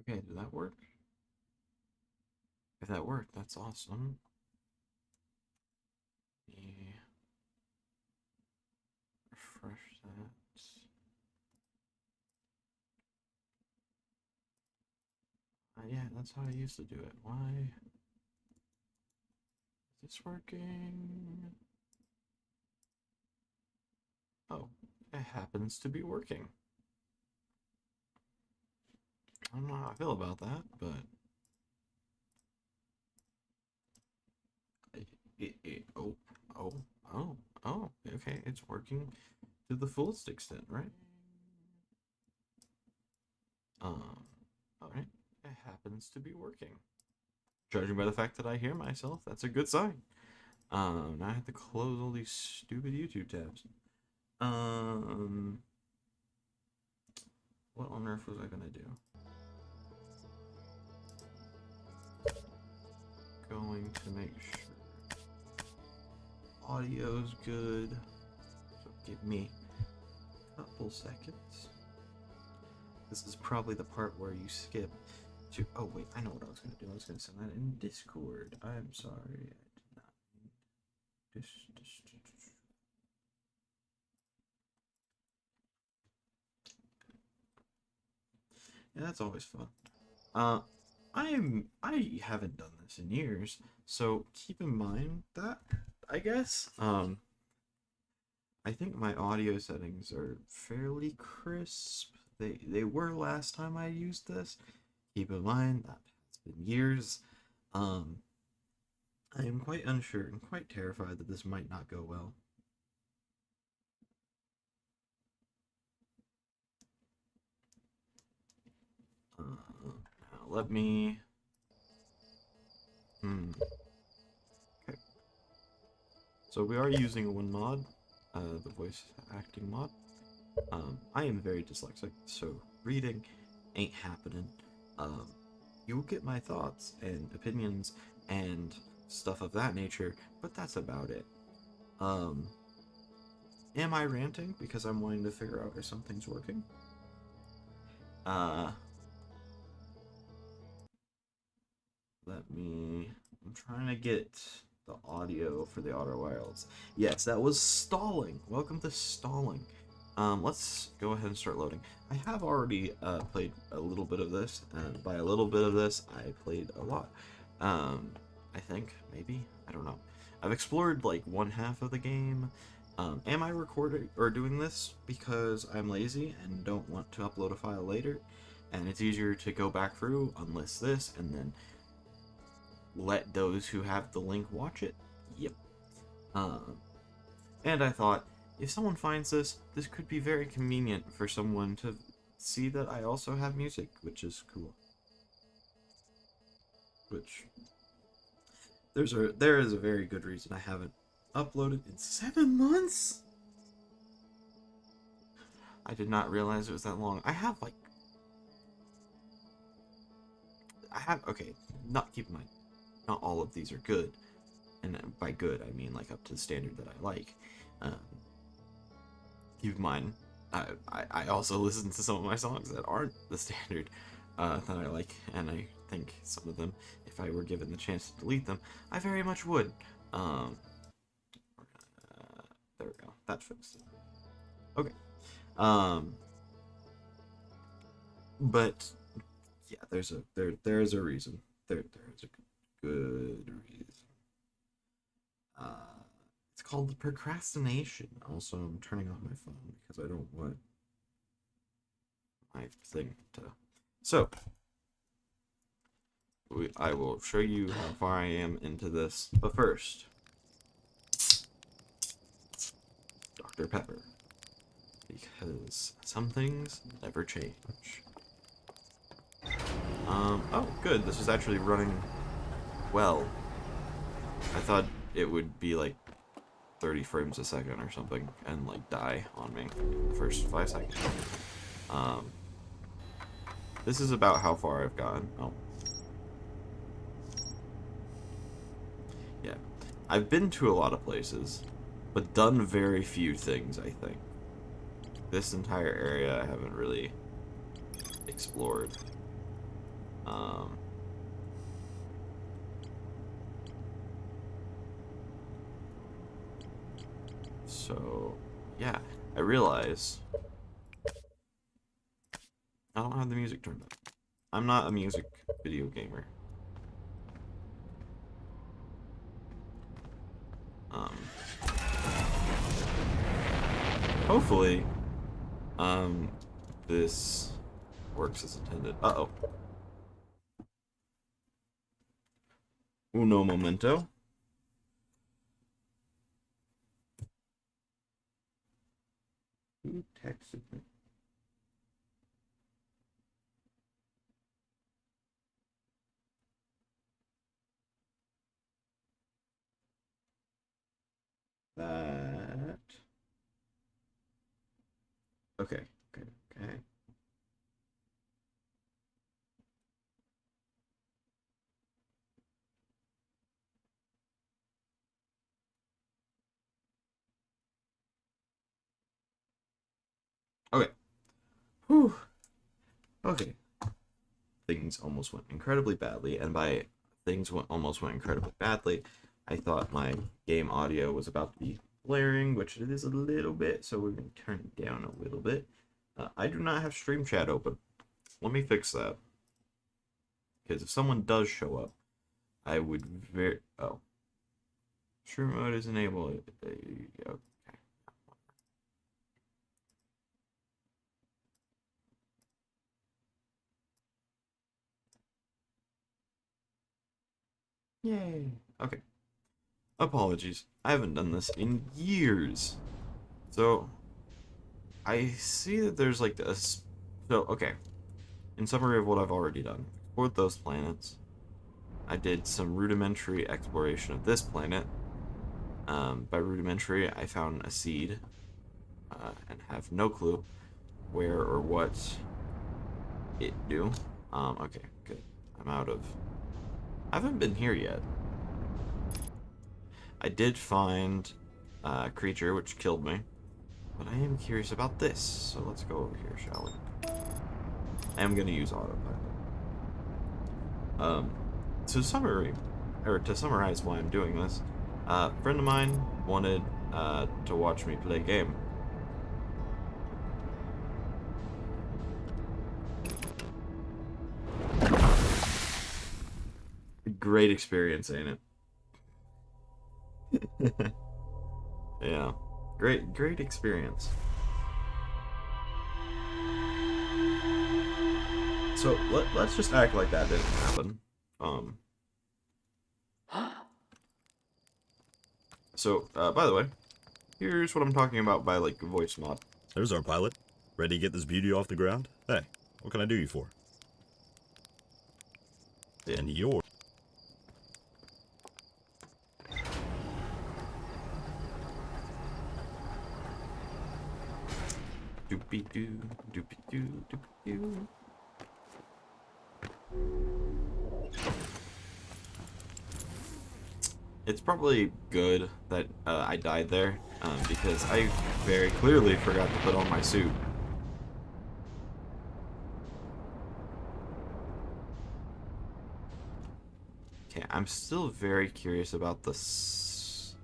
Okay, did that work? If that worked, that's awesome. Yeah. Refresh that. Yeah, that's how I used to do it. Why is this working? Oh, it happens to be working. I don't know how I feel about that, but oh, oh, oh, oh, okay, it's working to the fullest extent, right? Um, all right, it happens to be working. Judging by the fact that I hear myself, that's a good sign. Now I have to close all these stupid YouTube tabs. Um, what on earth was I gonna do? Going to make sure audio's good. So give me a couple seconds. This is probably the part where you skip to. Oh wait, I know what I was gonna do. I was gonna send that in Discord. I'm sorry, I did not mean this. Yeah, that's always fun. Uh, I haven't done this in years, so keep in mind that, I guess. I think my audio settings are fairly crisp. They were last time I used this. Keep in mind that it's been years. Um, I am quite unsure and quite terrified that this might not go well. Now let me. Okay. So we are using one mod, the voice acting mod. I am very dyslexic, so reading ain't happening. Um, you'll get my thoughts and opinions and stuff of that nature, but that's about it. Um, am I ranting because I'm wanting to figure out if something's working? Uh, I'm trying to get the audio for the Outer Wilds. Yes, that was stalling. Welcome to stalling. Let's go ahead and start loading. I have already played a little bit of this, and by a little bit of this, I played a lot. I think, maybe? I don't know. I've explored like one half of the game. Am I recording or doing this because I'm lazy and don't want to upload a file later? And it's easier to go back through, unlist this, and then let those who have the link watch it? Yep. And I thought, if someone finds this, this could be very convenient for someone to see that I also have music, which is cool. Which there is a very good reason I haven't uploaded in 7 months. I did not realize it was that long. Okay, not keep in mind, not all of these are good, and by good I mean like up to the standard that I like. Um, keep in mind, I also listen to some of my songs that aren't the standard that I like, and I think some of them, if I were given the chance to delete them, I very much would. There we go. That's fixed. Okay. Um, but yeah, there is a reason. There is a good reason. Uh, it's called procrastination. Also, I'm turning off my phone because I don't want my thing to. So, I will show you how far I am into this. But first, Dr. Pepper. Because some things never change. Oh, good. This is actually running well. I thought it would be like 30 frames a second or something and like die on me the first 5 seconds. Um, this is about how far I've gotten. Oh. Yeah. I've been to a lot of places, but done very few things, I think. This entire area I haven't really explored. Um, so, yeah, I realize I don't have the music turned up. I'm not a music video gamer. Um, hopefully, this works as intended. Uh-oh. Uno momento. Who texted me? That. Okay, okay, okay. Okay. Whew. Okay. Things almost went incredibly badly, and by almost went incredibly badly, I thought my game audio was about to be blaring, which it is a little bit, so we're going to turn it down a little bit. I do not have Stream Chat open. Let me fix that. Because if someone does show up, I would Oh. Stream mode is enabled. Okay. Yay. Okay. Apologies. I haven't done this in years. So, I see that there's like this. So, okay. In summary of what I've already done, explored those planets. I did some rudimentary exploration of this planet. By rudimentary, I found a seed and have no clue where or what it do. Okay, good. I'm out of... I haven't been here yet. I did find a creature which killed me, but I am curious about this, so let's go over here, shall we? I am going to use autopilot. To summarize why I'm doing this, a friend of mine wanted to watch me play a game. Great experience, ain't it? Yeah, great experience. So let's just act like that didn't happen. So by the way, here's what I'm talking about by like voice mod. There's our pilot. Ready to get this beauty off the ground? Hey, what can I do you for? Yeah. And you're... Doopy doo, doopy doo, doopy doo. It's probably good that I died there, because I very clearly forgot to put on my suit. Okay, I'm still very curious about this.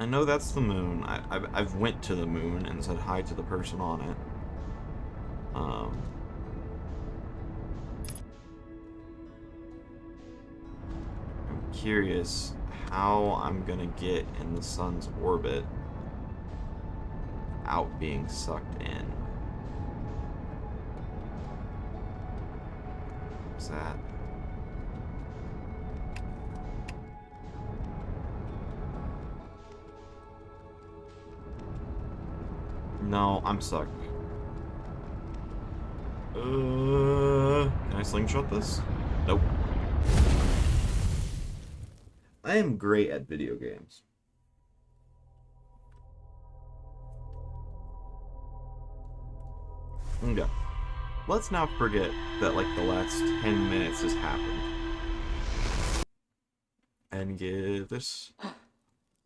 I know that's the moon. I've went to the moon and said hi to the person on it. I'm curious how I'm gonna get in the sun's orbit without being sucked in. What's that? No, I'm stuck. Can I slingshot this? Nope. I am great at video games. Okay. Let's now forget that like the last 10 minutes has happened. And give this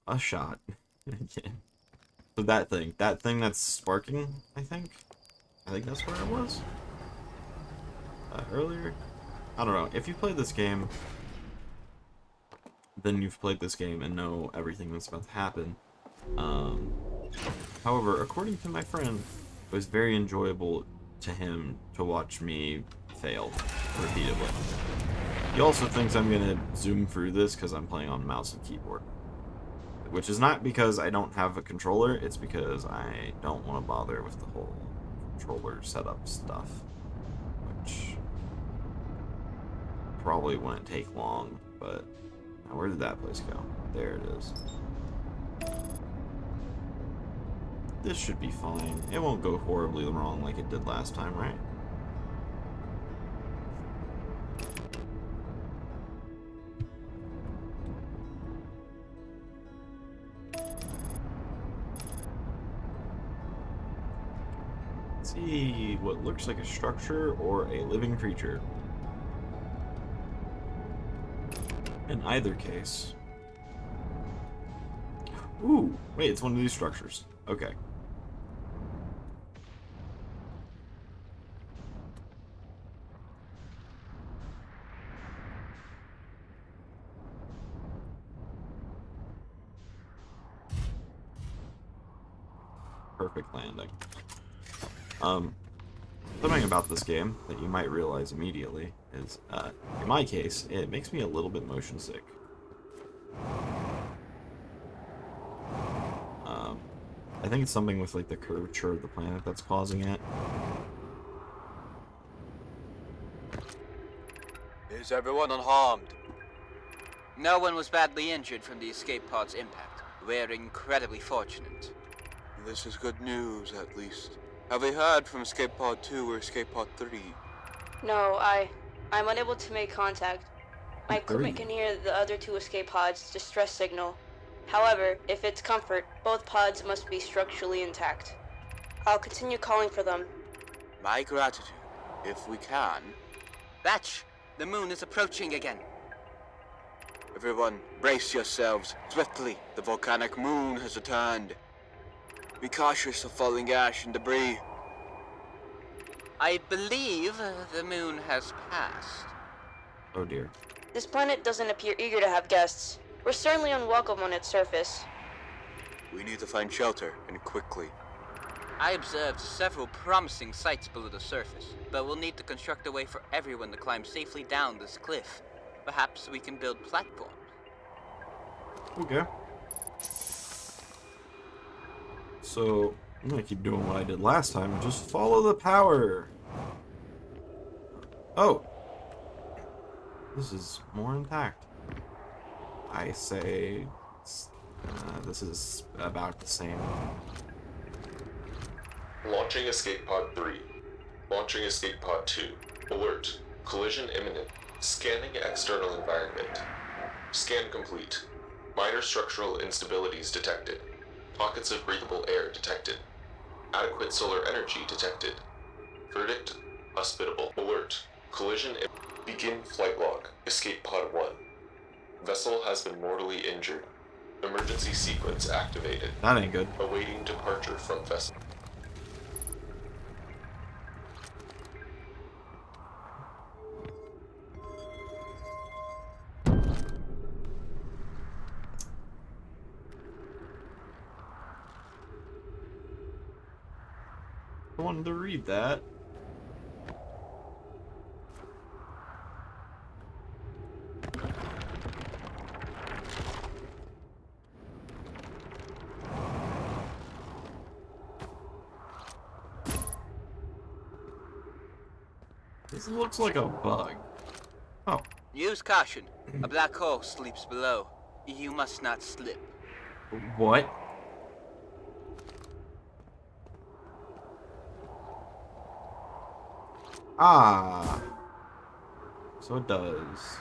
a shot. Yeah. So that thing that's sparking, I think that's where it was earlier. I don't know. If you played this game, then you've played this game and know everything that's about to happen. Um, However, according to my friend, it was very enjoyable to him to watch me fail repeatedly. He also thinks I'm gonna zoom through this because I'm playing on mouse and keyboard. Which is not because I don't have a controller, it's because I don't want to bother with the whole controller setup stuff. Which probably wouldn't take long, but now where did that place go? There it is. This should be fine. It won't go horribly wrong like it did last time, right? Let's see what looks like a structure or a living creature. In either case... Ooh, wait, it's one of these structures. Okay. Perfect landing. Something about this game that you might realize immediately is, in my case, it makes me a little bit motion sick. I think it's something with like the curvature of the planet that's causing it. Is everyone unharmed? No one was badly injured from the escape pod's impact. We're incredibly fortunate. This is good news, at least. Have we heard from Escape Pod 2 or Escape Pod 3? No, I'm unable to make contact. My equipment can hear the other two escape pods' distress signal. However, if it's comfort, both pods must be structurally intact. I'll continue calling for them. My gratitude, if we can. Batch, the moon is approaching again. Everyone, brace yourselves. Swiftly, the volcanic moon has returned. Be cautious of falling ash and debris. I believe the moon has passed. Oh dear. This planet doesn't appear eager to have guests. We're certainly unwelcome on its surface. We need to find shelter, and quickly. I observed several promising sites below the surface, but we'll need to construct a way for everyone to climb safely down this cliff. Perhaps we can build platforms. Okay. So, I'm gonna keep doing what I did last time and just follow the power. Oh! This is more intact. I say this is about the same. Launching Escape Pod 3. Launching Escape Pod 2. Alert. Collision imminent. Scanning external environment. Scan complete. Minor structural instabilities detected. Pockets of breathable air detected. Adequate solar energy detected. Verdict. Hospitable. Alert. Collision begin flight log. Escape Pod 1. Vessel has been mortally injured. Emergency sequence activated. That ain't good. Awaiting departure from vessel. I wanted to read that. This looks like a bug. Oh. Use caution. A black hole sleeps below. You must not slip. What? Ah. So it does.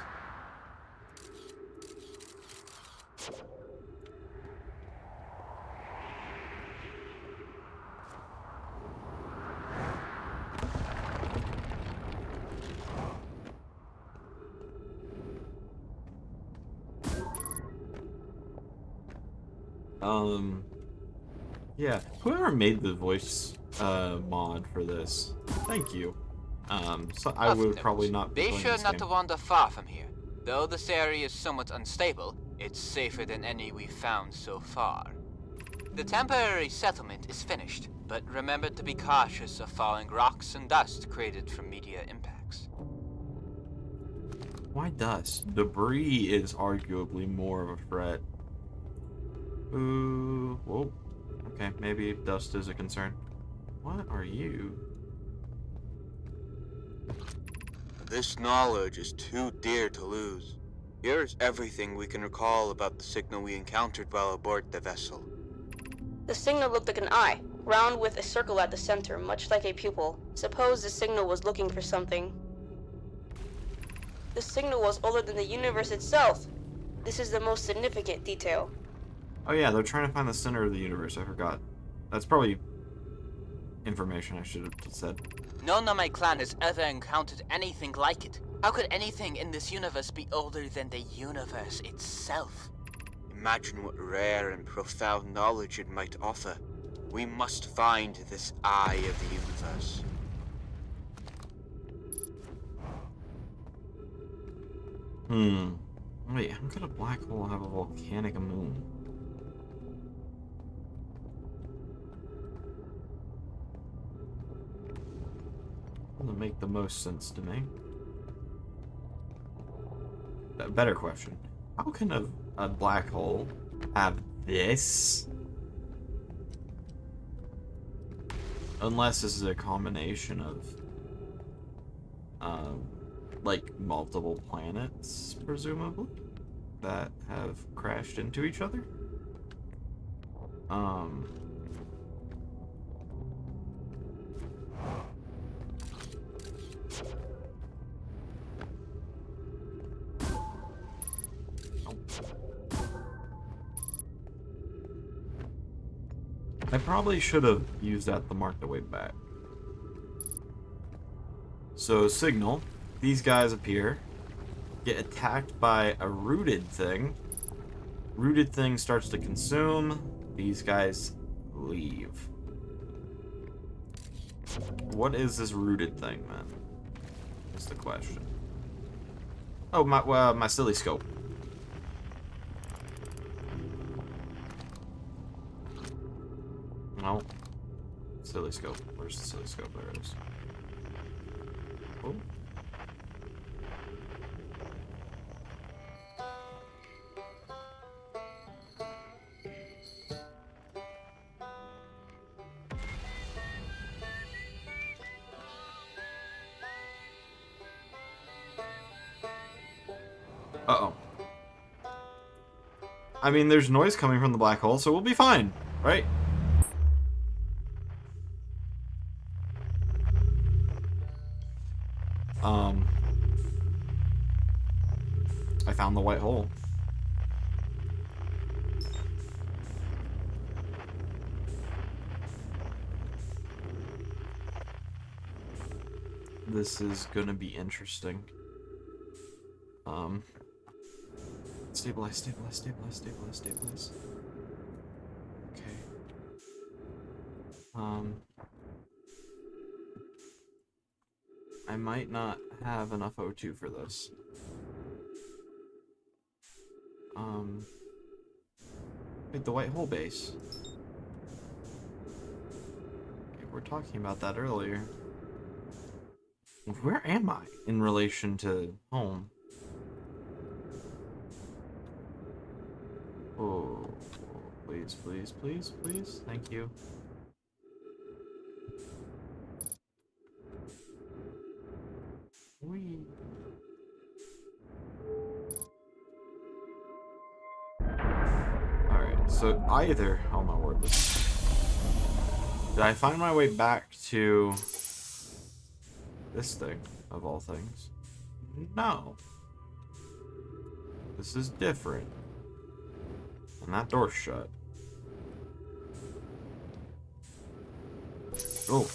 Yeah, whoever made the voice mod for this, thank you. So I Of would note, probably not be be playing sure this not game. to wander far from here. Though this area is somewhat unstable, it's safer than any we've found so far. The temporary settlement is finished, but remember to be cautious of falling rocks and dust created from meteor impacts. Why dust? Debris is arguably more of a threat. Ooh, whoa. Okay, maybe dust is a concern. What are you? This knowledge is too dear to lose. Here's everything we can recall about the signal we encountered while aboard the vessel. The signal looked like an eye, round with a circle at the center, much like a pupil. Suppose the signal was looking for something. The signal was older than the universe itself. This is the most significant detail. Oh yeah, they're trying to find the center of the universe. I forgot. That's probably information I should have said. None of my clan has ever encountered anything like it. How could anything in this universe be older than the universe itself? Imagine what rare and profound knowledge it might offer. We must find this eye of the universe. Wait, how could a black hole have a volcanic moon? Doesn't make the most sense to me. A better question. How can a black hole have this? Unless this is a combination of like multiple planets, presumably, that have crashed into each other. I probably should have used that to mark the way back. So, signal. These guys appear. Get attacked by a rooted thing. Rooted thing starts to consume. These guys leave. What is this rooted thing, man? That's the question. Oh, my silly scope. No. Silly scope. Where's the silly scope? There it is. Oh. Uh-oh. I mean, there's noise coming from the black hole, so we'll be fine, right? I found the white hole. This is gonna be interesting. Stabilize, stabilize, stabilize, stabilize, stabilize. Okay. I might not have enough O2 for this. Wait, the white hole base. Okay, we were talking about that earlier. Where am I in relation to home? Oh, please, please, please, please. Thank you. Whee. Alright, so either... Oh my word. Did I find my way back to this thing, of all things? No. This is different. And that door's shut. Oh.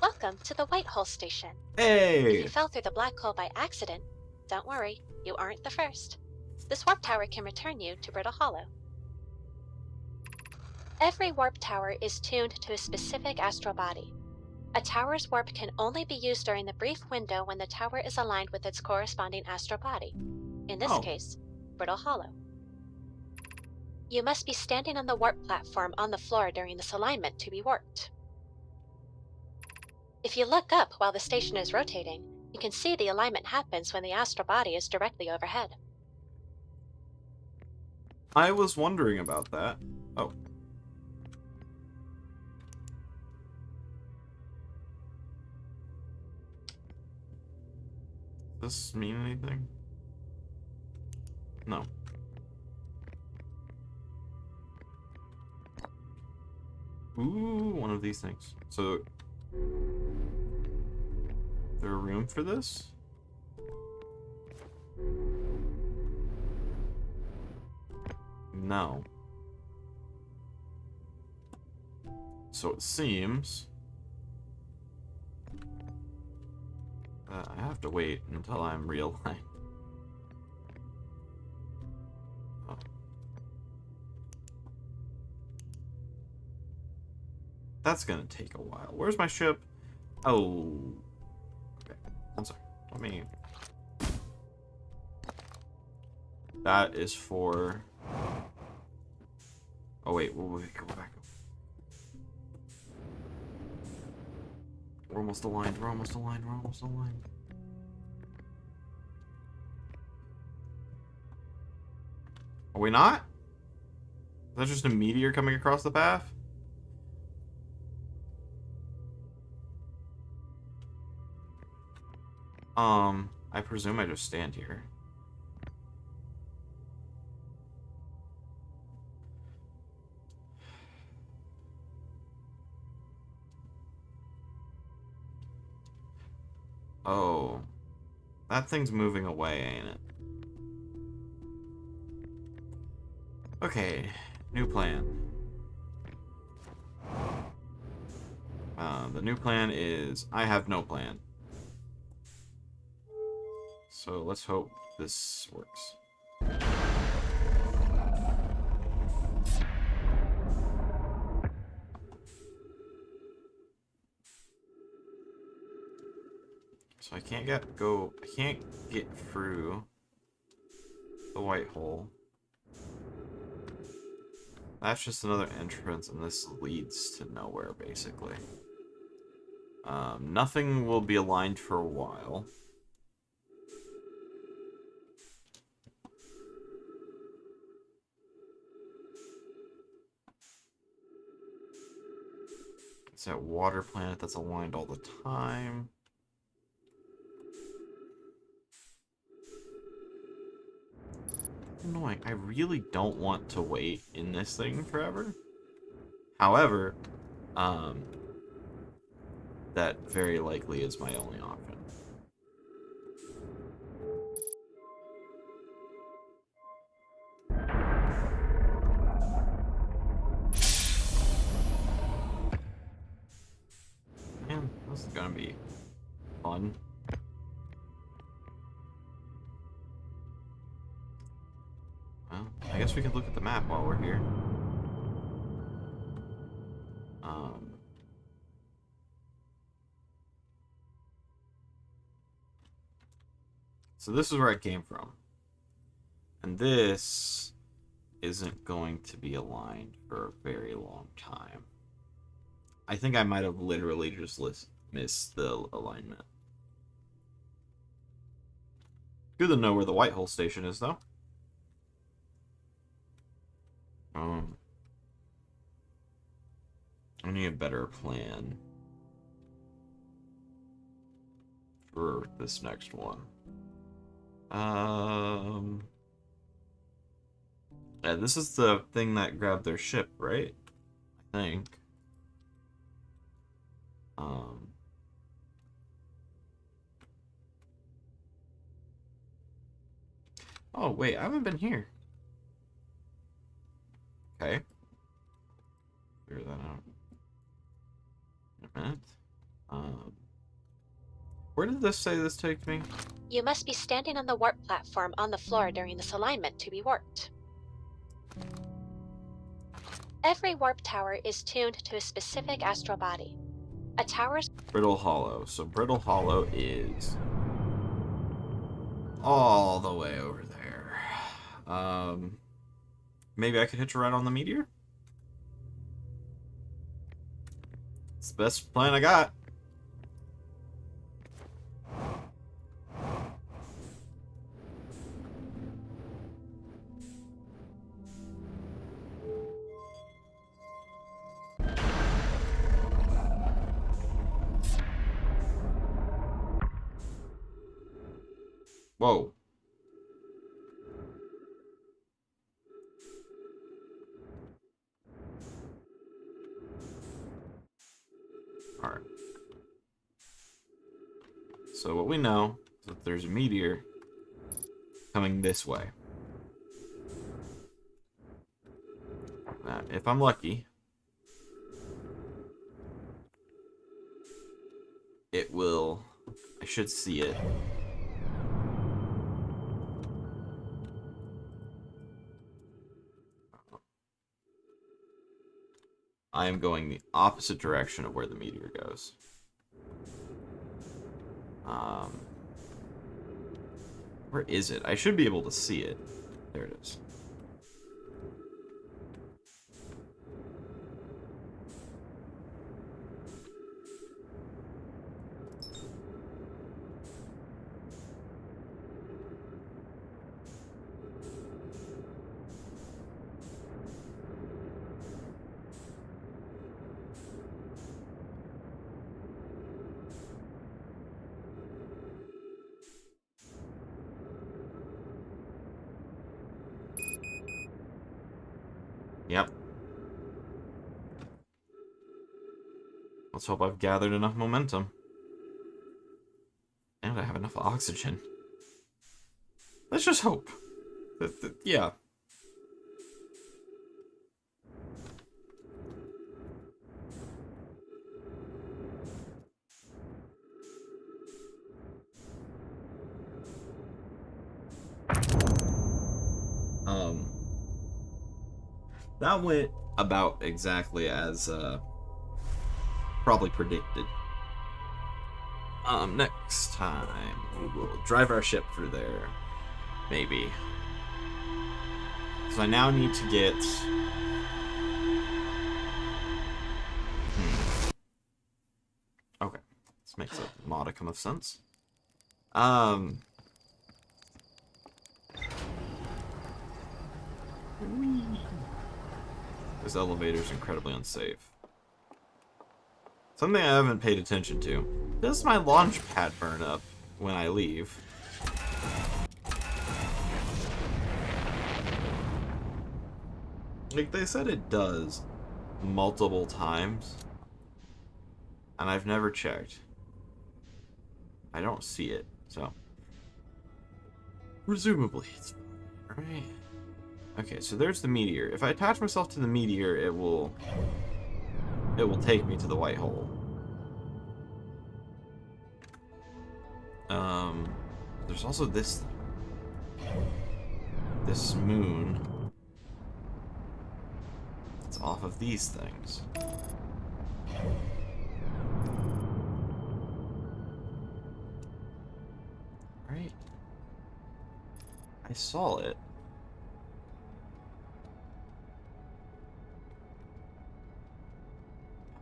Welcome to the White Hole Station. If Hey! you fell through the black hole by accident, don't worry, you aren't the first. This warp tower can return you to Brittle Hollow. Every warp tower is tuned to a specific astral body. A tower's warp can only be used during the brief window when the tower is aligned with its corresponding astral body. In this case, Brittle Hollow. You must be standing on the warp platform on the floor during this alignment to be warped. If you look up while the station is rotating, you can see the alignment happens when the astral body is directly overhead. I was wondering about that. Oh. Does this mean anything? No. Ooh, one of these things. So, there a room for this? No. So it seems I have to wait until I'm realigned. Oh. That's gonna take a while. Where's my ship? Oh. Okay. I'm sorry. Let me. That is for. Oh wait, wait, go back. We're almost aligned, we're almost aligned, we're almost aligned. Are we not? Is that just a meteor coming across the path? I presume I just stand here. Oh. That thing's moving away, ain't it? Okay. New plan. The new plan is... I have no plan. So let's hope this works. So I can't get through the white hole. That's just another entrance, and this leads to nowhere, basically. Nothing will be aligned for a while. It's that water planet that's aligned all the time. Annoying. I really don't want to wait in this thing forever. However, that very likely is my only option. Man, this is gonna be fun. Well, I guess we could look at the map while we're here. So this is where I came from. And this isn't going to be aligned for a very long time. I think I might have literally just missed the alignment. Good to know where the Whitehole station is, though. I need a better plan for this next one. Yeah, this is the thing that grabbed their ship, right? I think. Oh, wait, I haven't been here. Okay. Figure that out. In a minute. Where did this say this takes me? You must be standing on the warp platform on the floor during this alignment to be warped. Every warp tower is tuned to a specific astral body. A tower's Brittle Hollow. So Brittle Hollow is all the way over there. Maybe I could hitch a ride on the meteor? It's the best plan I got. Whoa. Alright. So what we know is that there's a meteor coming this way. Now, if I'm lucky, it will... I should see it. I am going the opposite direction of where the meteor goes. Where is it? I should be able to see it. There it is. Yep. Let's hope I've gathered enough momentum. And I have enough oxygen. Let's just hope. Yeah. That went about exactly as probably predicted. Next time we will drive our ship through there. Maybe. So I now need to get... Okay. This makes a modicum of sense. This elevator is incredibly unsafe. Something I haven't paid attention to. Does my launch pad burn up when I leave? Like, they said it does multiple times. And I've never checked. I don't see it, so... Presumably it's fine, right? Okay, so there's the meteor. If I attach myself to the meteor, it will take me to the white hole. There's also this moon. It's off of these things. Right? I saw it.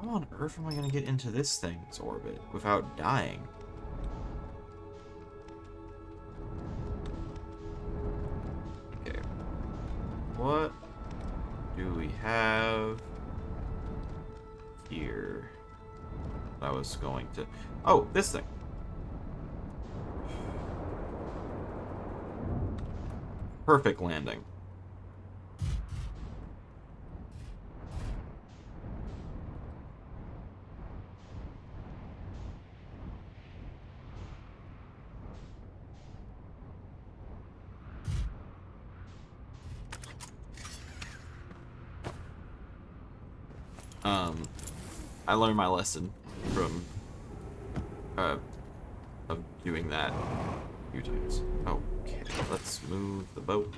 How on earth am I going to get into this thing's orbit without dying? Okay. What do we have here? I was going to... Oh, this thing. Perfect landing. I learned my lesson from of doing that a few times. Okay, let's move the boat.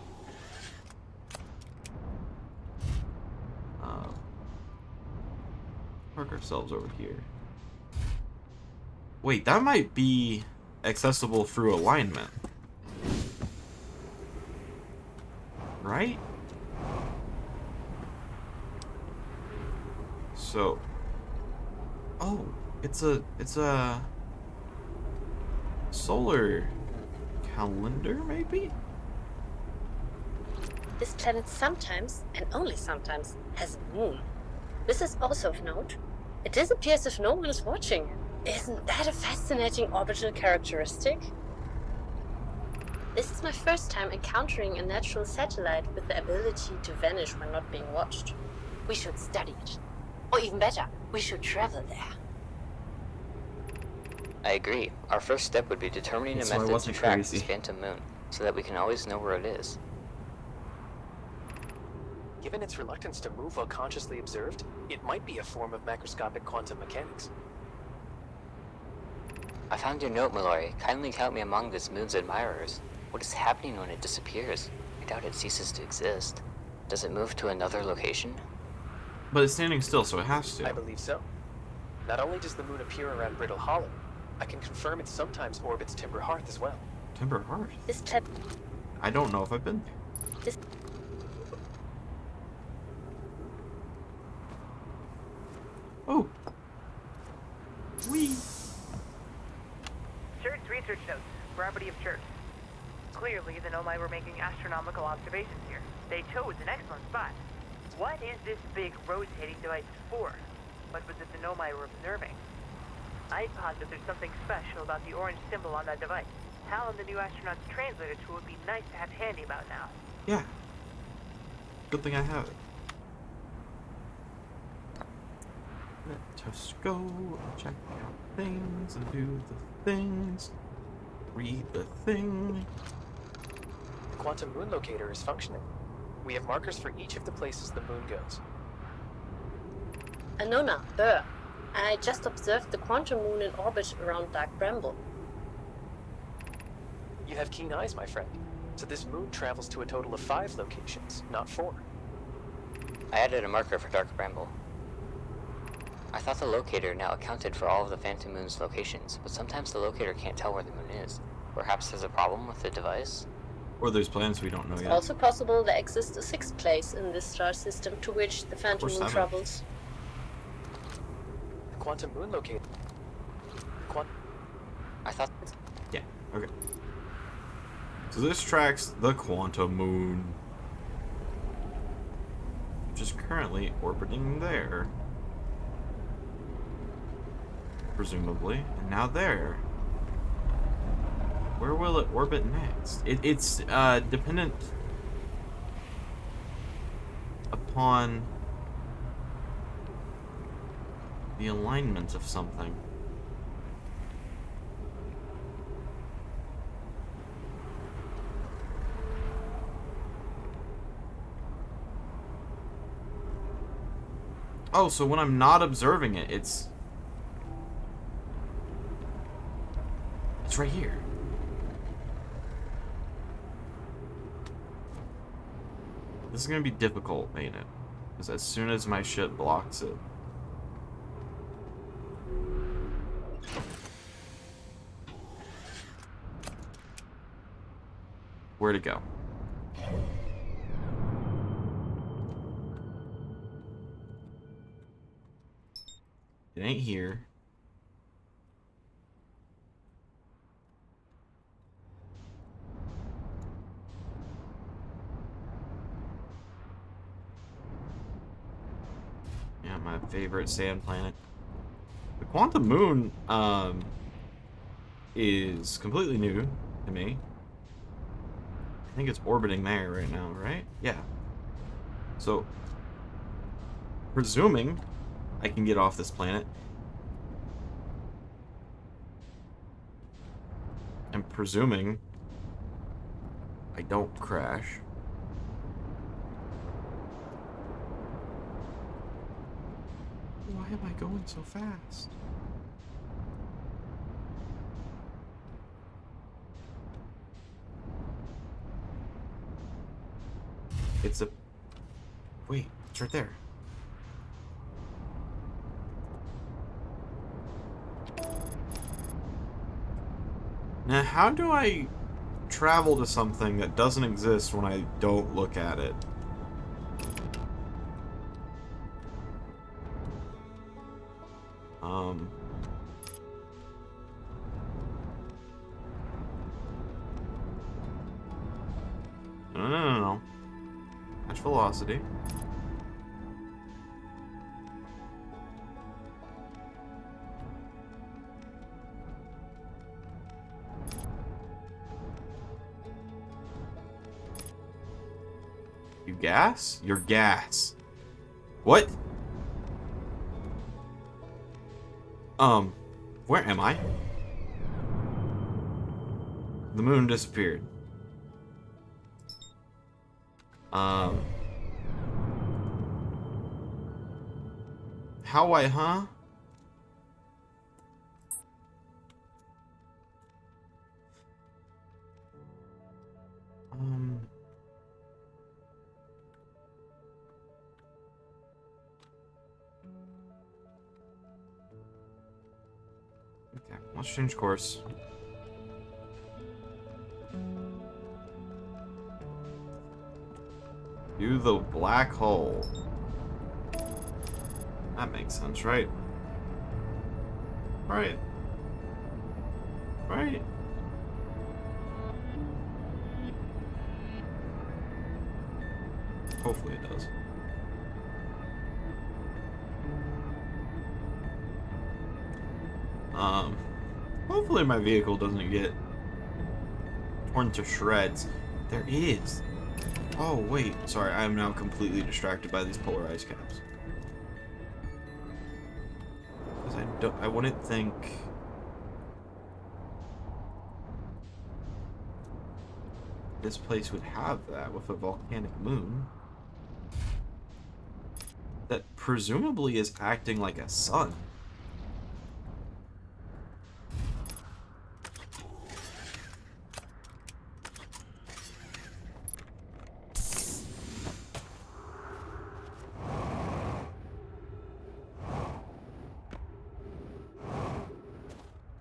Park ourselves over here. Wait, that might be accessible through alignment. Right? So, oh, it's a solar calendar, maybe? This planet sometimes, and only sometimes, has a moon. This is also of note. It disappears if no one is watching. Isn't that a fascinating orbital characteristic? This is my first time encountering a natural satellite with the ability to vanish when not being watched. We should study it. Or even better, we should travel there. I agree. Our first step would be determining a So I method to wasn't track crazy. this phantom moon, so that we can always know where it is. Given its reluctance to move while consciously observed, it might be a form of macroscopic quantum mechanics. I found your note, Mallory. Kindly count me among this moon's admirers. What is happening when it disappears? I doubt it ceases to exist. Does it move to another location? But it's standing still, so it has I to. believe so. Not only does the moon appear around Brittle Hollow, I can confirm it sometimes orbits Timber Hearth as well. Timber Hearth? This planet. I don't know if I've been there. Oh. Wee. Church research notes. Property of Church. Clearly, the Nomai were making astronomical observations here. They chose an excellent spot. What is this big rotating device for? What was it the Nomai were observing? I posit there's something special about the orange symbol on that device. Hal and the new astronaut's translator tool would be nice to have handy about now. Yeah. Good thing I have it. Let us go check out things and do the things. Read the thing. The quantum moon locator is functioning. We have markers for each of the places the moon goes. Anona, Burr. I just observed the quantum moon in orbit around Dark Bramble. You have keen eyes, my friend. So this moon travels to a total of 5 locations, not 4. I added a marker for Dark Bramble. I thought the locator now accounted for all of the Phantom Moon's locations, but sometimes the locator can't tell where the moon is. Perhaps there's a problem with the device? Or there's planets we don't know It's yet. also possible there exists a 6th place in this star system to which the Phantom Or Moon 7th. travels. The quantum moon locator... I thought... Yeah, okay. So this tracks the quantum moon, which is currently orbiting there. Presumably. And now there. Where will it orbit next? It's dependent upon the alignment of something. Oh, so when I'm not observing it, it's right here. This is gonna be difficult, ain't it? Because as soon as my shit blocks it. Where'd it go? It ain't here. Yeah, my favorite sand planet. The quantum moon, is completely new to me. I think it's orbiting there right now, right? Yeah. So, presuming I can get off this planet, and presuming I don't crash, why am I going so fast? It's a... Wait, it's right there. Now, how do I travel to something that doesn't exist when I don't look at it? No. Match velocity. You gas? You're gas. What? Where am I? The moon disappeared. How huh? Okay, let's change course. View the black hole. That makes sense, right? Right. Right. Hopefully it does. Hopefully my vehicle doesn't get torn to shreds. There is. Oh, wait. Sorry, I am now completely distracted by these polarized caps. Because I wouldn't think... this place would have that with a volcanic moon. That presumably is acting like a sun.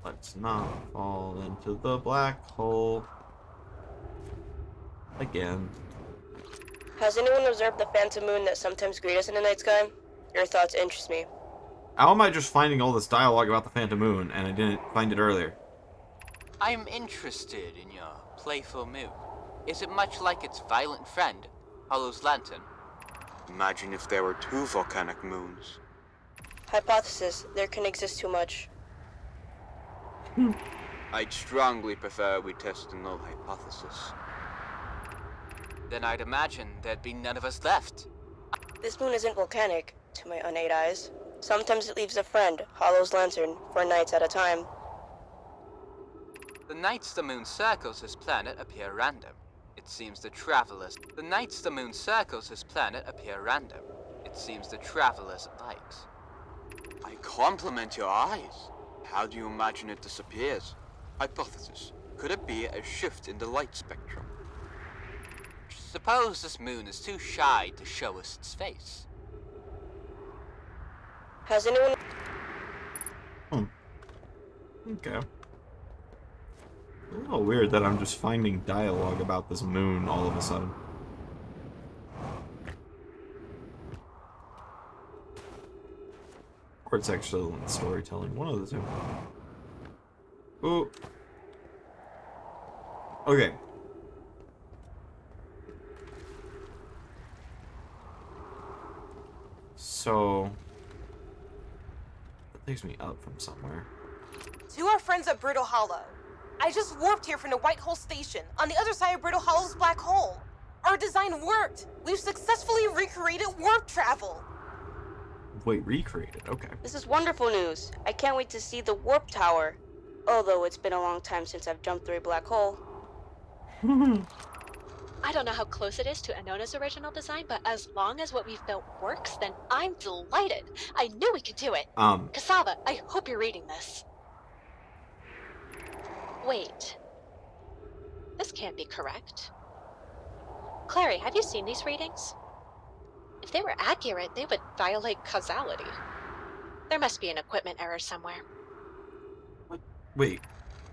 Let's not fall into the black hole again. Has anyone observed the phantom moon that sometimes greets us in the night sky? Your thoughts interest me. How am I just finding all this dialogue about the phantom moon and I didn't find it earlier? I'm interested in your playful mood. Is it much like its violent friend, Hollow's Lantern? Imagine if there were two volcanic moons. Hypothesis, there can exist too much. I'd strongly prefer we test the null hypothesis. Then I'd imagine there'd be none of us left. This moon isn't volcanic, to my unaided eyes. Sometimes it leaves a friend, Hollow's Lantern, for nights at a time. The nights the moon circles this planet appear random. It seems the travelers... The nights the moon circles this planet appear random. It seems the travelers it likes. I compliment your eyes. How do you imagine it disappears? Hypothesis. Could it be a shift in the light spectrum? Suppose this moon is too shy to show us its face. Has anyone... Okay. A little weird that I'm just finding dialogue about this moon all of a sudden. Or it's actually storytelling. One of the two. Ooh. Okay. So... that takes me up from somewhere. To our friends at Brittle Hollow. I just warped here from the White Hole Station, on the other side of Brittle Hollow's black hole. Our design worked! We've successfully recreated warp travel! Wait, recreated? Okay. This is wonderful news. I can't wait to see the warp tower. Although it's been a long time since I've jumped through a black hole. I don't know how close it is to Anona's original design, but as long as what we've built works, then I'm delighted. I knew we could do it. Cassava, I hope you're reading this. Wait. This can't be correct. Clary, have you seen these readings? If they were accurate, they would violate causality. There must be an equipment error somewhere. Wait.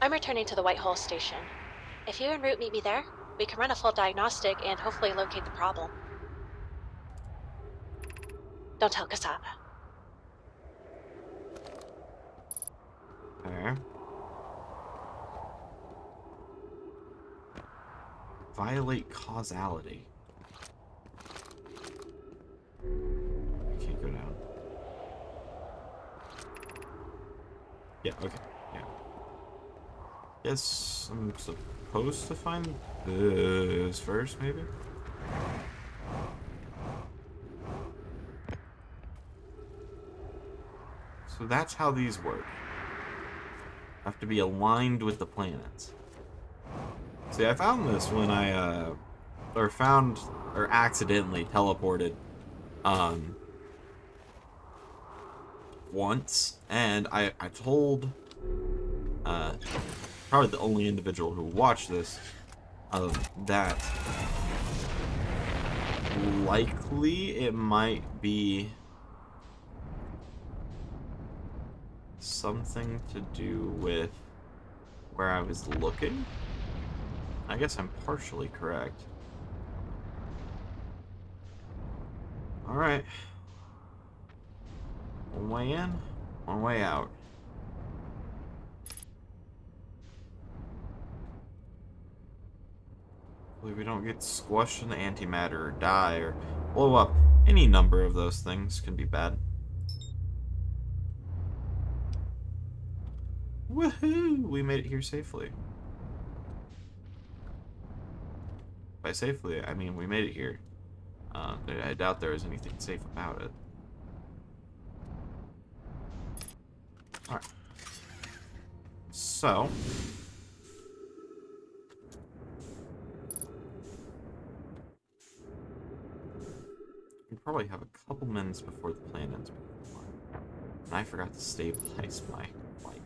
I'm returning to the Whitehall station. If you and Root meet me there, we can run a full diagnostic and hopefully locate the problem. Don't tell Cassava. Okay. Violate causality. Can't go down. Yeah, okay. Yeah. Guess I'm supposed to find this first, maybe? So that's how these work. Have to be aligned with the planets. See, I found this when I, accidentally teleported, once, and I told, probably the only individual who watched this, that likely it might be something to do with where I was looking. I guess I'm partially correct. Alright. One way in, one way out. Hopefully we don't get squashed in the antimatter or die or blow up. Any number of those things can be bad. Woohoo! We made it here safely. By safely, I mean we made it here. I doubt there is anything safe about it. Alright. So. We probably have a couple minutes before the plan ends. And I forgot to stabilize my light.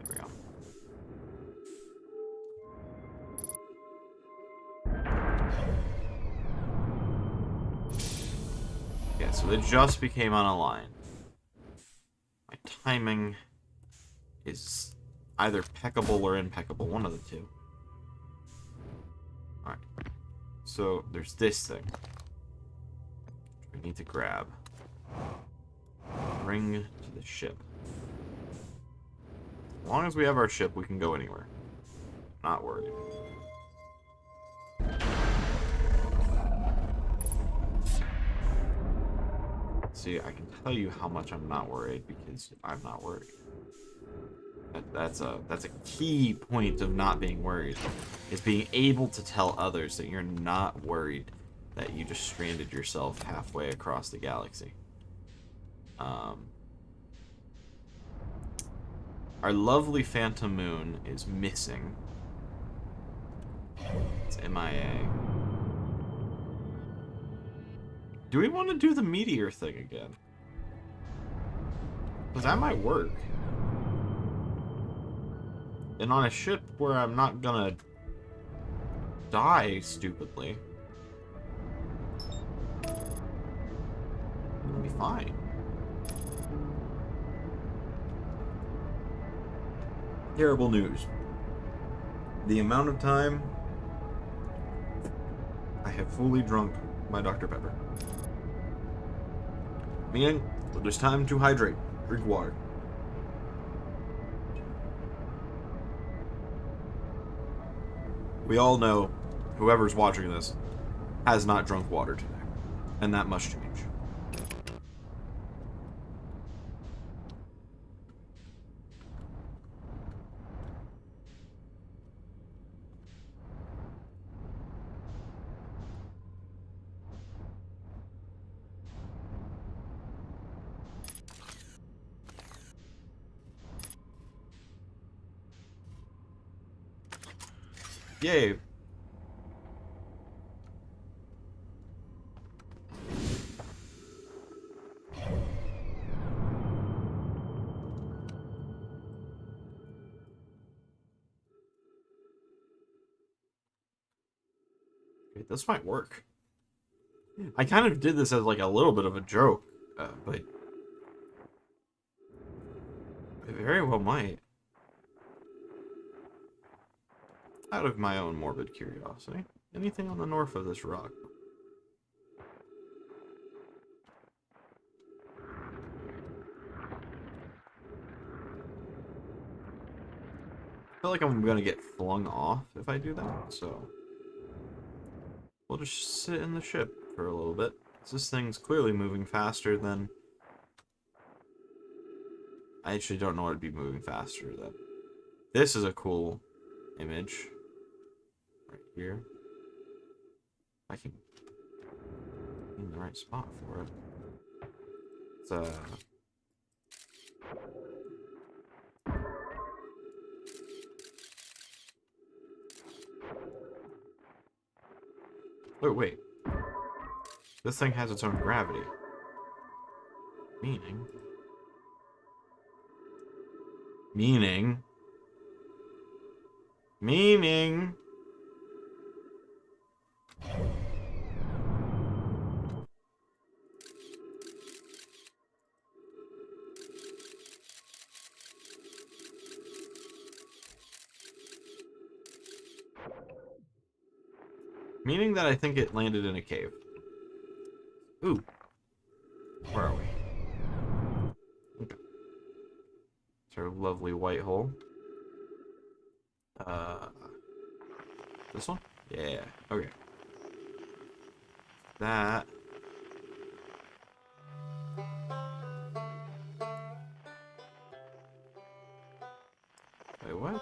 There we go. Yeah, so they just became unaligned. My timing is either peccable or impeccable, one of the two. Alright. So there's this thing. We need to grab. Bring to the ship. As long as we have our ship, we can go anywhere. Not worried. See, I can tell you how much I'm not worried because I'm not worried. That's a key point of not being worried, is being able to tell others that you're not worried that you just stranded yourself halfway across the galaxy. Our lovely Phantom Moon is missing. It's MIA. Do we want to do the meteor thing again? Because that might work. And on a ship where I'm not gonna die stupidly, it'll be fine. Terrible news. The amount of time I have fully drunk my Dr. Pepper. Meaning, there's time to hydrate. Drink water. We all know, whoever's watching this, has not drunk water today. And that must change. Yay. this might work. I kind of did this as like a little bit of a joke, but it very well might. Out of my own morbid curiosity, anything on the north of this rock? I feel like I'm gonna get flung off if I do that, so we'll just sit in the ship for a little bit. This thing's clearly moving faster than... I actually don't know what would be moving faster than. This is a cool image. Right here. I can be in the right spot for it. It's oh, wait. This thing has its own gravity. Meaning... Meaning that I think it landed in a cave. Ooh. Where are we? Okay. It's our lovely white hole. This one? Yeah. Okay. That. Wait, what?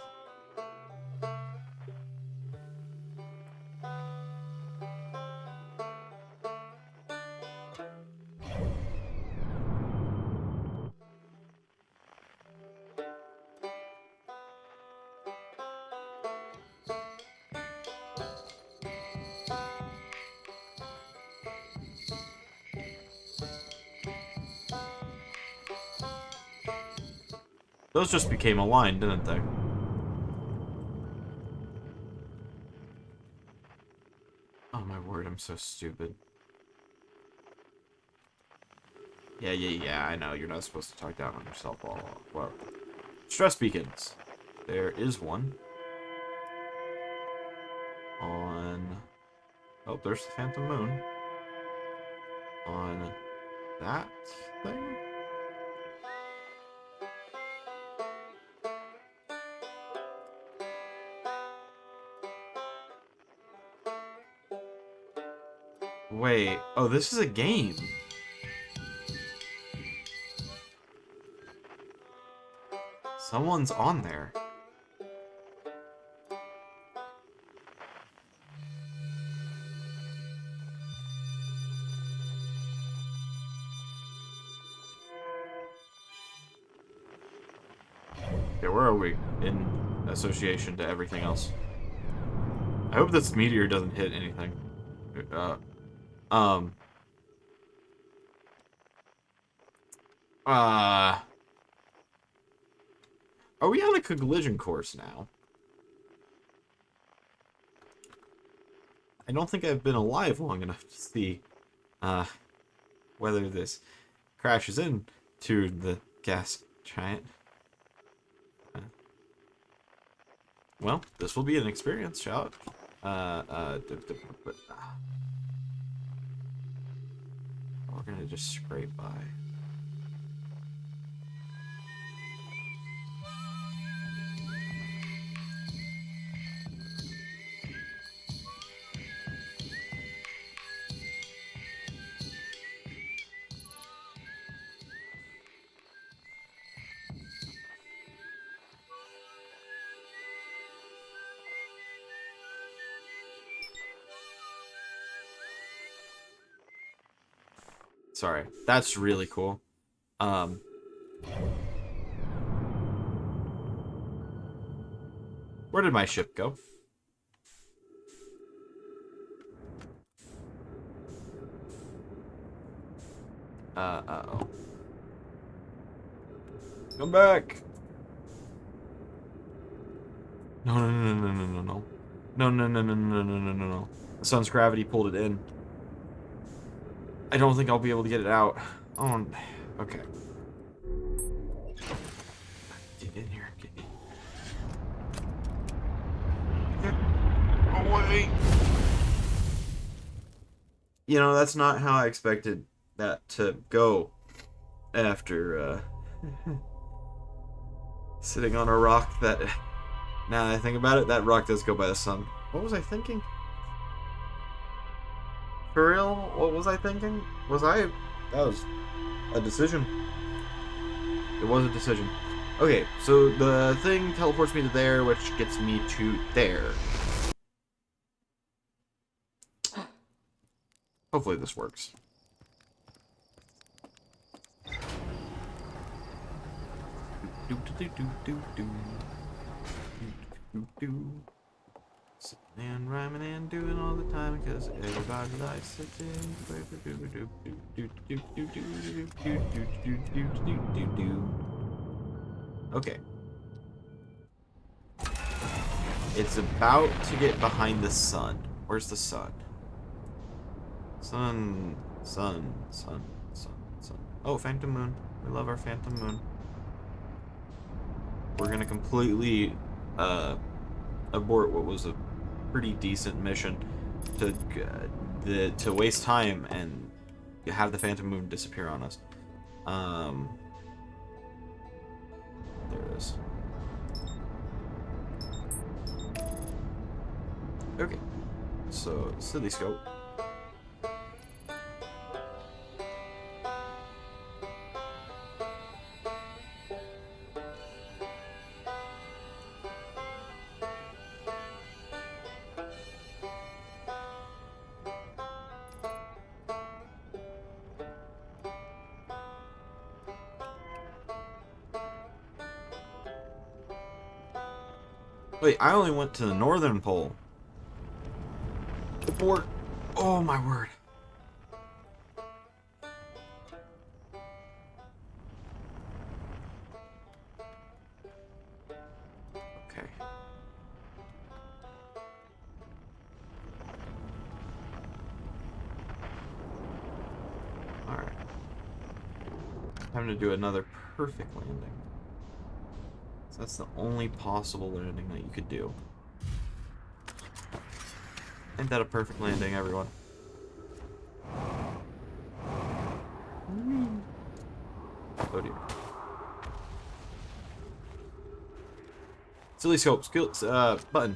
Those just became aligned, didn't they? Oh my word, I'm so stupid. Yeah, I know. You're not supposed to talk down on yourself all. Well, stress beacons. There is one. On... Oh, there's the Phantom Moon. On that thing? Wait, oh, this is a game. Someone's on there. Okay, where are we in association to everything else? I hope this meteor doesn't hit anything. Are we on a collision course now? I don't think I've been alive long enough to see, whether this crashes into the gas giant. Well, this will be an experience, shall it? We're gonna just scrape by. Sorry, that's really cool. Where did my ship go? Uh-oh. Come back! No. No. The sun's gravity pulled it in. I don't think I'll be able to get it out. Oh, okay. Get in here. Get in. Get away. You know, that's not how I expected that to go after sitting on a rock that, now that I think about it, that rock does go by the sun. What was I thinking? For real? What was I thinking? That was a decision. It was a decision. Okay, so the thing teleports me to there, which gets me to there. Hopefully this works. Sitting and rhyming and doing all the time because everybody likes it. Okay. It's about to get behind the sun. Where's the sun? Sun. Oh, Phantom Moon. We love our Phantom Moon. We're gonna completely abort what was a pretty decent mission to waste time and have the Phantom Moon disappear on us. There it is. Okay, so Silly Scope. Wait, I only went to the northern pole. Abort. Oh my word. Okay. Alright. Time to do another perfect landing. That's the only possible landing that you could do. Ain't that a perfect landing, everyone? Oh dear. Silly Scope, skills, button.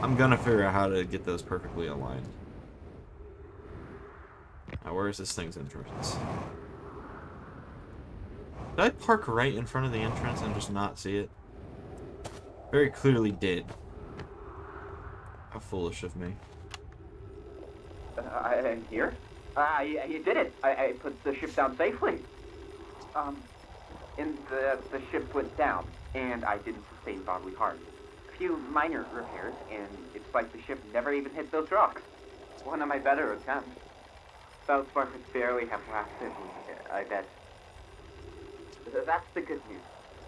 I'm gonna figure out how to get those perfectly aligned. Now, where is this thing's entrance? Did I park right in front of the entrance and just not see it? Very clearly did. How foolish of me. I'm here. You did it. I put the ship down safely. And the ship went down, and I didn't sustain bodily harm. Few minor repairs, and it's like the ship never even hit those rocks. One of my better attempts. Those sparkers barely have lasted, I bet. That's the good news.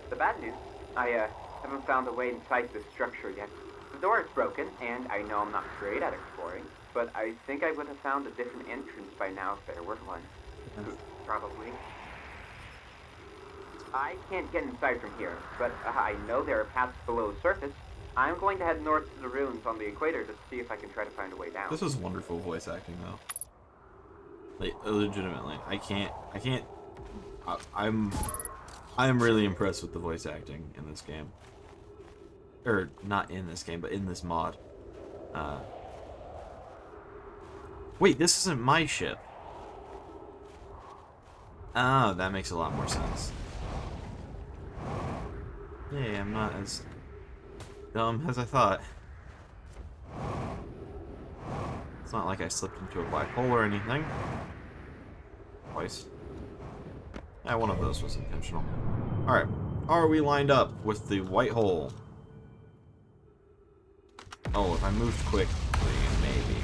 The bad news, I haven't found a way inside this structure yet. The door is broken, and I know I'm not great at exploring, but I think I would have found a different entrance by now if there were one. Probably. I can't get inside from here, but I know there are paths below the surface. I'm going to head north to the ruins on the equator to see if I can try to find a way down. This is wonderful voice acting, though. Like, legitimately, I'm really impressed with the voice acting in this game. Or, not in this game, but in this mod. Wait, this isn't my ship. Oh, that makes a lot more sense. Yay, I'm not as dumb as I thought. It's not like I slipped into a black hole or anything. Twice. Yeah, one of those was intentional. Alright, are we lined up with the white hole? Oh, if I moved quickly, maybe.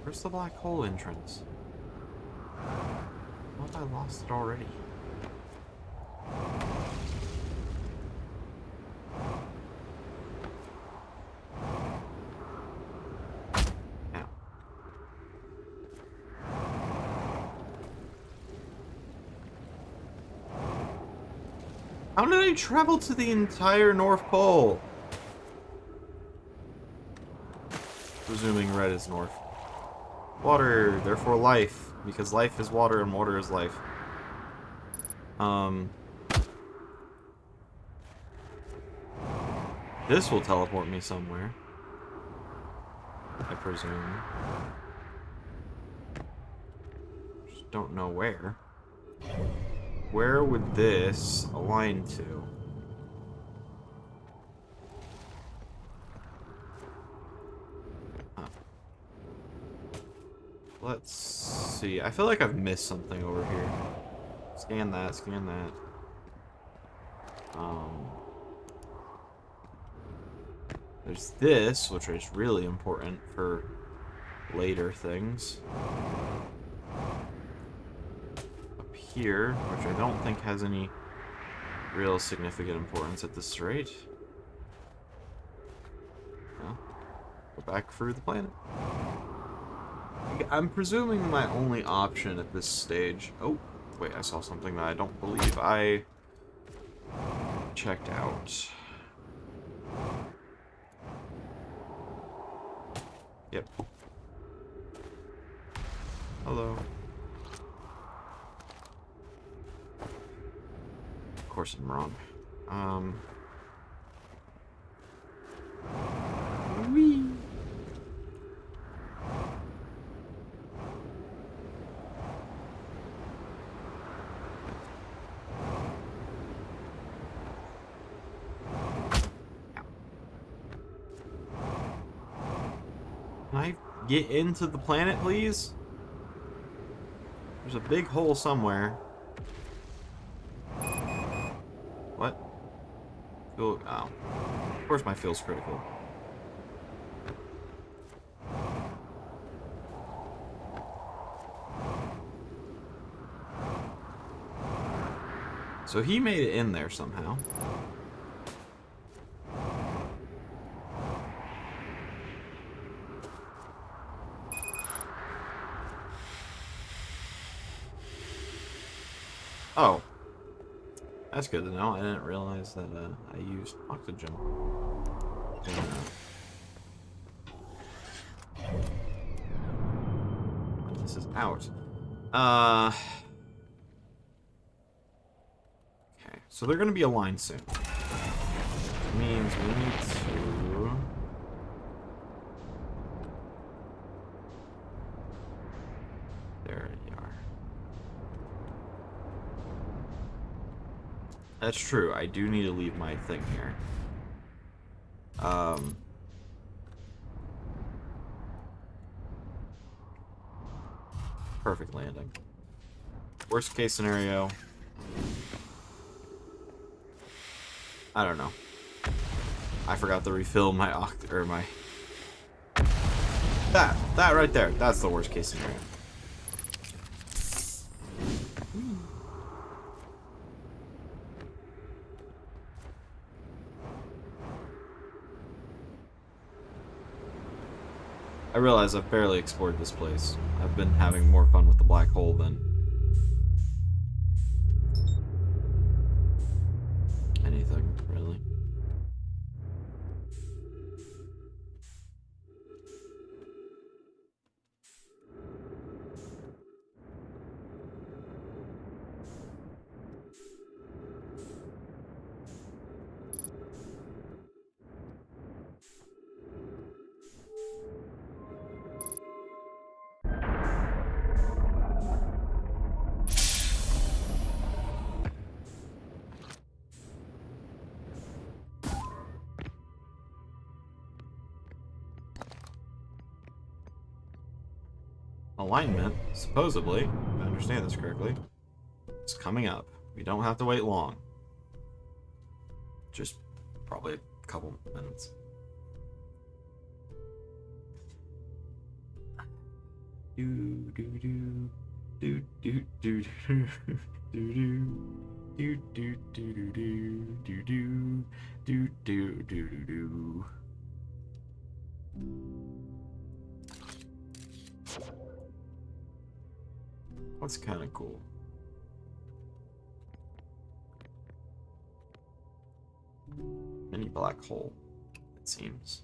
Where's the black hole entrance? What if I lost it already? Ow. How did I travel to the entire North Pole? Presuming red is north. Water, therefore life, because life is water and water is life. This will teleport me somewhere, I presume. Just don't know where. Where would this align to? Let's see. I feel like I've missed something over here. Scan that, scan that. There's this, which is really important for later things. Up here, which I don't think has any real significant importance at this rate. Well, go back through the planet. I'm presuming my only option at this stage... Oh, wait, I saw something that I don't believe I checked out. Yep. Hello. Of course I'm wrong. Whee! Can I get into the planet, please? There's a big hole somewhere. What? Oh, of course my field's critical. So he made it in there somehow. Oh. That's good to know. I didn't realize that I used oxygen. This is out. Okay, so they're going to be aligned soon. Which means we need to... There you are. That's true. I do need to leave my thing here. Perfect landing. Worst case scenario. I don't know. I forgot to refill my that right there. That's the worst case scenario. I realize I've barely explored this place. I've been having more fun with the black hole than anything, really. Alignment, supposedly, if I understand this correctly, is coming up. We don't have to wait long. Just probably a couple minutes. Do do do do do do do do do do do do do do do do do. That's kind of cool. Mini black hole, it seems.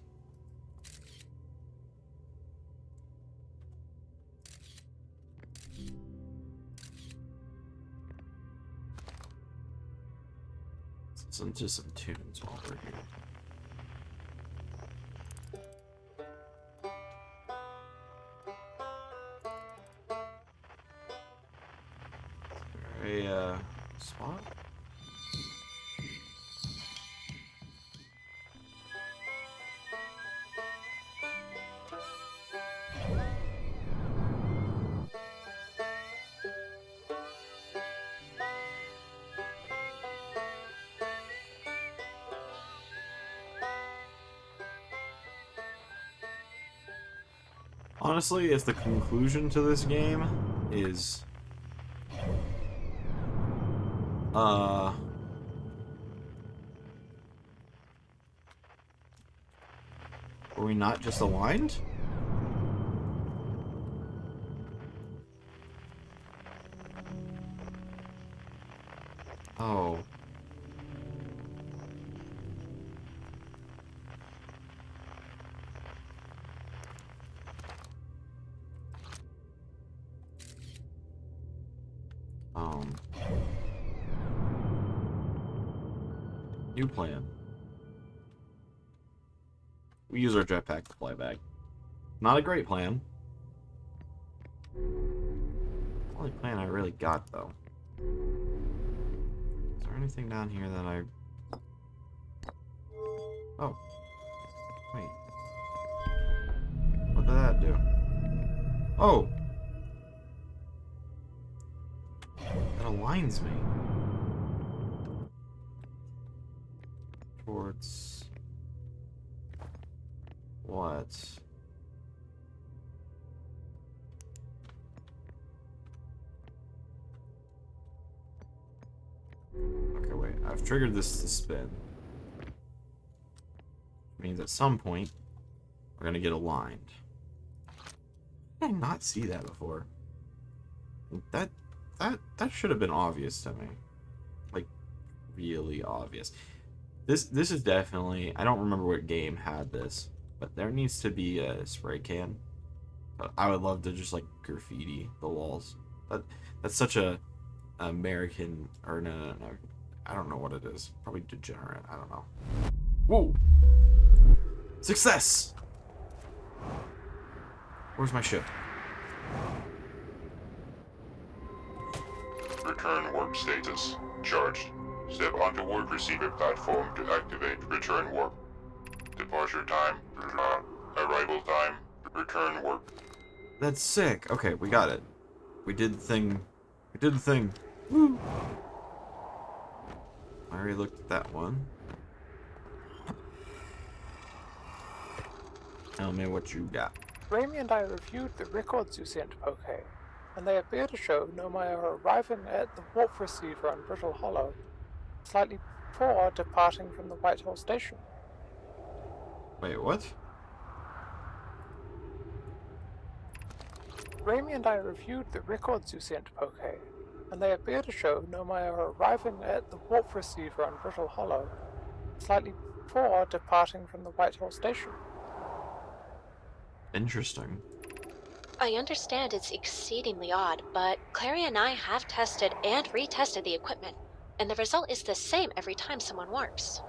Let's listen to some tunes while we're here. A spot? Honestly, if the conclusion to this game is were we not just aligned? Oh. New plan. We use our jetpack to fly back. Not a great plan. Only plan I really got, though. Is there anything down here that I... Oh. Wait. What did that do? Oh! That aligns me. Towards... what? Okay, wait. I've triggered this to spin. Means at some point, we're gonna get aligned. Did I not see that before? That should have been obvious to me. Like, really obvious. This is definitely... I don't remember what game had this, but there needs to be a spray can. I would love to just, like, graffiti the walls. That's such a American... or no. I don't know what it is. Probably degenerate. I don't know. Whoa! Success! Where's my ship? Return warp status. Charged. Step onto warp receiver platform to activate return warp. Departure time. Arrival time. Return warp. That's sick. Okay, we got it. We did the thing. We did the thing. Woo! I already looked at that one. Tell me what you got. Raimi and I reviewed the records you sent, Poke, and they appear to show Nomai arriving at the warp receiver on Brittle Hollow slightly before departing from the Whitehall station. Wait, what? Raimi and I reviewed the records you sent, Poke, and they appear to show Nomai arriving at the warp receiver on Brittle Hollow slightly before departing from the Whitehall station. Interesting. I understand it's exceedingly odd, but Clary and I have tested and retested the equipment, and the result is the same every time someone warps.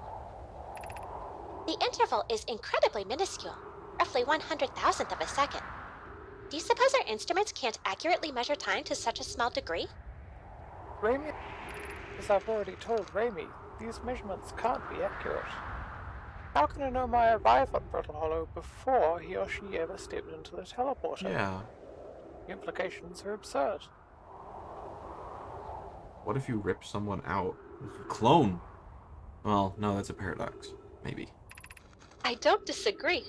The interval is incredibly minuscule, roughly 1/100,000th of a second. Do you suppose our instruments can't accurately measure time to such a small degree? Raimi, as I've already told Raimi, these measurements can't be accurate. How can a Nomai arrive on Brittle Hollow before he or she ever stepped into the teleporter? Yeah. The implications are absurd. What if you rip someone out? Clone. Well, no, that's a paradox. Maybe. I don't disagree.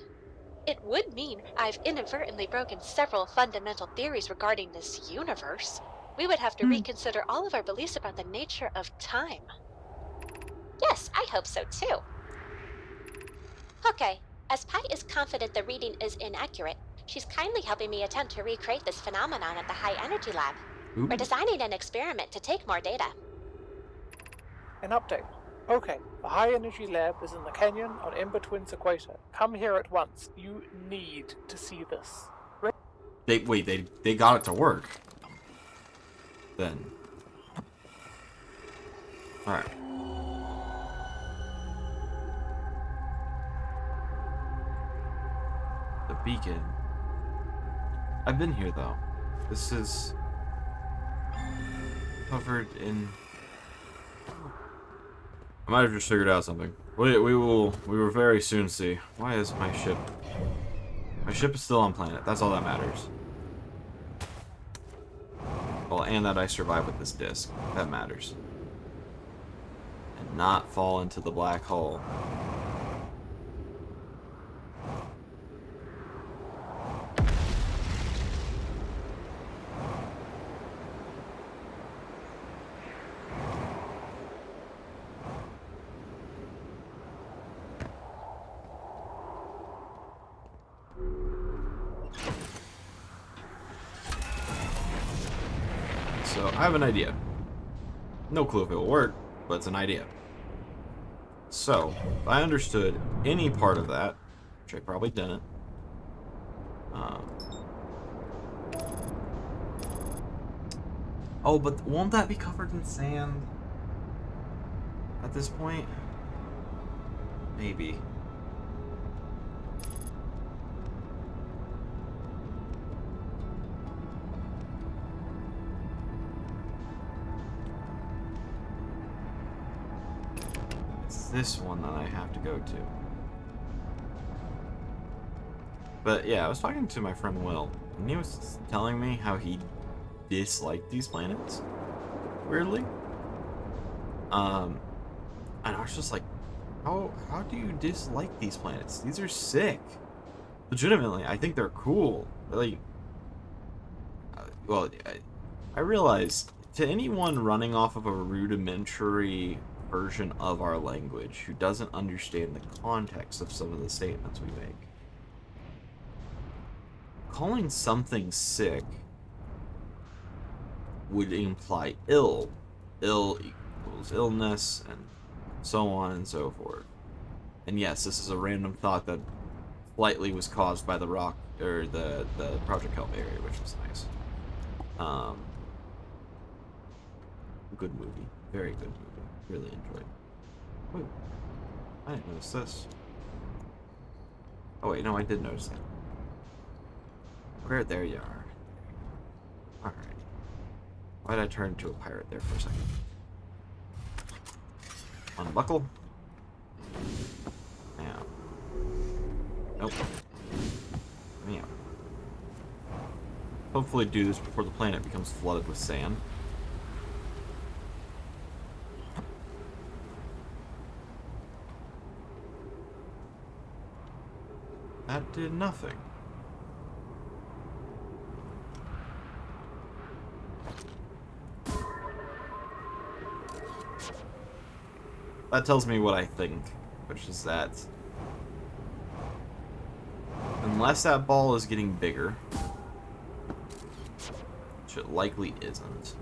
It would mean I've inadvertently broken several fundamental theories regarding this universe. We would have to reconsider all of our beliefs about the nature of time. Yes, I hope so too. Okay, as Pi is confident the reading is inaccurate, she's kindly helping me attempt to recreate this phenomenon at the High Energy Lab. Ooh. We're designing an experiment to take more data. An update. Okay, the High Energy Lab is in the canyon on Ember Twins Equator. Come here at once. You need to see this. They got it to work. Then. Alright. The beacon. I've been here though. This is covered in. I might have just figured out something. We will very soon see. Why is my ship? My ship is still on planet. That's all that matters. Well, and that I survive with this disc. That matters. And not fall into the black hole. So, I have an idea. No clue if it will work, but it's an idea. So, if I understood any part of that, which I probably didn't, oh, but won't that be covered in sand at this point? Maybe. This one that I have to go to. But yeah, I was talking to my friend Will, and he was telling me how he disliked these planets, weirdly. And I was just like, how do you dislike these planets? These are sick. Legitimately, I think they're cool. Like, well, I realized to anyone running off of a rudimentary version of our language who doesn't understand the context of some of the statements we make, calling something sick would imply ill. Ill equals illness, and so on and so forth. And yes, this is a random thought that slightly was caused by the rock, or the Project Help area, which was nice. Good movie. Very good movie. Really enjoyed it. Wait, I didn't notice this. Oh wait, no, I did notice that. Where? There you are. Alright. Why'd I turn into a pirate there for a second? Unbuckle. Now. Nope. Yeah. Hopefully do this before the planet becomes flooded with sand. That did nothing. That tells me what I think, which is that unless that ball is getting bigger, which it likely isn't,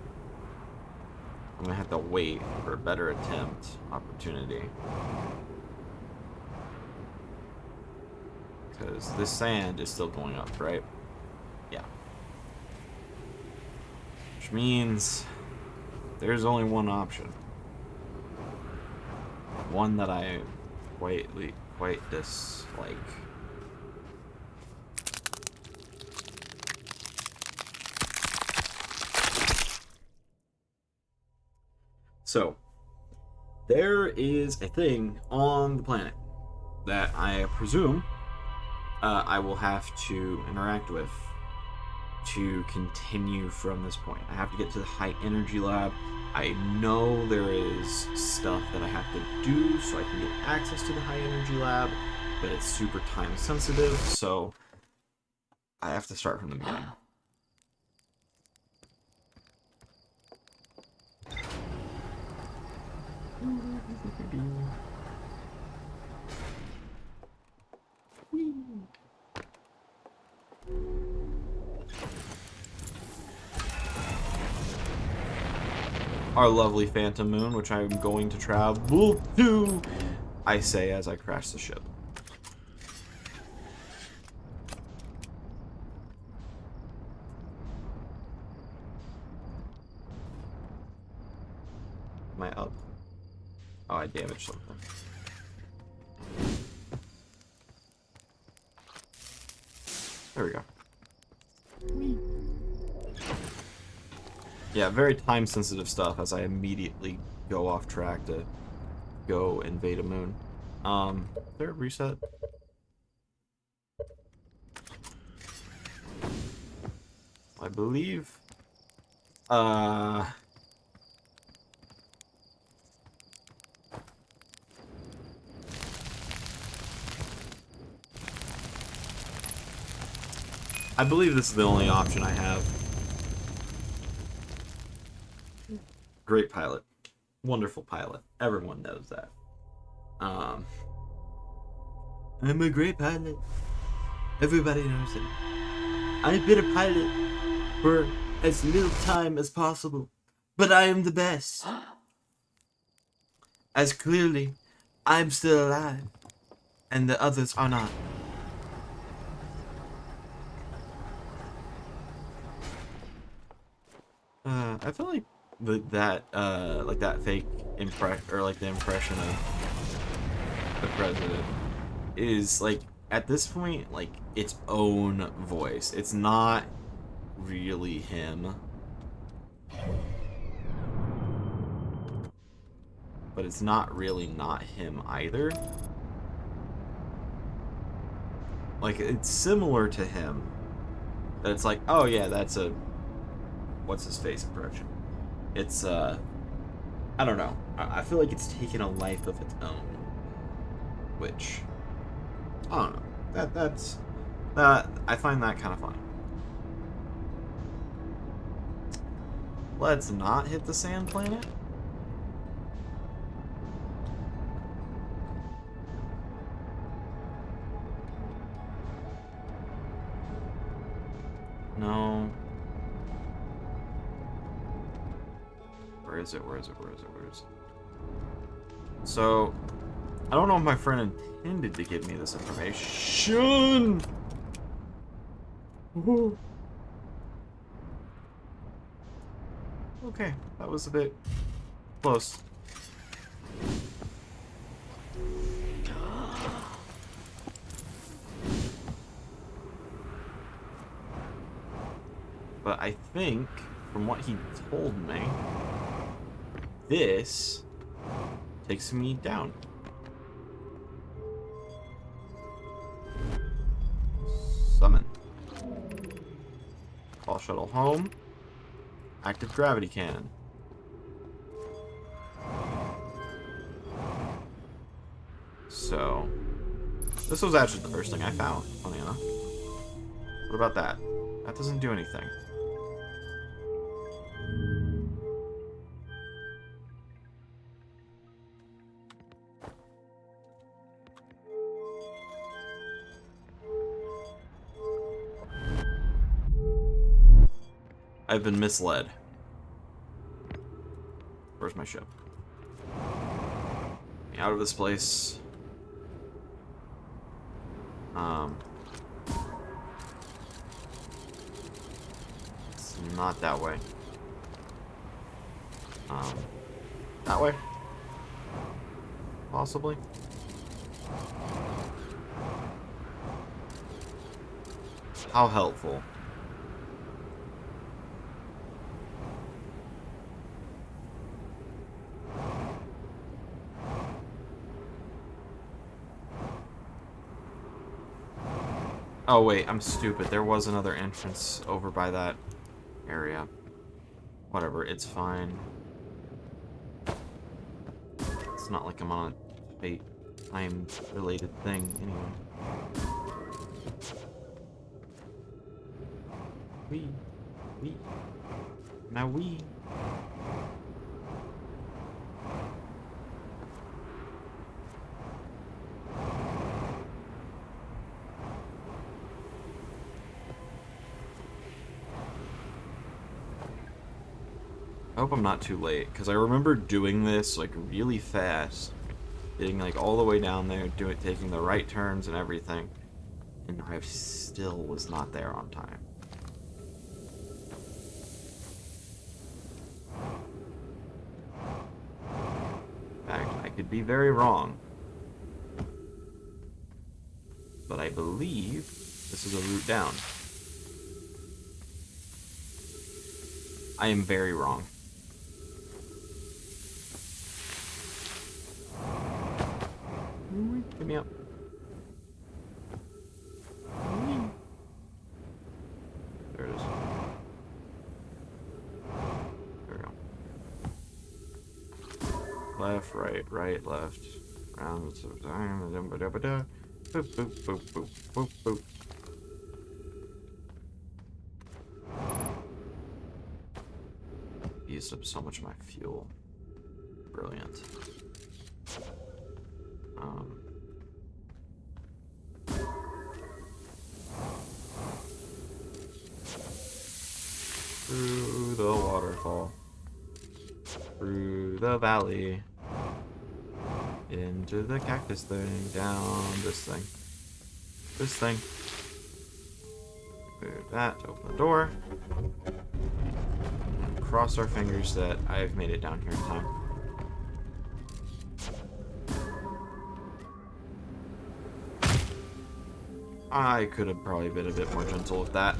I'm gonna have to wait for a better attempt opportunity. Because this sand is still going up, right? Yeah. Which means there's only one option. One that I quite dislike. So, there is a thing on the planet that I presume I will have to interact with to continue from this point. I have to get to the High Energy Lab. I know there is stuff that I have to do so I can get access to the High Energy Lab, but it's super time sensitive, so I have to start from the beginning. Our lovely Phantom Moon, which I'm going to travel to, I say as I crash the ship. Am I up? Oh, I damaged something. There we go. Yeah, very time-sensitive stuff as I immediately go off track to go invade a moon. Is there a reset? I believe... I believe this is the only option I have. Great pilot. Wonderful pilot. Everyone knows that. I'm a great pilot. Everybody knows it. I've been a pilot for as little time as possible, but I am the best. As clearly, I'm still alive, and the others are not. I feel like that fake impression, or like the impression of the president is like at this point like its own voice. It's not really him, but it's not really not him either. Like it's similar to him, but it's like, oh yeah, that's a what's his face impression. It's I don't know. I feel like it's taken a life of its own, which I don't know. That's I find that kind of funny. Let's not hit the sand planet. No. Where is it? Where is it? Where is it? Where is it? So, I don't know if my friend intended to give me this information. Woohoo. Okay, that was a bit close. But I think, from what he told me, this takes me down. Summon. Call shuttle home. Active gravity cannon. So, this was actually the first thing I found, funny enough. What about that? That doesn't do anything. I've been misled. Where's my ship? Get me out of this place. It's not that way. That way? Possibly? How helpful. Oh wait, I'm stupid. There was another entrance over by that area. Whatever, it's fine. It's not like I'm on a time-related thing, anyway. We. Now we. I hope I'm not too late, because I remember doing this, like, really fast. Getting, like, all the way down there, taking the right turns and everything. And I still was not there on time. In fact, I could be very wrong. But I believe this is a route down. I am very wrong. Get me up. There it is. There we go. Left, right, left. Round to time. Boop, boop, boop, boop, boop, boop. Used up so much of my fuel. Brilliant. Through the waterfall, through the valley, into the cactus thing, down this thing, move that to open the door, and cross our fingers that I've made it down here in time. I could have probably been a bit more gentle with that.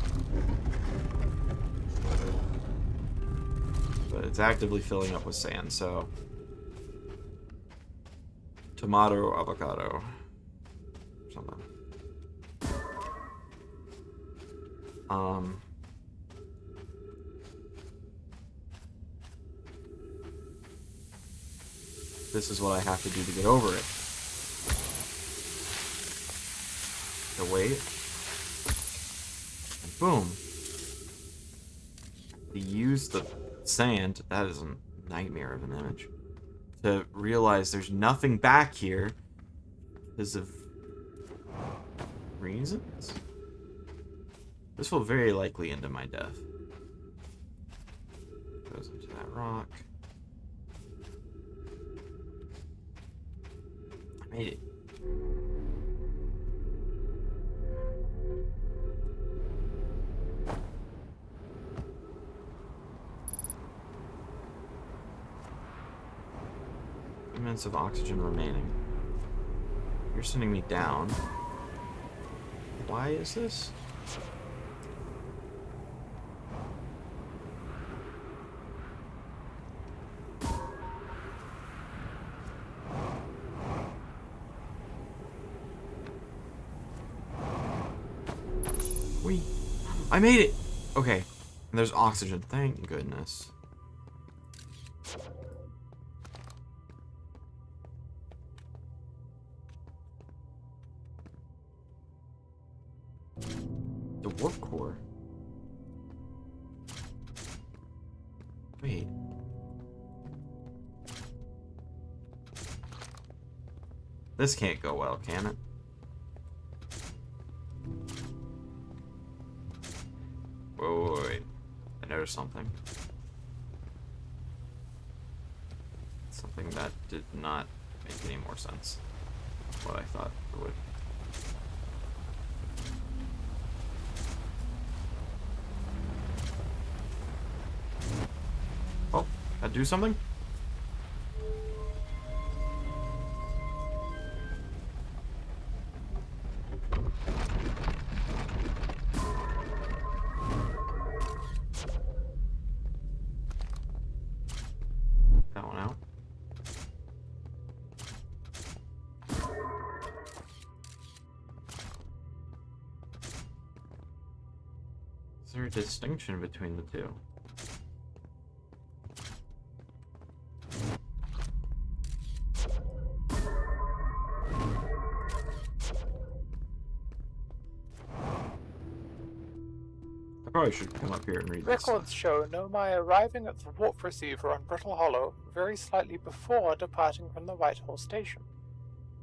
But it's actively filling up with sand, so... Tomato, avocado. Something. This is what I have to do to get over it. To wait. And boom. To use the sand, that is a nightmare of an image. To realize there's nothing back here because of reasons. This will very likely end in my death. Goes into that rock. I made it. Minutes of oxygen remaining. You're sending me down. Why is this? I made it! Okay. And there's oxygen. Thank goodness. The warp core. Wait. This can't go well, can it? Wait. I noticed something. Something that did not make any more sense than what I thought it would. Oh, that do something? That one out. Is there a distinction between the two? Probably should come up here and read this. Records show Nomai arriving at the warp receiver on Brittle Hollow very slightly before departing from the Whitehall station.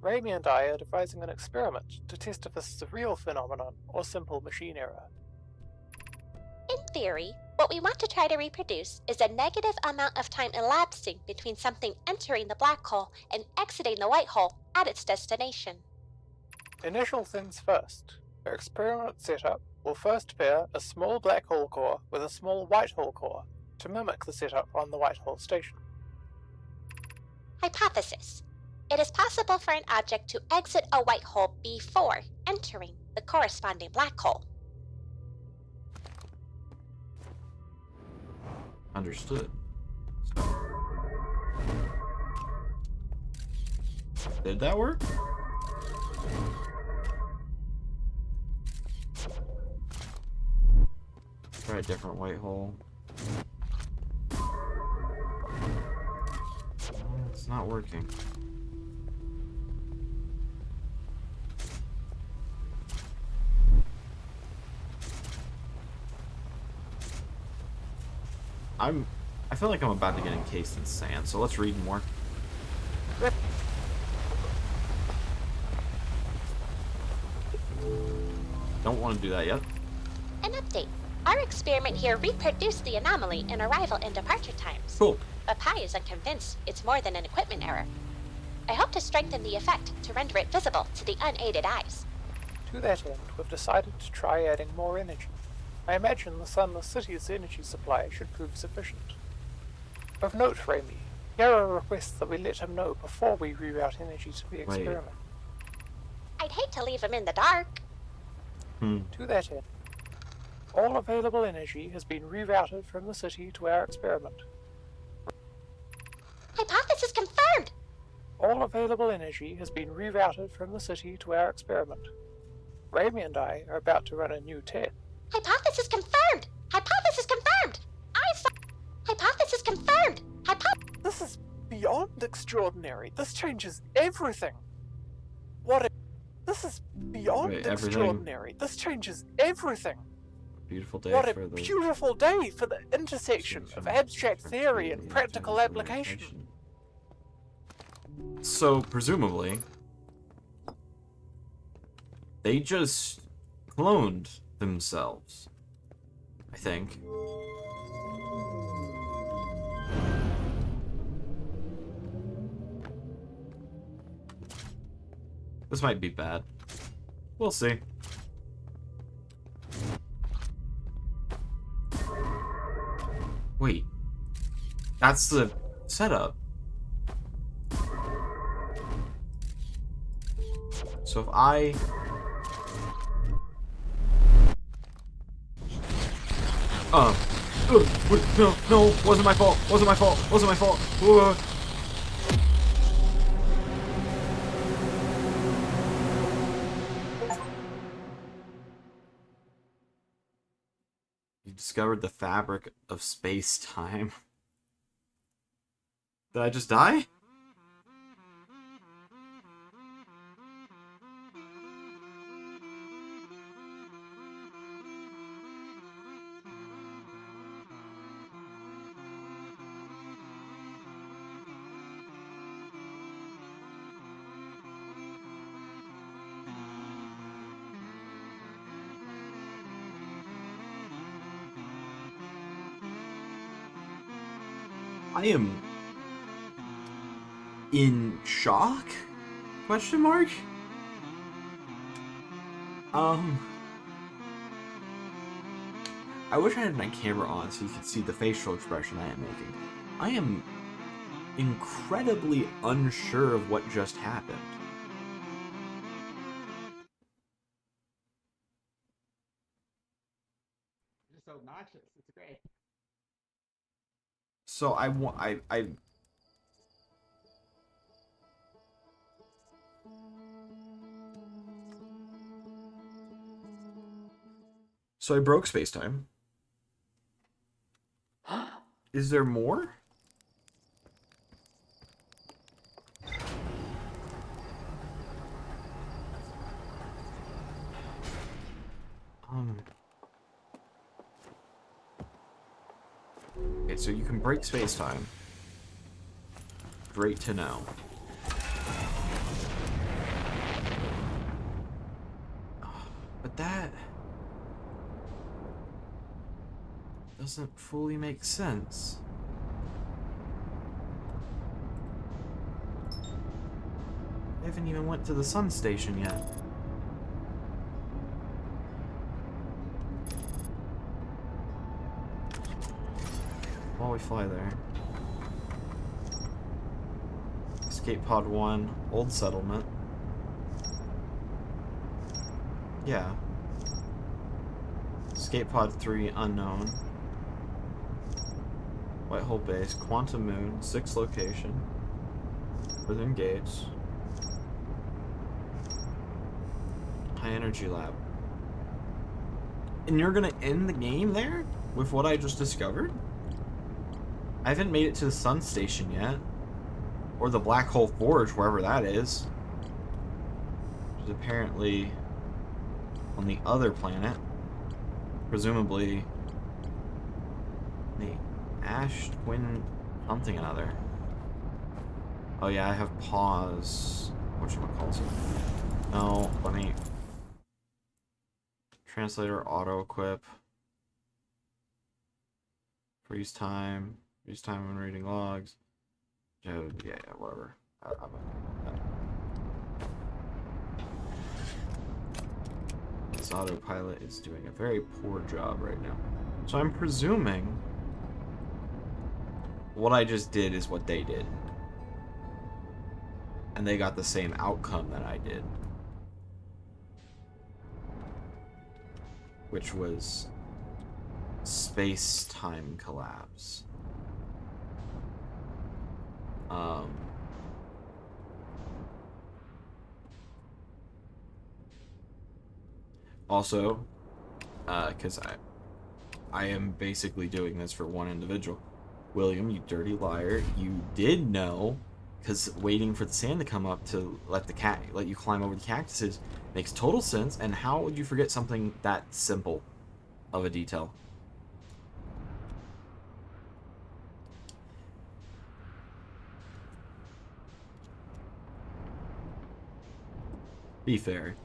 Raimi and I are devising an experiment to test if this is a real phenomenon or simple machine error. In theory, what we want to try to reproduce is a negative amount of time elapsing between something entering the black hole and exiting the white hole at its destination. Initial things first. Our experiment setup will first pair a small black hole core with a small white hole core to mimic the setup on the Whitehall station. Hypothesis. It is possible for an object to exit a white hole before entering the corresponding black hole. Understood. Did that work? Try a different white hole. It's not working. I feel like I'm about to get encased in sand, so let's read more. Don't want to do that yet. An update. Our experiment here reproduced the anomaly in arrival and departure times. Cool. But Pi is unconvinced it's more than an equipment error. I hope to strengthen the effect to render it visible to the unaided eyes. To that end, we've decided to try adding more energy. I imagine the Sunless City's energy supply should prove sufficient. Of note, Raimi, Yara requests that we let him know before we reroute energy to the experiment. I'd hate to leave him in the dark. To that end, all available energy has been rerouted from the city to our experiment. Hypothesis confirmed! All available energy has been rerouted from the city to our experiment. Raimi and I are about to run a new test. Hypothesis confirmed! Hypothesis confirmed! Hypothesis confirmed! This is beyond extraordinary. This changes everything. This is beyond extraordinary. This changes everything. Beautiful day What a for the beautiful day for the intersection of abstract theory and practical application. So, presumably, they just cloned themselves, I think. This might be bad. We'll see. Wait. That's the setup. So if I... wait, no, wasn't my fault, wasn't my fault. You discovered the fabric of space-time. Did I just die? I am in shock? Question mark? I wish I had my camera on so you could see the facial expression I am making. I am incredibly unsure of what just happened. You're so obnoxious. It's great. So So I broke space-time. Is there more? so you can break space-time. Great to know. But that doesn't fully make sense. I haven't even went to the sun station yet. While we fly there. Escape Pod 1, Old Settlement. Yeah. Escape Pod 3, Unknown. Whitehole Base, Quantum Moon, 6th location. Northern Gates. High Energy Lab. And you're gonna end the game there? With what I just discovered? I haven't made it to the sun station yet. Or the Black Hole Forge, wherever that is. Which is apparently on the other planet. Presumably the Ash Twin something another. Oh yeah, I have pause. Whatchamacallit? No, let me... Translator auto equip. Freeze time when reading logs. Yeah, whatever. I'm not doing that. This autopilot is doing a very poor job right now. So I'm presuming what I just did is what they did. And they got the same outcome that I did. Which was space-time collapse. Also, because I am basically doing this for one individual. William, you dirty liar, you did know, because waiting for the sand to come up to let you climb over the cactuses makes total sense, and how would you forget something that simple of a detail? Be fair.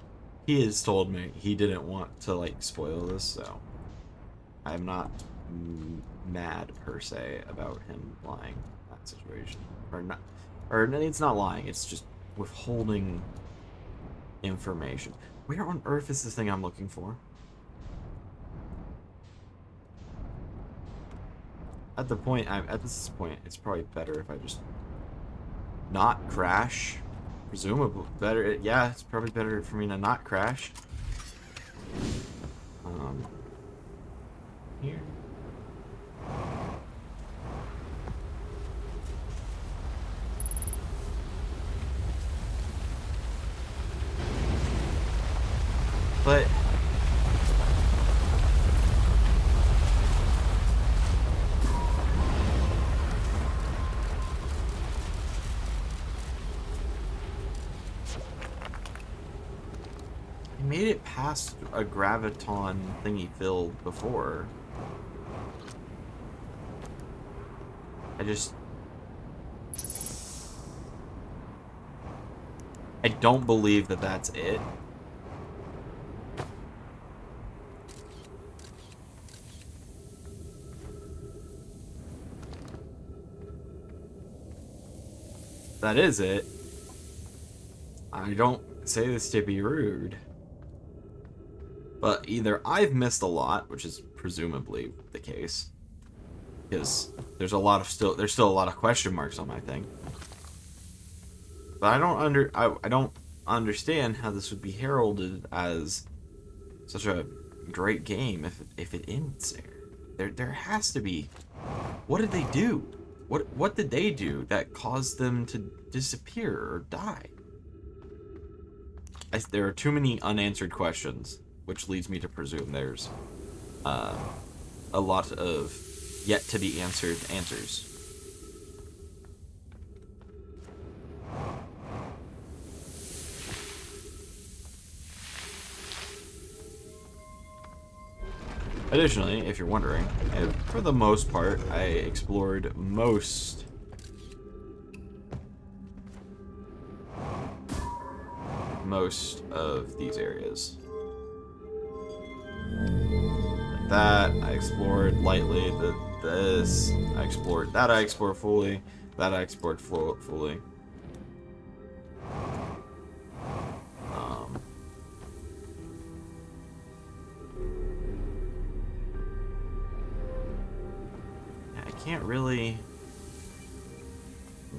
He has told me he didn't want to, like, spoil this, so I'm not mad, per se, about him lying in that situation. Or it's not lying, it's just withholding information. Where on earth is this thing I'm looking for? At this point, it's probably better if I just not crash. Presumably better. Yeah, it's probably better for me to not crash. Here. But I made it past a graviton thingy filled before. I don't believe that that's it. That is it. I don't say this to be rude, but either I've missed a lot, which is presumably the case, because there's still a lot of question marks on my thing. But I don't understand how this would be heralded as such a great game if it ends there. There has to be. What did they do? What did they do that caused them to disappear or die? There are too many unanswered questions, which leads me to presume there's a lot of yet to be answered answers. Additionally, if you're wondering, for the most part, I explored most of these areas. Like that, I explored lightly. This, I explored. That I explored fully. That I explored fully. I can't really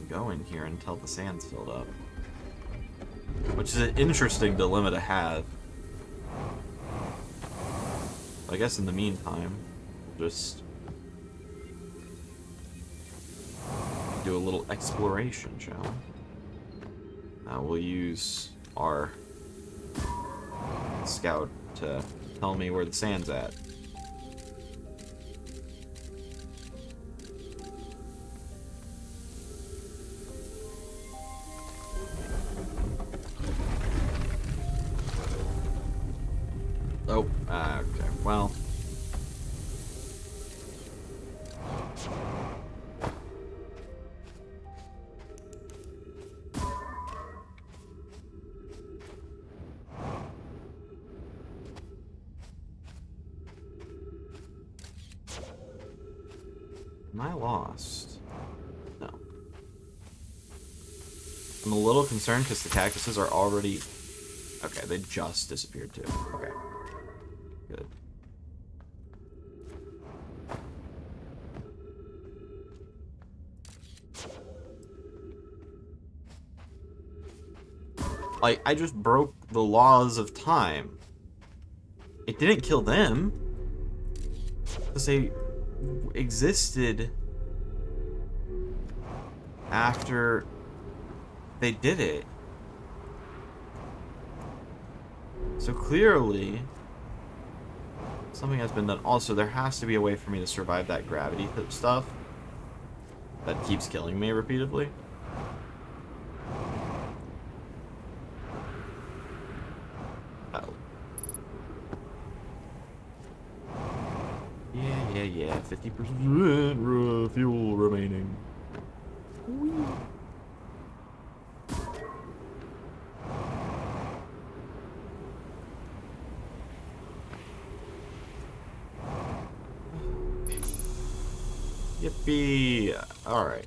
go in here until the sand's filled up. Which is an interesting dilemma to have. I guess in the meantime, we'll just do a little exploration, shall we? We'll use our scout to tell me where the sand's at. Oh, okay, well. Am I lost? No. I'm a little concerned because the cactuses are already... Okay, they just disappeared too. Okay. Good. Like, I just broke the laws of time. It didn't kill them. Because they existed after they did it. So clearly, something has been done. Also, there has to be a way for me to survive that gravity stuff that keeps killing me repeatedly. Oh. Yeah. 50% fuel remaining. Whee. Yippee! Alright.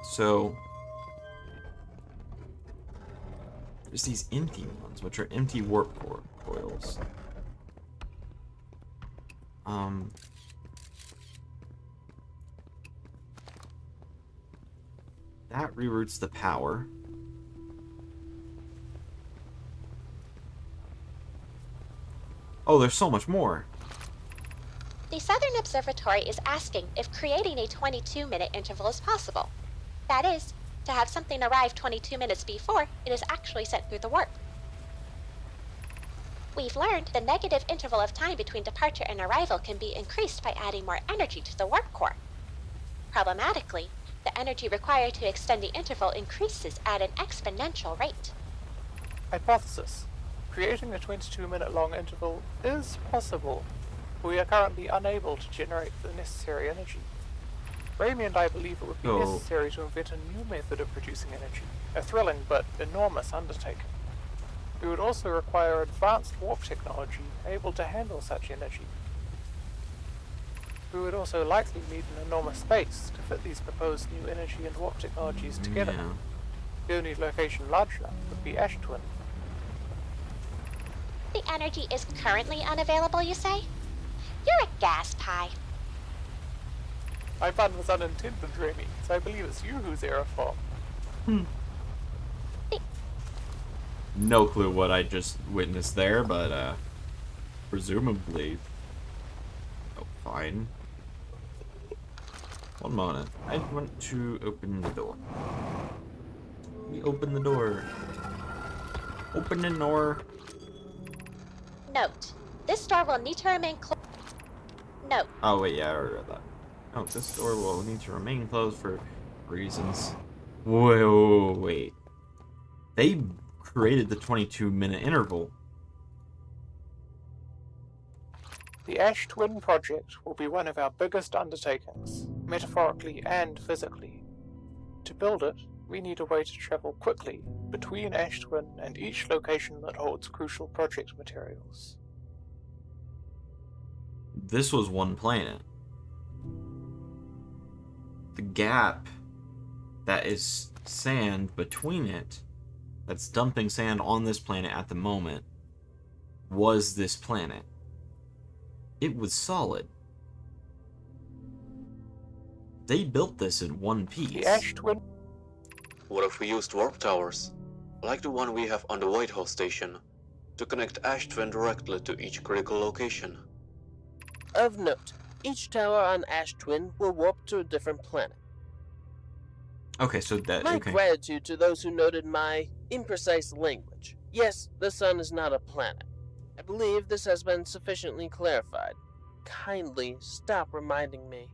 So, there's these empty ones, which are empty warp coils. That reroutes the power. Oh, there's so much more. The Southern Observatory is asking if creating a 22-minute interval is possible. That is, to have something arrive 22 minutes before it is actually sent through the warp. We've learned the negative interval of time between departure and arrival can be increased by adding more energy to the warp core. Problematically, the energy required to extend the interval increases at an exponential rate. Hypothesis. Creating a 22-minute long interval is possible. We are currently unable to generate the necessary energy. Raimi and I believe it would be necessary to invent a new method of producing energy, a thrilling but enormous undertaking. We would also require advanced warp technology able to handle such energy. We would also likely need an enormous space to fit these proposed new energy and warp technologies together. Yeah. The only location large enough would be Ash Twin. The energy is currently unavailable, you say? You're a gas pie. My pun was unintended, Raimi, so I believe it's you who's aeroform. No clue what I just witnessed there, but presumably. Oh, fine. One moment. I want to open the door. We open the door. Open the door. Note, this door will need to remain closed. Note. Oh wait, yeah, I already read that. Oh, this door will need to remain closed for reasons. Wait. They created the 22-minute interval. The Ash Twin project will be one of our biggest undertakings, metaphorically and physically. To build it, we need a way to travel quickly between Ash Twin and each location that holds crucial project materials. This was one planet. The gap that is sand between it, that's dumping sand on this planet at the moment, was this planet. It was solid. They built this in one piece. The Ash Twin. What if we used warp towers, like the one we have on the Whitehall station, to connect Ash Twin directly to each critical location? Of note, each tower on Ash Twin will warp to a different planet. Okay, so that... My okay. gratitude to those who noted my imprecise language. Yes, the sun is not a planet. I believe this has been sufficiently clarified. Kindly stop reminding me.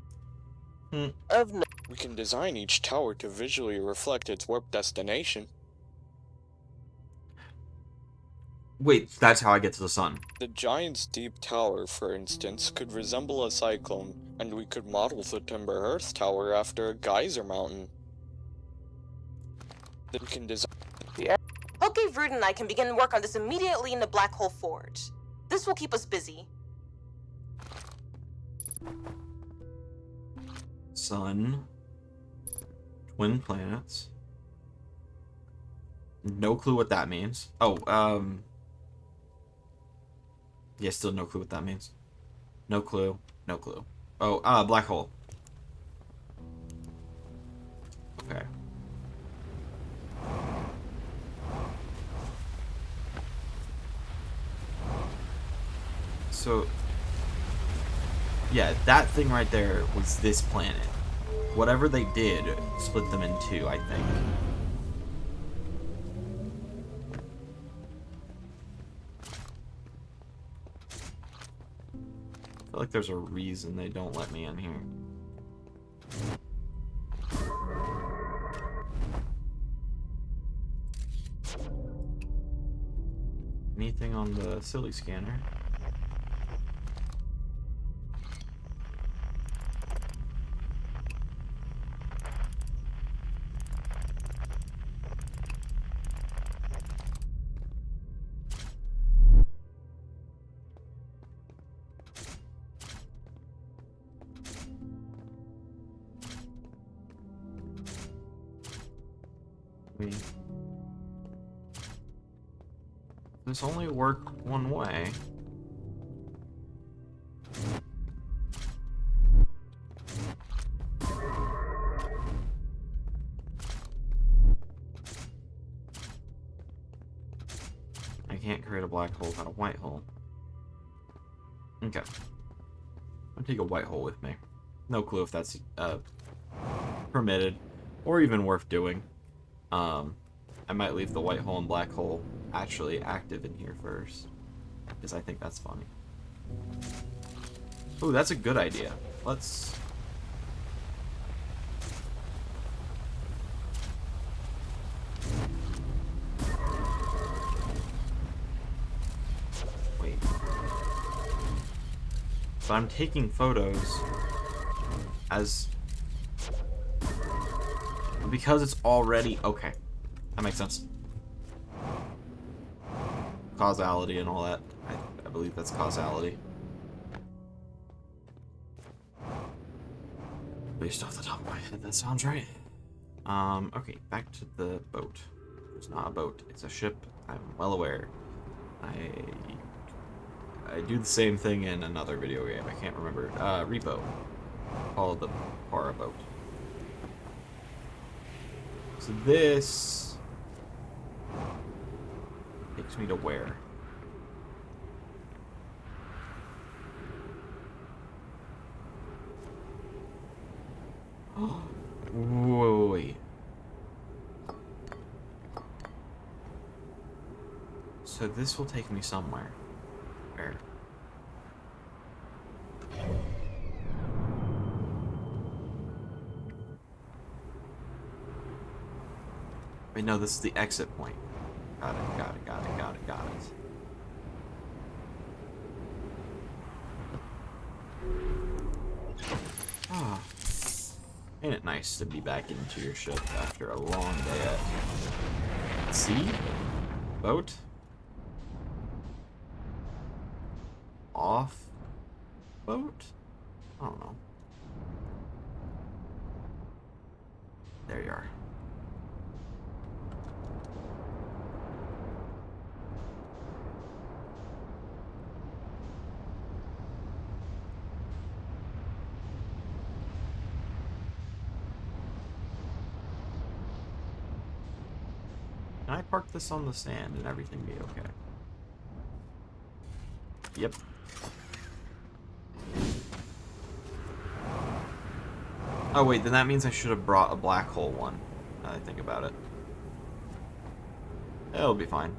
Of note. We can design each tower to visually reflect its warp destination. Wait, that's how I get to the sun. The Giant's Deep Tower, for instance, could resemble a cyclone, and we could model the Timber Earth Tower after a geyser mountain. Then we can design... Okay, Vrood and I can begin work on this immediately in the Black Hole Forge. This will keep us busy. Sun. Twin planets. No clue what that means. Oh, yeah, still no clue what that means. No clue. No clue. Oh, black hole. Okay. So, yeah, that thing right there was this planet. Whatever they did split them in two, I think. I feel like there's a reason they don't let me in here. Anything on the silly scanner? This only work one way. I can't create a black hole without a white hole. Okay. I'll take a white hole with me. No clue if that's permitted or even worth doing. I might leave the white hole and black hole actually active in here first, because I think that's funny. Ooh, that's a good idea. Let's... Wait. So I'm taking photos as... Because it's already... Okay. That makes sense. Causality and all that. I believe that's causality. Based off the top of my head, that sounds right. Okay, back to the boat. It's not a boat, it's a ship. I'm well aware. I do the same thing in another video game. I can't remember. Repo. Call the Para boat. So this takes me to where? Wait. So this will take me somewhere. Where? Wait, no, this is the exit point. Got it. Ain't it nice to be back into your ship after a long day at sea? Boat? Off? Boat? I don't know. There you are. Can I park this on the sand and everything be okay? Yep. Oh wait, then that means I should have brought a black hole one. Now that I think about it. It'll be fine.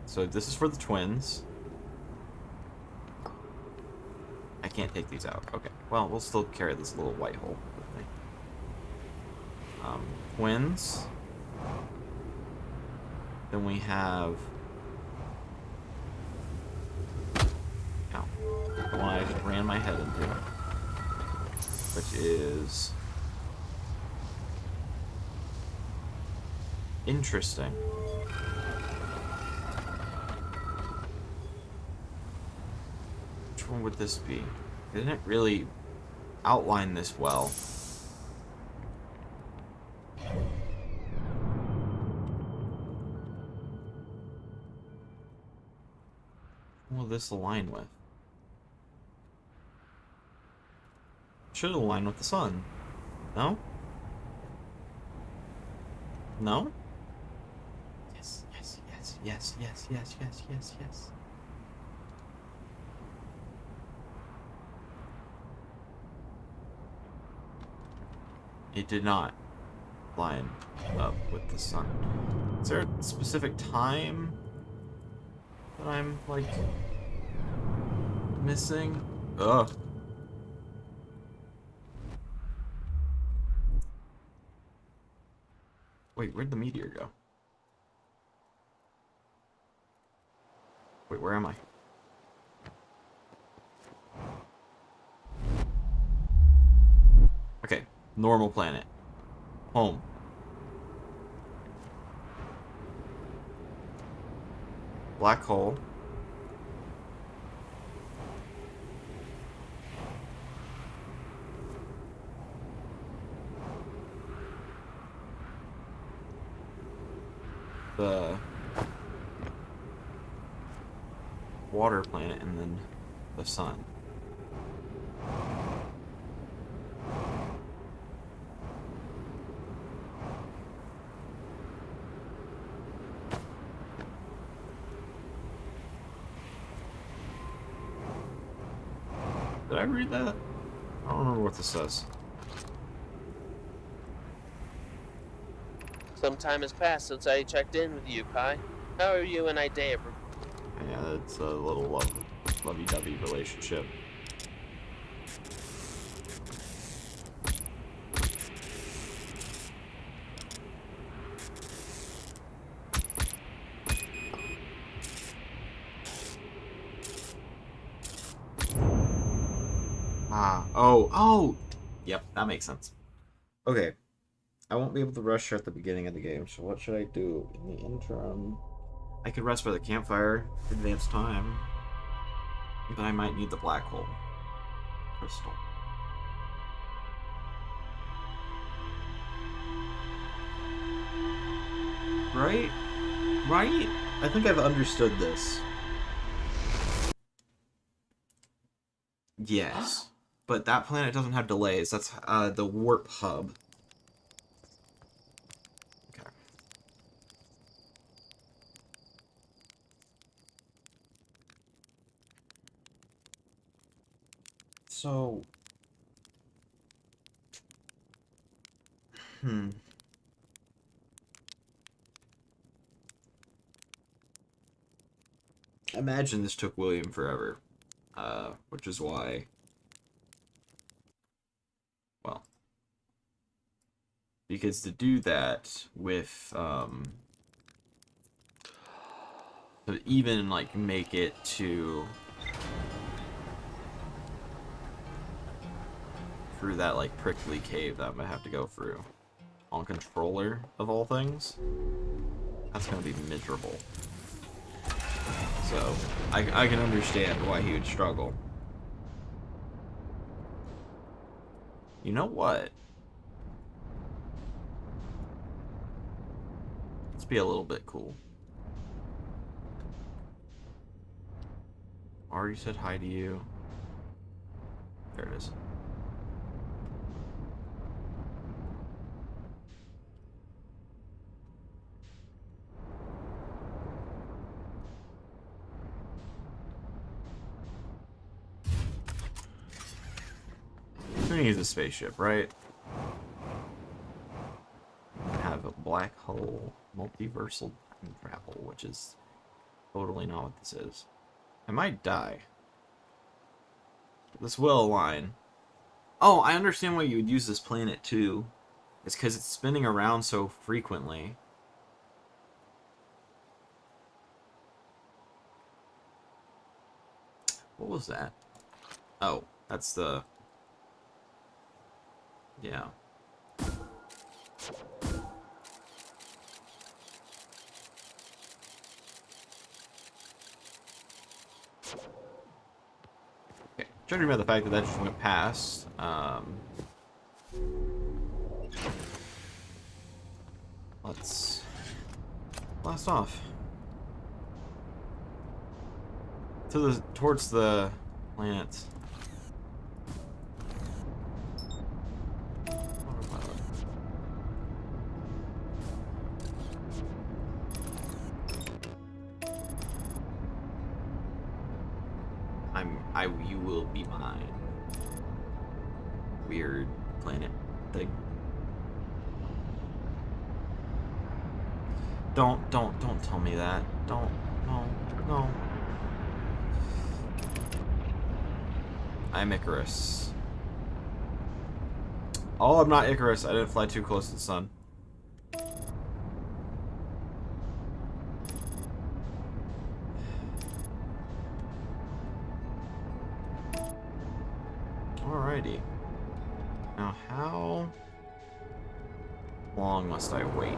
So this is for the twins. I can't take these out. Okay. Well, we'll still carry this little white hole with me. Twins. Then we have... Ow. The one I just ran my head into. Which is... interesting. Which one would this be? It didn't really outline this well. What will this align with? Should align with the sun. No? No? Yes, yes, yes, yes, yes, yes, yes, yes, yes. It did not line up with the sun. Is there a specific time that I'm, like, missing? Ugh. Wait, where'd the meteor go? Wait, where am I? Okay, normal planet. Home. Black hole. The water planet and then the sun. Did I read that? I don't remember what this says. Some time has passed since I checked in with you, Pi. How are you and Idea? Yeah, it's a little lovey-dovey relationship. Oh! Yep, that makes sense. Okay. I won't be able to rush her at the beginning of the game, so what should I do in the interim? I could rest by the campfire, advance time, but I might need the black hole crystal. Right? Right? I think I've understood this. Yes. But that planet doesn't have delays. That's the warp hub. Okay. So... I imagine this took William forever. Which is why... Well... Because to do that with, to even, like, make it to... through that, like, prickly cave that I'm gonna have to go through. On controller, of all things. That's gonna be miserable. So, I can understand why he would struggle. You know what? Let's be a little bit cool. Already said hi to you. There it is. Who needs a spaceship, right? I have a black hole multiversal time travel, which is totally not what this is. I might die. This will align. Oh, I understand why you would use this planet too. It's because it's spinning around so frequently. What was that? Oh, that's the... Yeah. Okay, judging by the fact that that just went past, let's blast off towards the planet. You will be mine. Weird planet thing. Don't tell me that. No. I'm Icarus. Oh, I'm not Icarus. I didn't fly too close to the sun. Alrighty. Now, how long must I wait?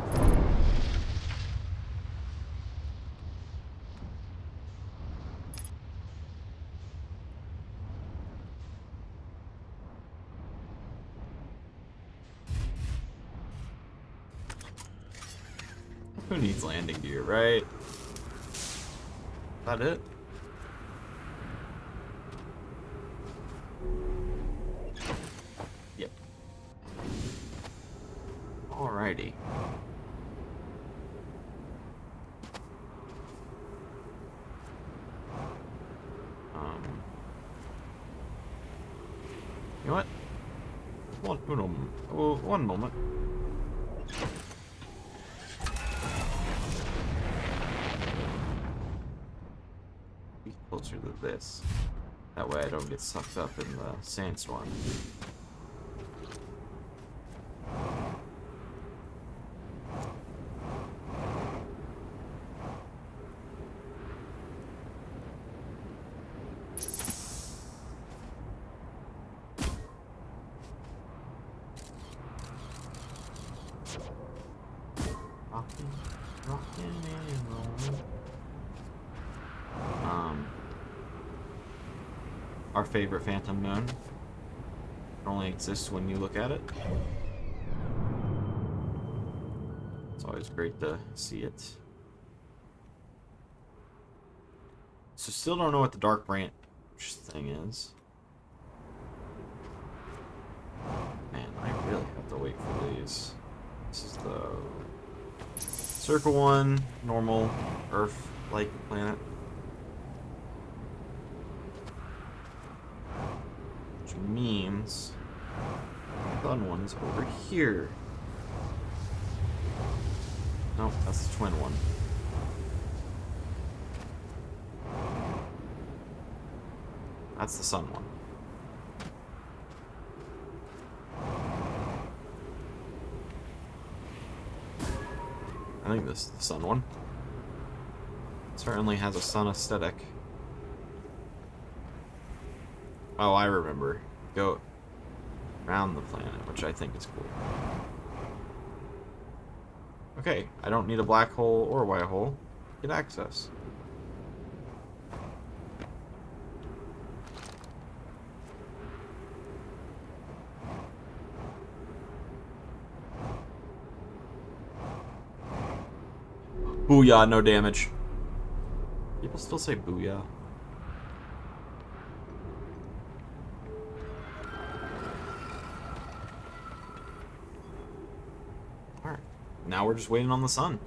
Who needs landing gear, right? Is that it? Yep. Alrighty. You know what? One moment. Be closer to this. That way I don't get sucked up in the sandstorm. Rockin' and rollin'. Our favorite phantom moon. It only exists when you look at it. It's always great to see it. So still don't know what the dark branch thing is. Man, I really have to wait for these. This is the circle one, normal Earth-like planet. Which means the fun one is over here. No, that's the twin one. That's the sun one. I think this is the sun one. It certainly has a sun aesthetic. Oh, I remember. Go. around the planet, which I think is cool. Okay, I don't need a black hole or a white hole. Get access. Booyah, no damage. People still say booyah. Alright. Now we're just waiting on the sun.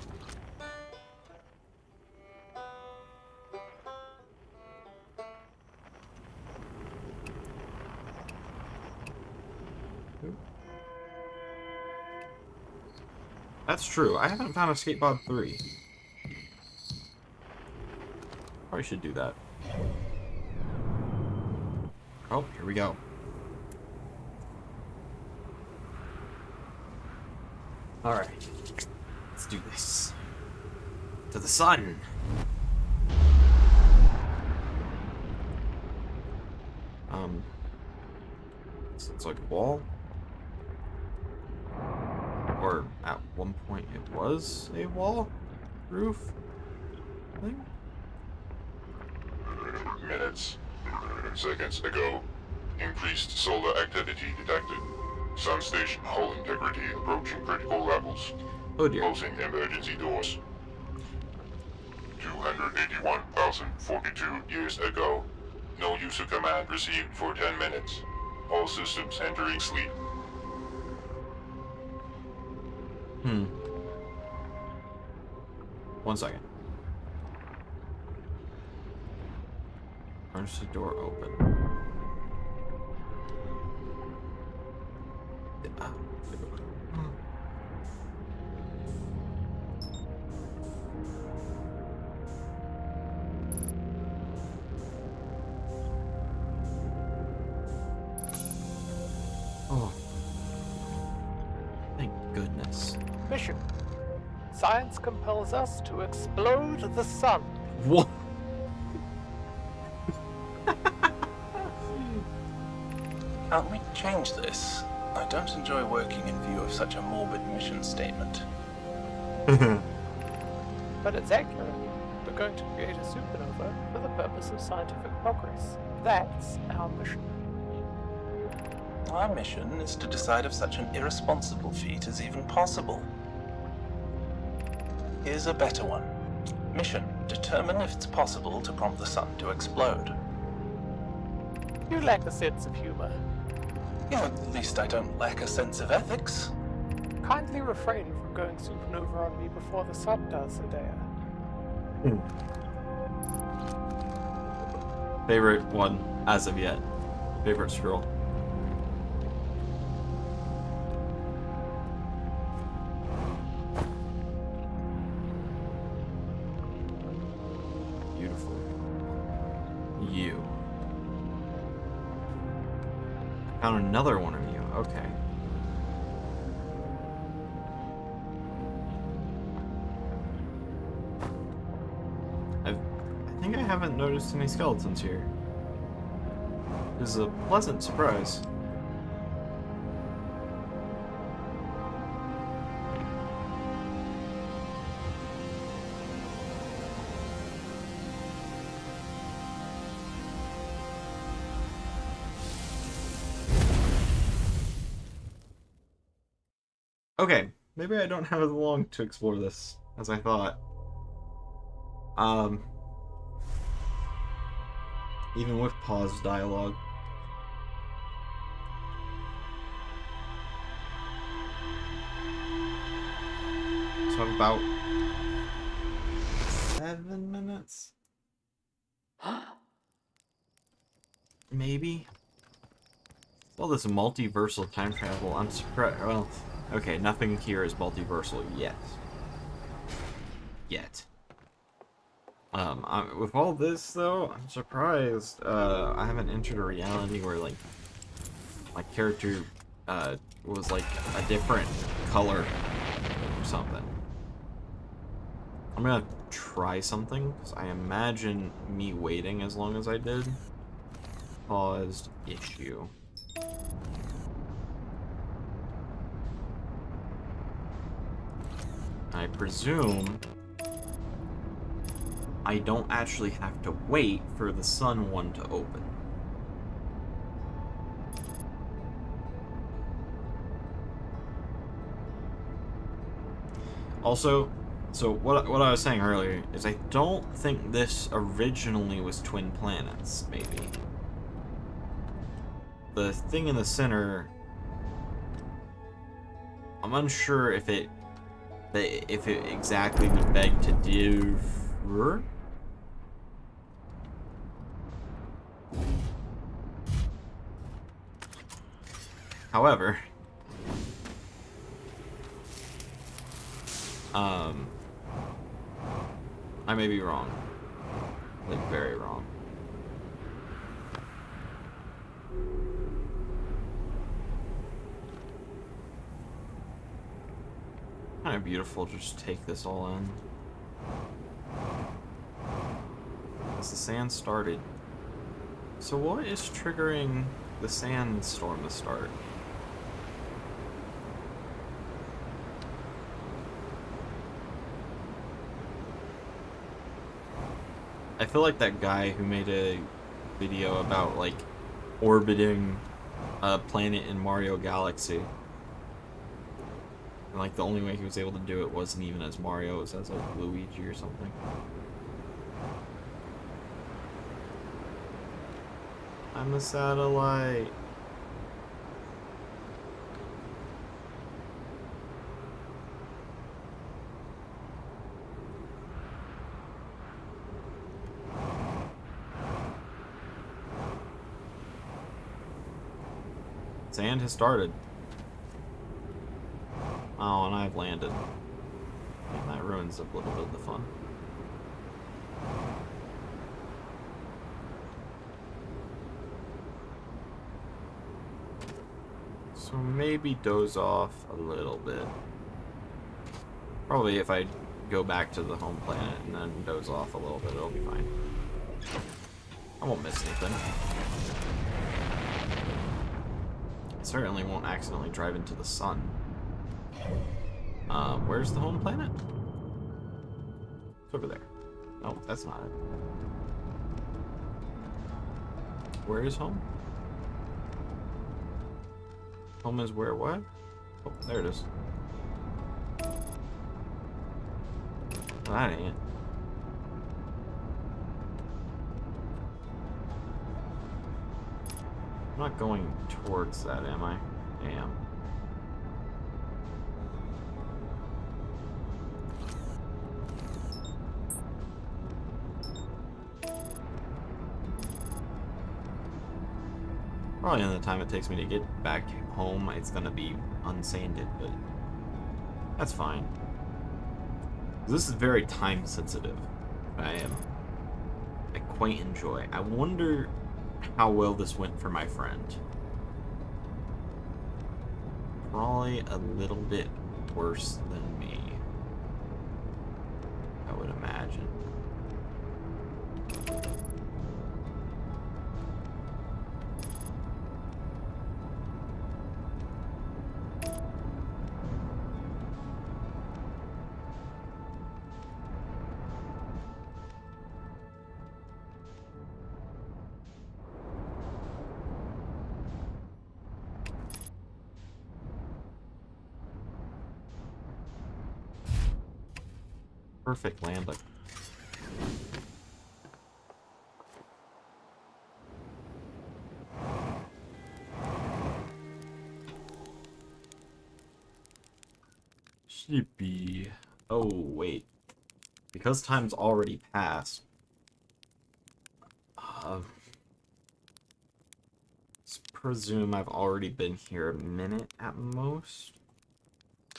That's true. I haven't found Escape Pod 3. Probably should do that. Oh, here we go. Alright. Let's do this. To the sun! This looks like a wall. Or at one point it was a wall? Roof? Thing? Minutes. Seconds ago. Increased solar activity detected. Sun station hull integrity approaching critical levels. Oh dear. Closing emergency doors. 281,042 years ago. No user command received for 10 minutes. All systems entering sleep. One second. Emergency door open. Oh. Thank goodness. Mission. Science compels us to explode the sun. What? Can't we change this? I don't enjoy working in view of such a morbid mission statement. But it's accurate. We're going to create a supernova for the purpose of scientific progress. That's our mission. Our mission is to decide if such an irresponsible feat is even possible. Here's a better one. Mission: determine if it's possible to prompt the sun to explode. You lack a sense of humor. Yeah, at least I don't lack a sense of ethics. Kindly refrain from going supernova on me before the sun does, Adea. Favorite one as of yet. Favorite scroll. Beautiful. You. Found another one of you. Okay. I think I haven't noticed any skeletons here. This is a pleasant surprise. Okay, maybe I don't have as long to explore this as I thought. Even with paused dialogue. So about 7 minutes? Maybe? Well, this multiversal time travel, I'm surprised. Well, okay, nothing here is multiversal yet. With all this, though, I'm surprised I haven't entered a reality where, like, my character was, like, a different color or something. I'm gonna try something, because I imagine me waiting as long as I did. Paused issue. I presume I don't actually have to wait for the sun one to open. Also, so what I was saying earlier is I don't think this originally was twin planets, maybe. The thing in the center, I'm unsure if it exactly would beg to differ. However, I may be wrong. Like, very wrong. Kind of beautiful to just take this all in. As the sand started. So what is triggering the sandstorm to start? I feel like that guy who made a video about, like, orbiting a planet in Mario Galaxy. And, like, the only way he was able to do it wasn't even as Mario, it was as, like, Luigi or something. I'm a satellite. Sand has started. Oh, and I've landed. And that ruins a little bit of the fun. So maybe doze off a little bit. Probably if I go back to the home planet and then doze off a little bit, it'll be fine. I won't miss anything. Certainly won't accidentally drive into the sun. Where's the home planet? It's over there. No, that's not it. Where is home? Home is where what? Oh, there it is. Well, that ain't it. I'm not going towards that, am I? I am. Probably in the time it takes me to get back home, it's gonna be unsanded, but that's fine. This is very time sensitive. I quite enjoy. I wonder how well this went for my friend. Probably a little bit worse than me, I would imagine. Perfect landing. Sleepy. Oh, wait. Because time's already passed. Let's presume I've already been here a minute at most.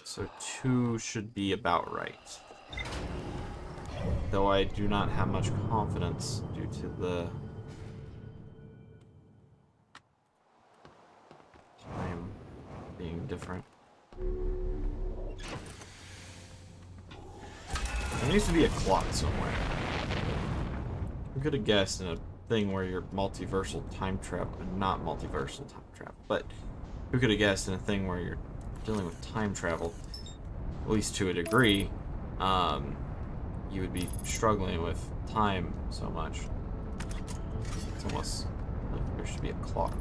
So 2 should be about right. Though I do not have much confidence due to the time being different. There needs to be a clock somewhere. Who could have guessed in a thing where you're multiversal time travel, not multiversal time travel, but who could have guessed in a thing where you're dealing with time travel, at least to a degree, you would be struggling with time so much. It's almost like there should be a clock.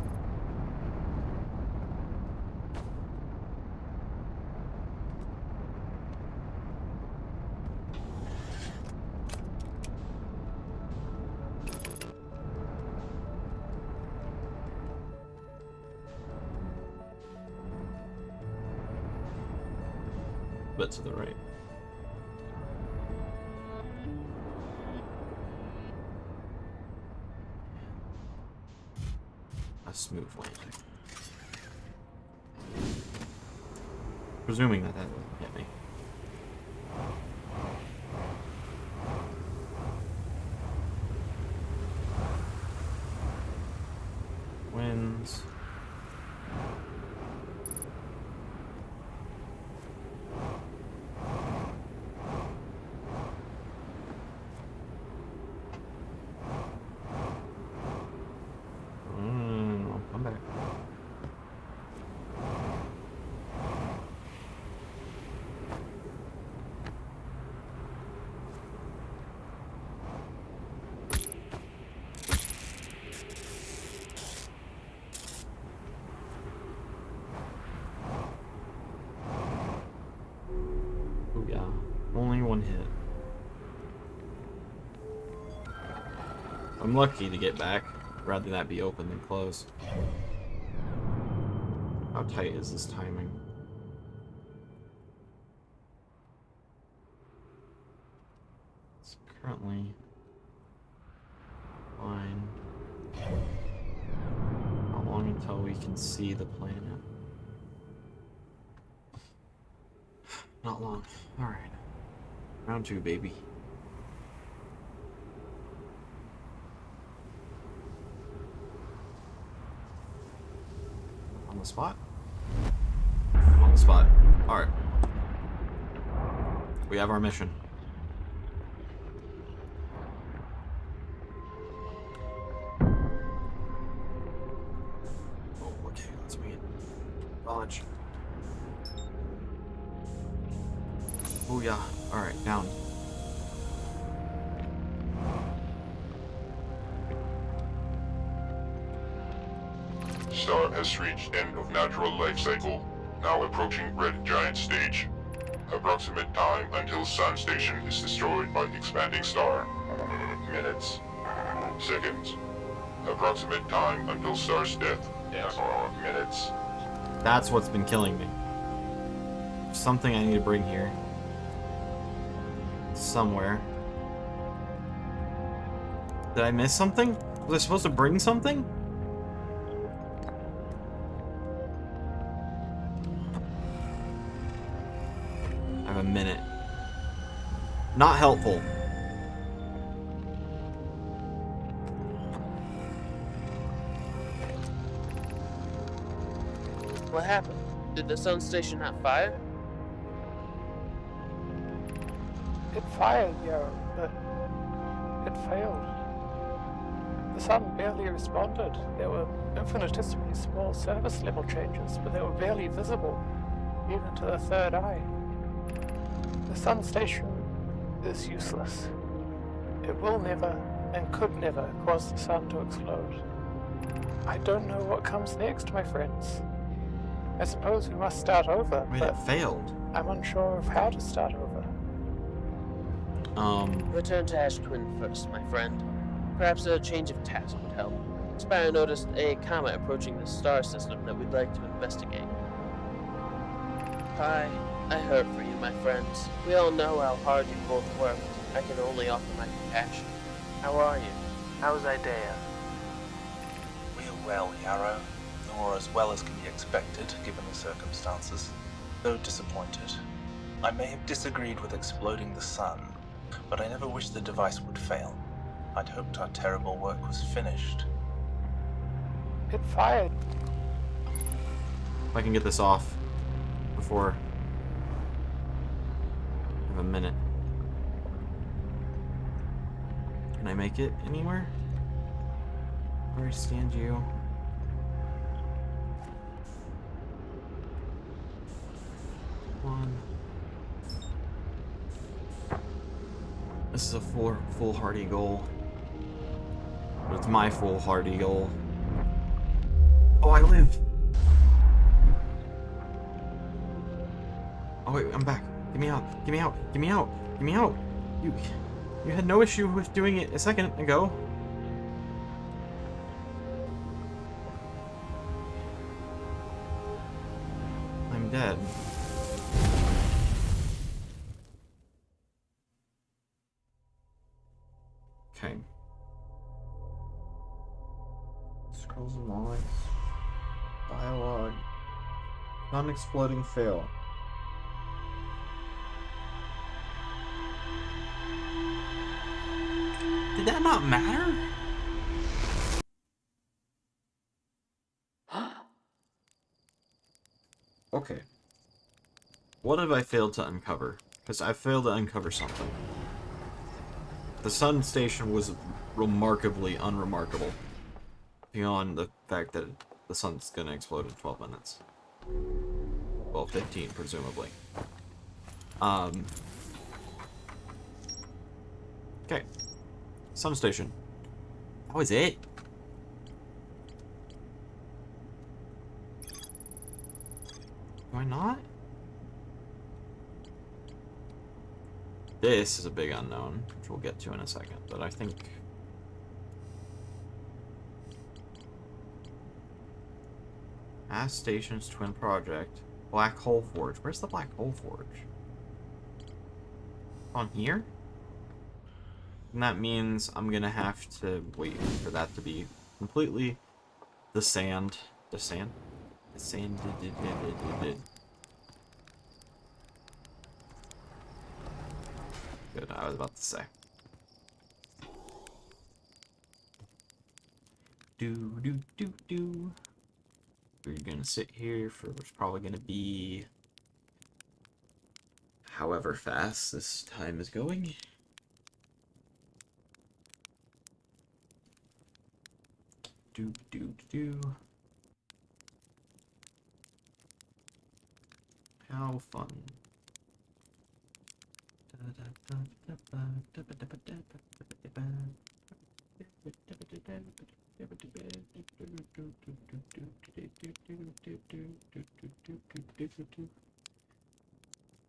But to the right. A smooth landing. Presuming that that wouldn't hit me. Winds. I'll come back. Oh yeah, only one hit. I'm lucky to get back. Rather than that be open than closed. How tight is this timing? It's currently fine. How long until we can see the planet? Not long. Alright. Round 2, baby. On the spot? On the spot. Alright. We have our mission. Oh, okay, let's make it. Launch. Oh yeah. Alright, down. Star has reached end of natural life cycle, now approaching red giant stage. Approximate time until Sun Station is destroyed by the expanding star. Minutes. Seconds. Approximate time until star's death. Minutes. That's what's been killing me. Something I need to bring here. Somewhere. Did I miss something? Was I supposed to bring something? I have a minute. Not helpful. What happened? Did the Sun Station not fire? It fired, yeah, but it failed. The sun barely responded. There were infinitesimally small surface level changes, but they were barely visible, even to the third eye. The Sun Station is useless. It will never, and could never, cause the sun to explode. I don't know what comes next, my friends. I suppose we must start over, Wait, but it failed. I'm unsure of how to start over. Return to Ash Twin first, my friend. Perhaps a change of task would help. Spire noticed a comet approaching the star system that we'd like to investigate. I hurt for you, my friends. We all know how hard you both worked. I can only offer my compassion. How are you? How's Idea? We are well, Yarrow, or as well as can be expected given the circumstances, though disappointed. I may have disagreed with exploding the sun, but I never wished the device would fail. I'd hoped our terrible work was finished. It fired. If I can get this off before I have a minute. Can I make it anywhere? Where stand you? One. This is a foolhardy goal. But it's my foolhardy goal. Oh, I live! Oh wait, I'm back. Get me out. Get me out. Get me out. Get me out. You had no issue with doing it a second ago. I'm dead. Okay. Scrolls and logs. Dialogue. Non-exploding fail. Did that not matter? Okay. What have I failed to uncover? Because I failed to uncover something. The sun station was remarkably unremarkable. Beyond the fact that the sun's gonna explode in 12 minutes. Well, 15, presumably. Okay. Sun station. That was it? Do I not? This is a big unknown, which we'll get to in a second, but I think... Mass Station's twin project. Black Hole Forge. Where's the Black Hole Forge? On here? And that means I'm gonna have to wait for that to be completely the sand. The sand? The sand. Good, I was about to say. We're gonna sit here for what's probably gonna be however fast this time is going. How fun.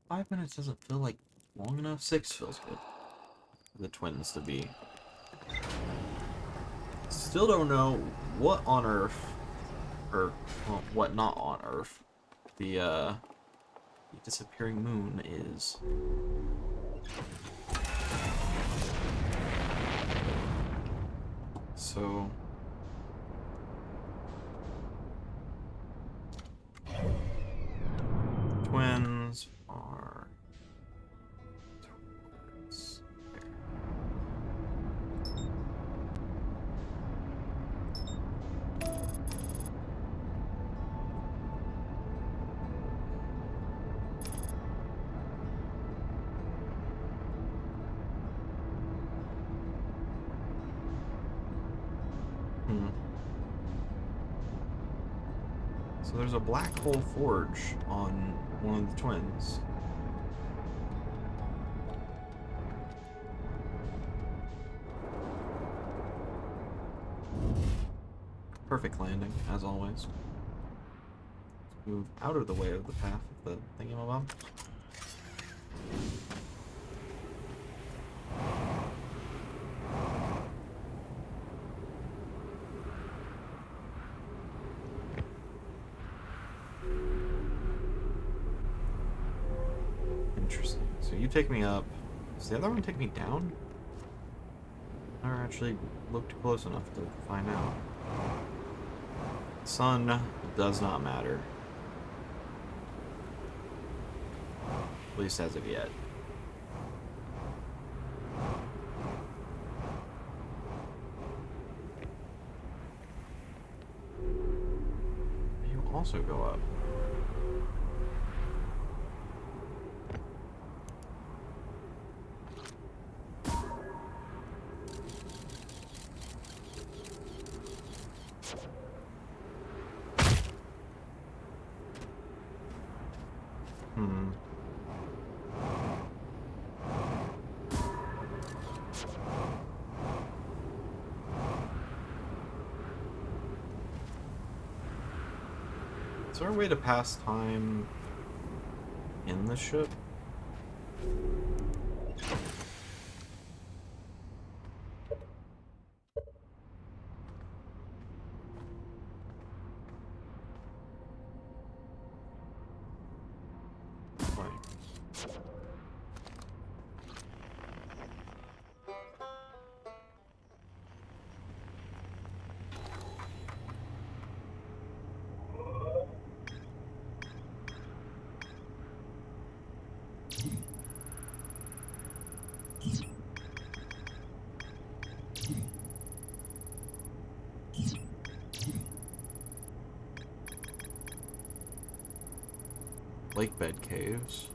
Five minutes doesn't feel like long enough. 6 feels good for the twins to be. Still don't know what on Earth, or well, what not on Earth, the disappearing moon is. So twins are towards there. So there's a black hole forge on one of the twins. Perfect landing, as always. Let's move out of the way of the path of the thingamabob. Interesting. So you take me up. Does the other one take me down? I never actually looked close enough to find out. Sun does not matter. At least as of yet. You also go up. Is there a way to pass time in the ship? Lake bed caves.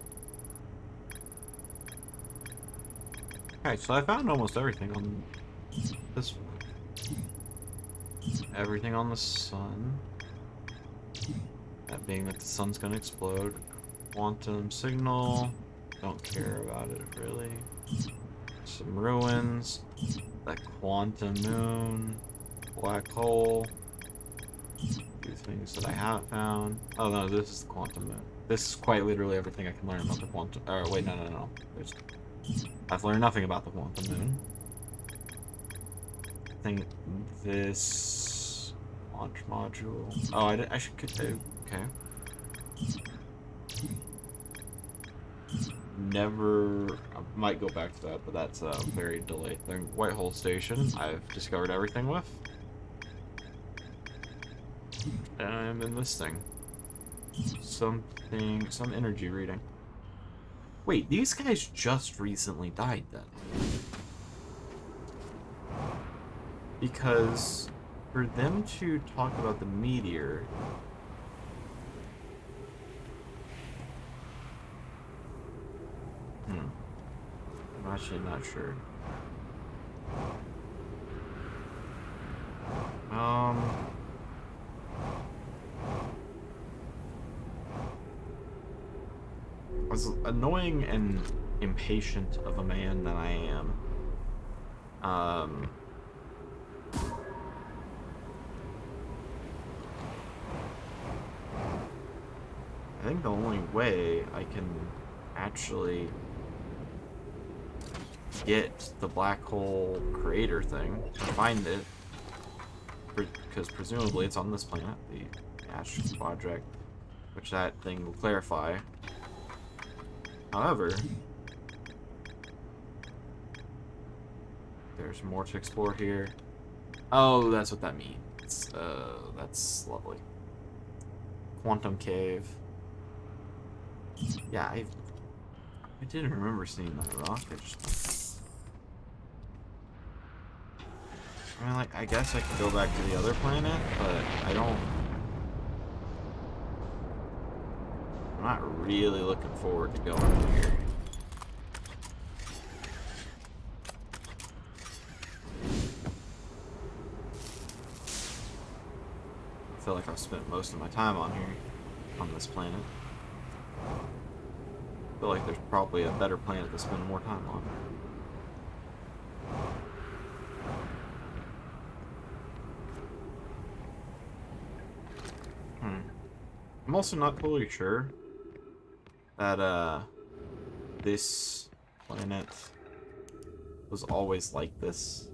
Okay, so I found almost everything on this one. Everything on the sun. That being that the sun's gonna explode. Quantum signal. Don't care about it really. Some ruins. That quantum moon. Black hole. Few things that I haven't found. Oh no, this is the quantum moon. This is quite literally everything I can learn about the quantum. Wait, no. I've learned nothing about the quantum moon. I think this launch module. Oh, I should get there. Okay. Never. I might go back to that, but that's a very delayed thing. Whitehole Station. I've discovered everything with. And I'm in this thing. Some energy reading. Wait, these guys just recently died then. Because for them to talk about the meteor, I'm actually not sure. As annoying and impatient of a man that I am, I think the only way I can actually get the black hole creator thing, find it, because presumably it's on this planet, the Ash Project, which that thing will clarify. However, there's more to explore here. Oh, that's what that means. That's lovely. Quantum Cave. Yeah, I didn't remember seeing that rock. I mean, like, I guess I could go back to the other planet, but I'm not really looking forward to going here. I feel like I've spent most of my time on here, on this planet. I feel like there's probably a better planet to spend more time on. I'm also not totally sure that this planet was always like this.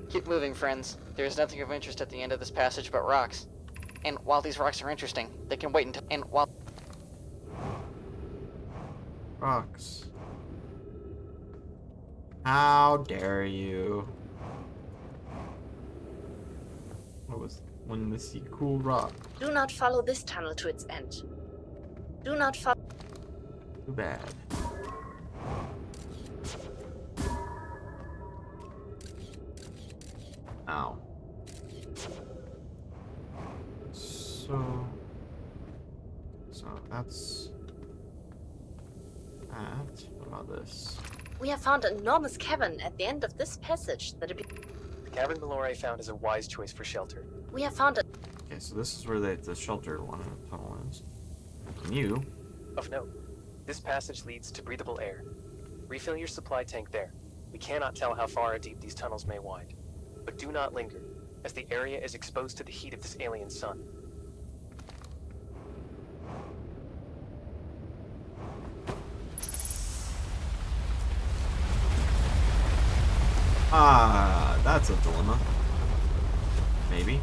Keep moving, friends. There is nothing of interest at the end of this passage but rocks. And while these rocks are interesting, they can wait until... Rocks. How dare you? What was... When they see cool rock. Do not follow this tunnel to its end. Do not follow... Too bad. Ow. So that's that. What about this? We have found an enormous cavern at the end of this passage that The cavern Mallory found is a wise choice for shelter. We have found it. Okay, so this is where the shelter one in the tunnel is. And you. Of note, this passage leads to breathable air. Refill your supply tank there. We cannot tell how far or deep these tunnels may wind. But do not linger. as the area is exposed to the heat of this alien sun. Ah, that's a dilemma. Maybe.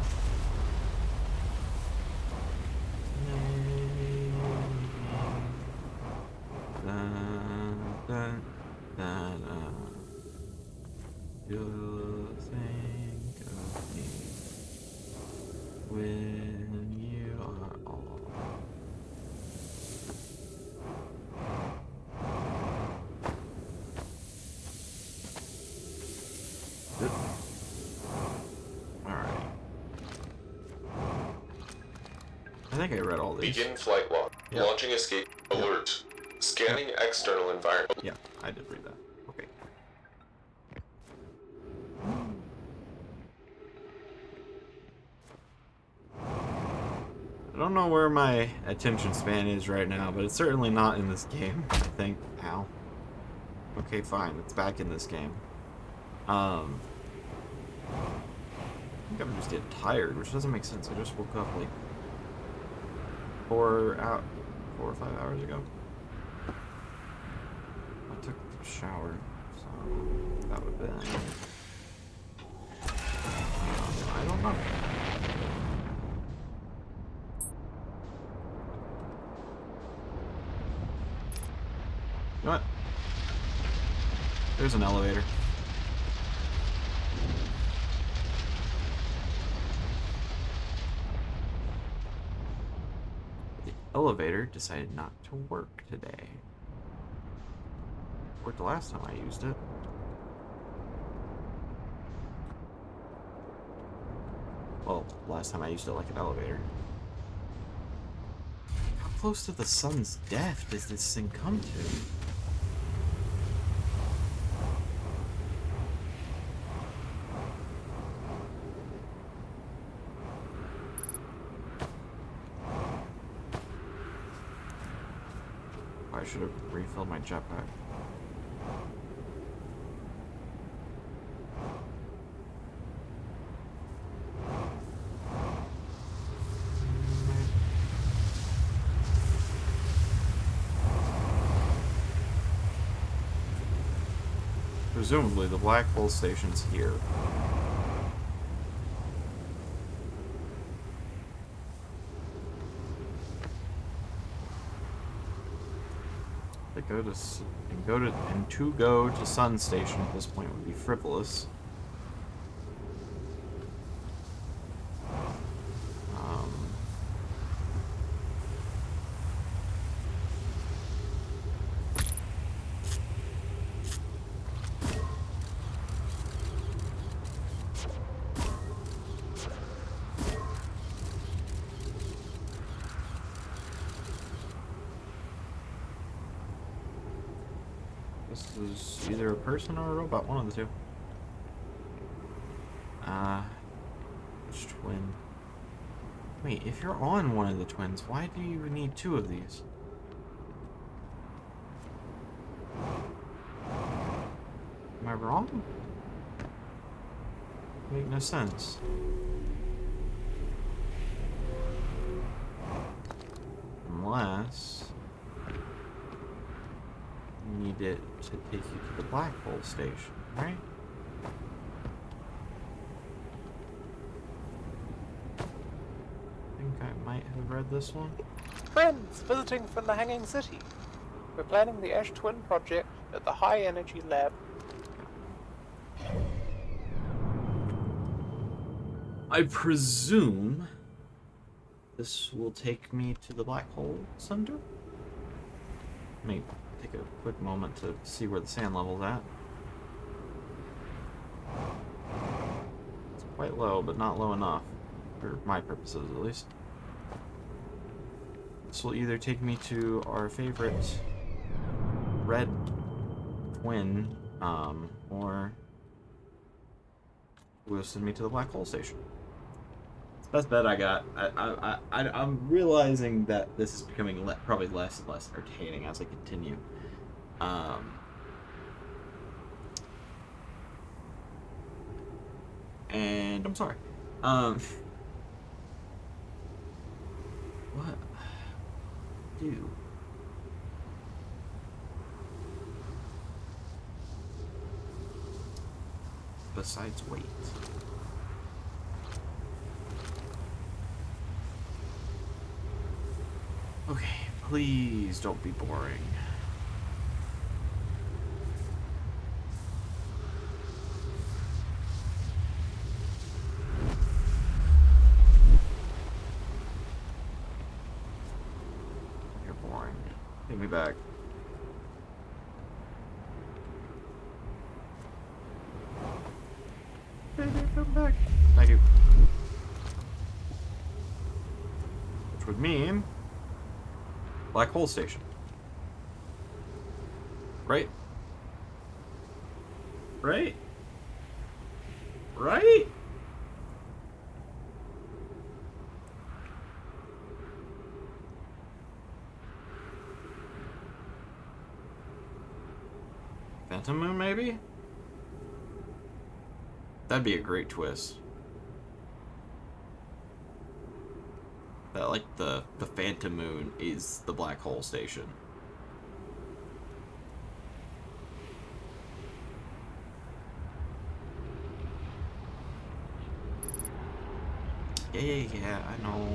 You'll think of me when you are all. Alright. I think I read all these. Begin flight log. Yep. Launching escape. Alert. Scanning external environment. Yeah, I did read that. Okay. I don't know where my attention span is right now, but it's certainly not in this game, I think. Ow. Okay, fine. It's back in this game. I think I'm just getting tired, which doesn't make sense. I just woke up like 4 or 5 hours ago. I took a shower, so that would have been... I don't know. You know what? There's an elevator. The elevator decided not to work today. Worked the last time I used it. Well, last time I used it like an elevator. How close to the sun's death does this thing come to? I should have refilled my jetpack. Presumably the black hole station's here. To go to Sun Station at this point would be frivolous. This is either a person or a robot, one of the two. Which twin? Wait, if you're on one of the twins, why do you need two of these? Am I wrong? Make no sense. Unless you need it to take you to the black hole station, right? I think I might have read this one. Friends visiting from the Hanging City. We're planning the Ash Twin project at the High Energy Lab. I presume this will take me to the black hole center? Let me take a quick moment to see where the sand level's at. It's quite low, but not low enough. For my purposes, at least. This will either take me to our favorite red twin, or will send me to the black hole station. It's the best bet I got. I'm realizing that this is becoming probably less and less entertaining as I continue. And I'm sorry. What? Do. Besides wait. Okay, please don't be boring. You're boring. Take me back. Come back. Thank you. Which would mean Black Hole Station. Right? Right? Right? Phantom Moon, maybe? That'd be a great twist. That, like, the Phantom Moon is the Black Hole Station. Yeah, I know.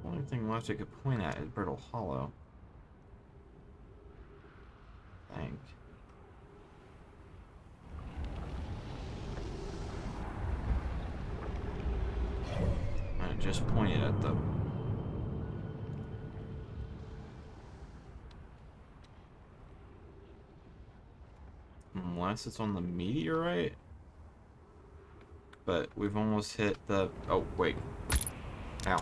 Only thing left I could point at is Brittle Hollow. I think. I just pointed at them. Unless it's on the meteorite. But we've almost hit the... Oh, wait. Ow.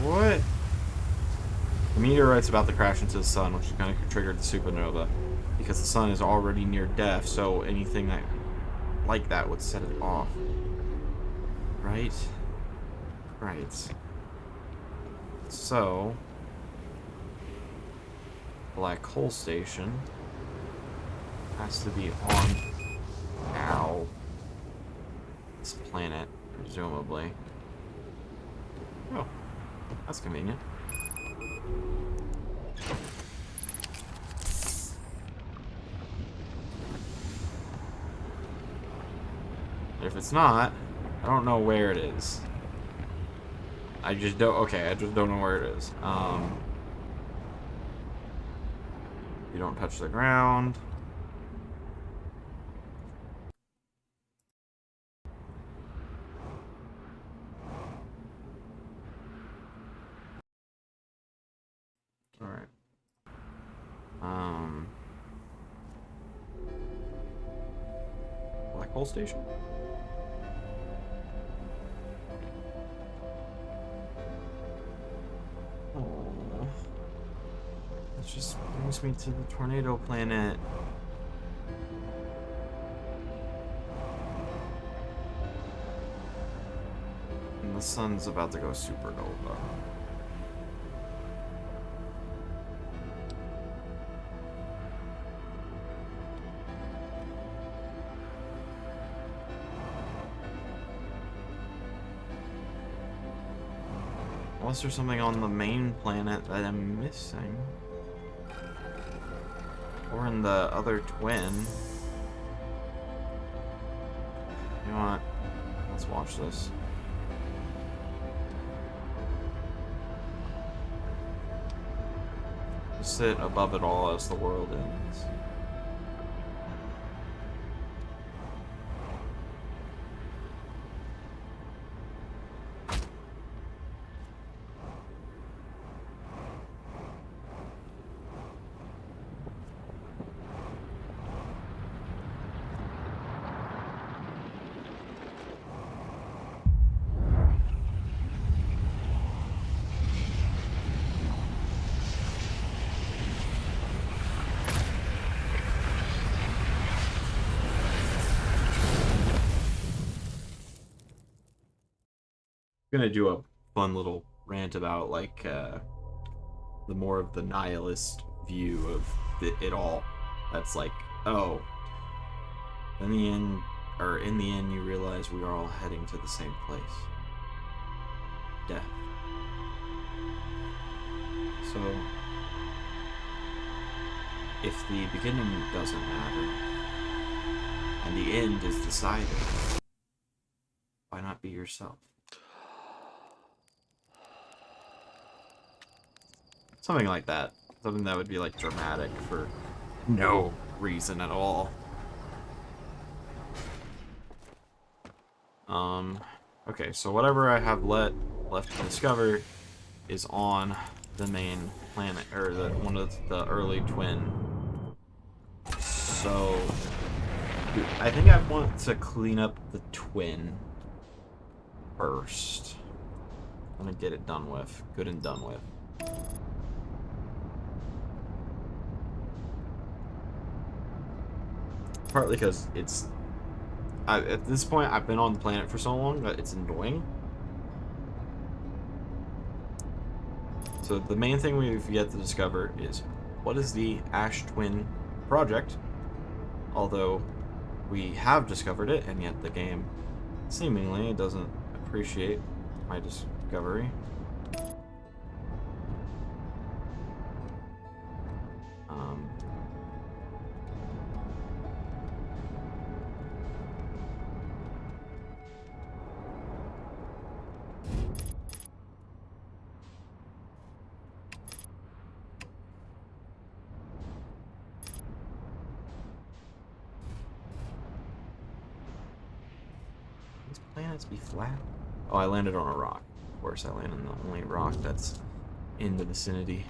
What? The meteorite's about to crash into the sun, which is going to trigger the supernova. Because the sun is already near death, so anything that like that would set it off. Right? Right. So, Black Hole Station has to be on, ow, this planet, presumably. Oh, that's convenient. If it's not, I don't know where it is. I just don't, okay, I just don't know where it is. You don't touch the ground. Alright. Black Hole Station? That just brings me to the tornado planet. And the sun's about to go supernova. Unless there's something on the main planet that I'm missing. Or in the other twin. You know what? Let's watch this. Just sit above it all as the world ends. gonna do a fun little rant about like the more of the nihilist view of it all. That's like, oh, in the end you realize we are all heading to the same place. Death. So if the beginning doesn't matter and the end is decided, why not be yourself? Something like that. Something that would be like dramatic for no reason at all. Okay, so whatever I have left to discover is on the main planet, or one of the early twin. So I think I want to clean up the twin first. I'm gonna get it done with, good and done with. Partly because it's at this point I've been on the planet for so long that it's annoying. So the main thing we've yet to discover is what is the Ash Twin project, although we have discovered it, and yet the game seemingly doesn't appreciate my discovery. These planets be flat? Oh, I landed on a rock. Of course, I landed on the only rock that's in the vicinity.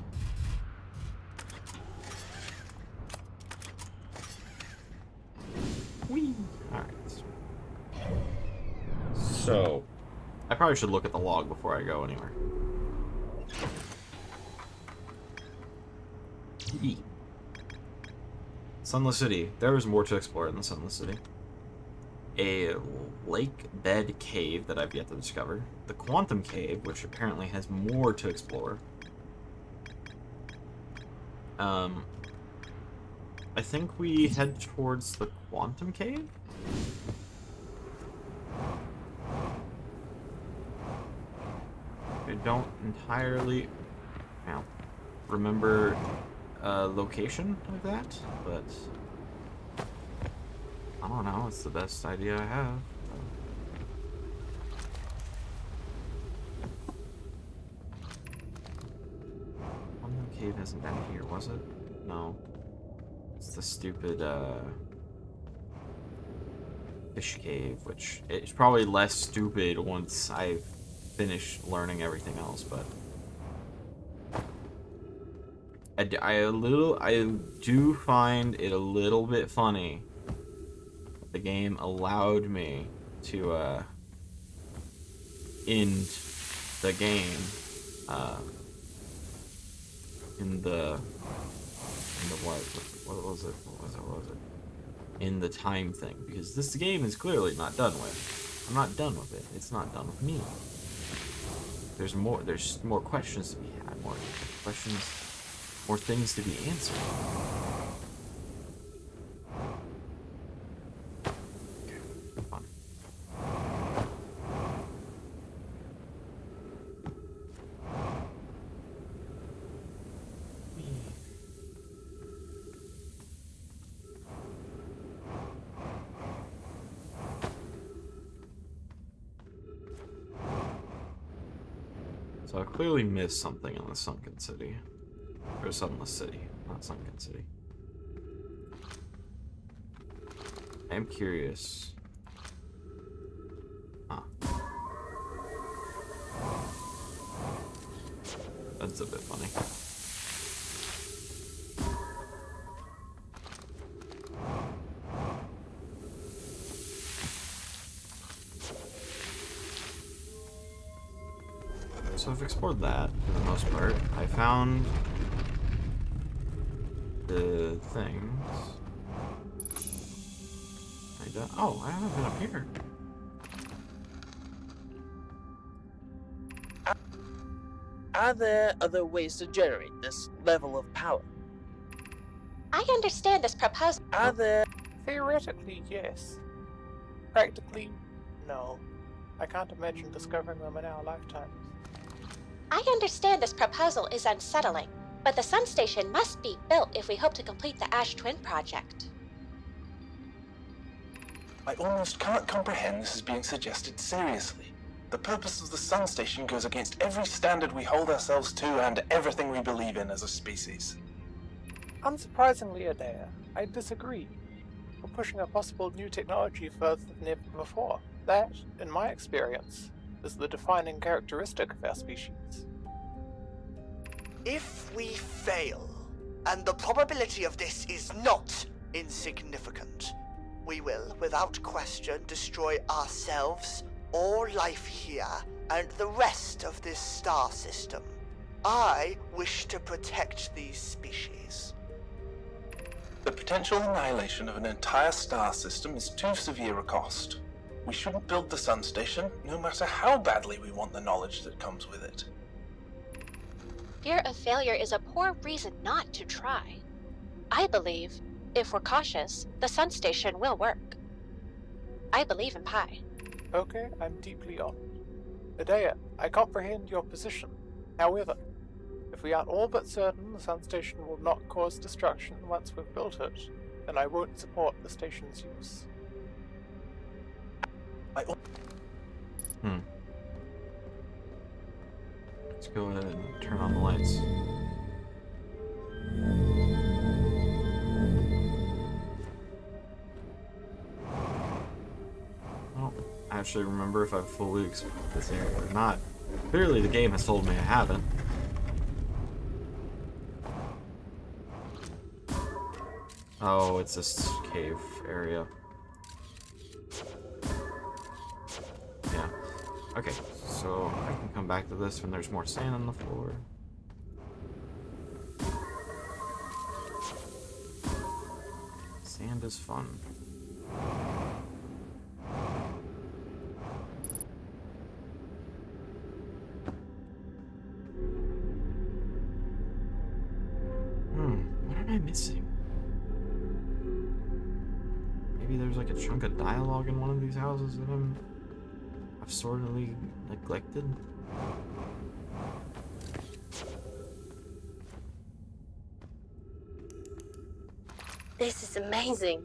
Whee! Alright. So, I probably should look at the log before I go anywhere. Yee. Sunless City. There is more to explore in the Sunless City. A lake bed cave that I've yet to discover. The Quantum Cave, which apparently has more to explore. I think we head towards the Quantum Cave? I don't entirely remember location of that, but I don't know, it's the best idea I have. Quantum Cave isn't down here, was it? No. It's the stupid fish cave, which it's probably less stupid once I've finished learning everything else, but I do find it a little bit funny that the game allowed me to end the game in the what was it? In the time thing, because this game is clearly not done with. I'm not done with it. It's not done with me. There's more questions to be had, more things to be answered. Fun. So I clearly missed something in the Sunken City. Or Sunless City, not Sunken City. I am curious. Huh. That's a bit funny. So I've explored that for the most part. I found the things. Oh, I haven't been up here. Are there other ways to generate this level of power? I understand this proposal. Are there... Theoretically, yes. Practically, no. I can't imagine discovering them in our lifetimes. I understand this proposal is unsettling, but the Sun Station must be built if we hope to complete the Ash Twin project. I almost can't comprehend this is being suggested seriously. The purpose of the Sun Station goes against every standard we hold ourselves to and everything we believe in as a species. Unsurprisingly, Adair, I disagree. We're pushing a possible new technology further than ever before. That, in my experience, is the defining characteristic of our species. If we fail, and the probability of this is not insignificant, we will, without question, destroy ourselves, all life here, and the rest of this star system. I wish to protect these species. The potential annihilation of an entire star system is too severe a cost. We shouldn't build the Sun Station, no matter how badly we want the knowledge that comes with it. Fear of failure is a poor reason not to try. I believe, if we're cautious, the Sun Station will work. I believe in Pi. Okay, I'm deeply honored. Adair, I comprehend your position. However, if we aren't all but certain the Sun Station will not cause destruction once we've built it, then I won't support the station's use. Let's go ahead and turn on the lights. I don't actually remember if I've fully explored this area or not. Clearly the game has told me I haven't. Oh, it's this cave area. Yeah. Okay, so I can come back to this when there's more sand on the floor. Sand is fun. What am I missing? Maybe there's like a chunk of dialogue in one of these houses that I've sorely neglected. This is amazing.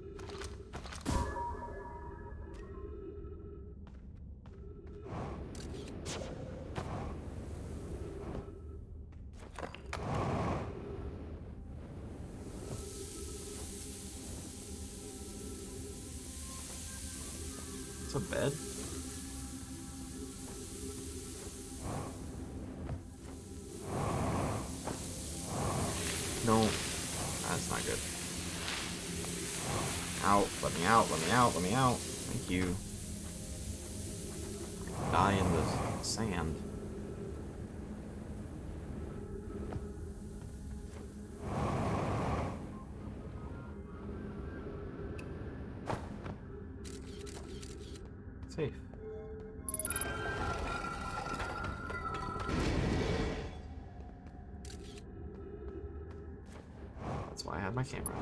It's a bed. No, that's not good. Out, let me out, let me out, let me out. Thank you. Die in the sand. Safe. That's why I had my camera.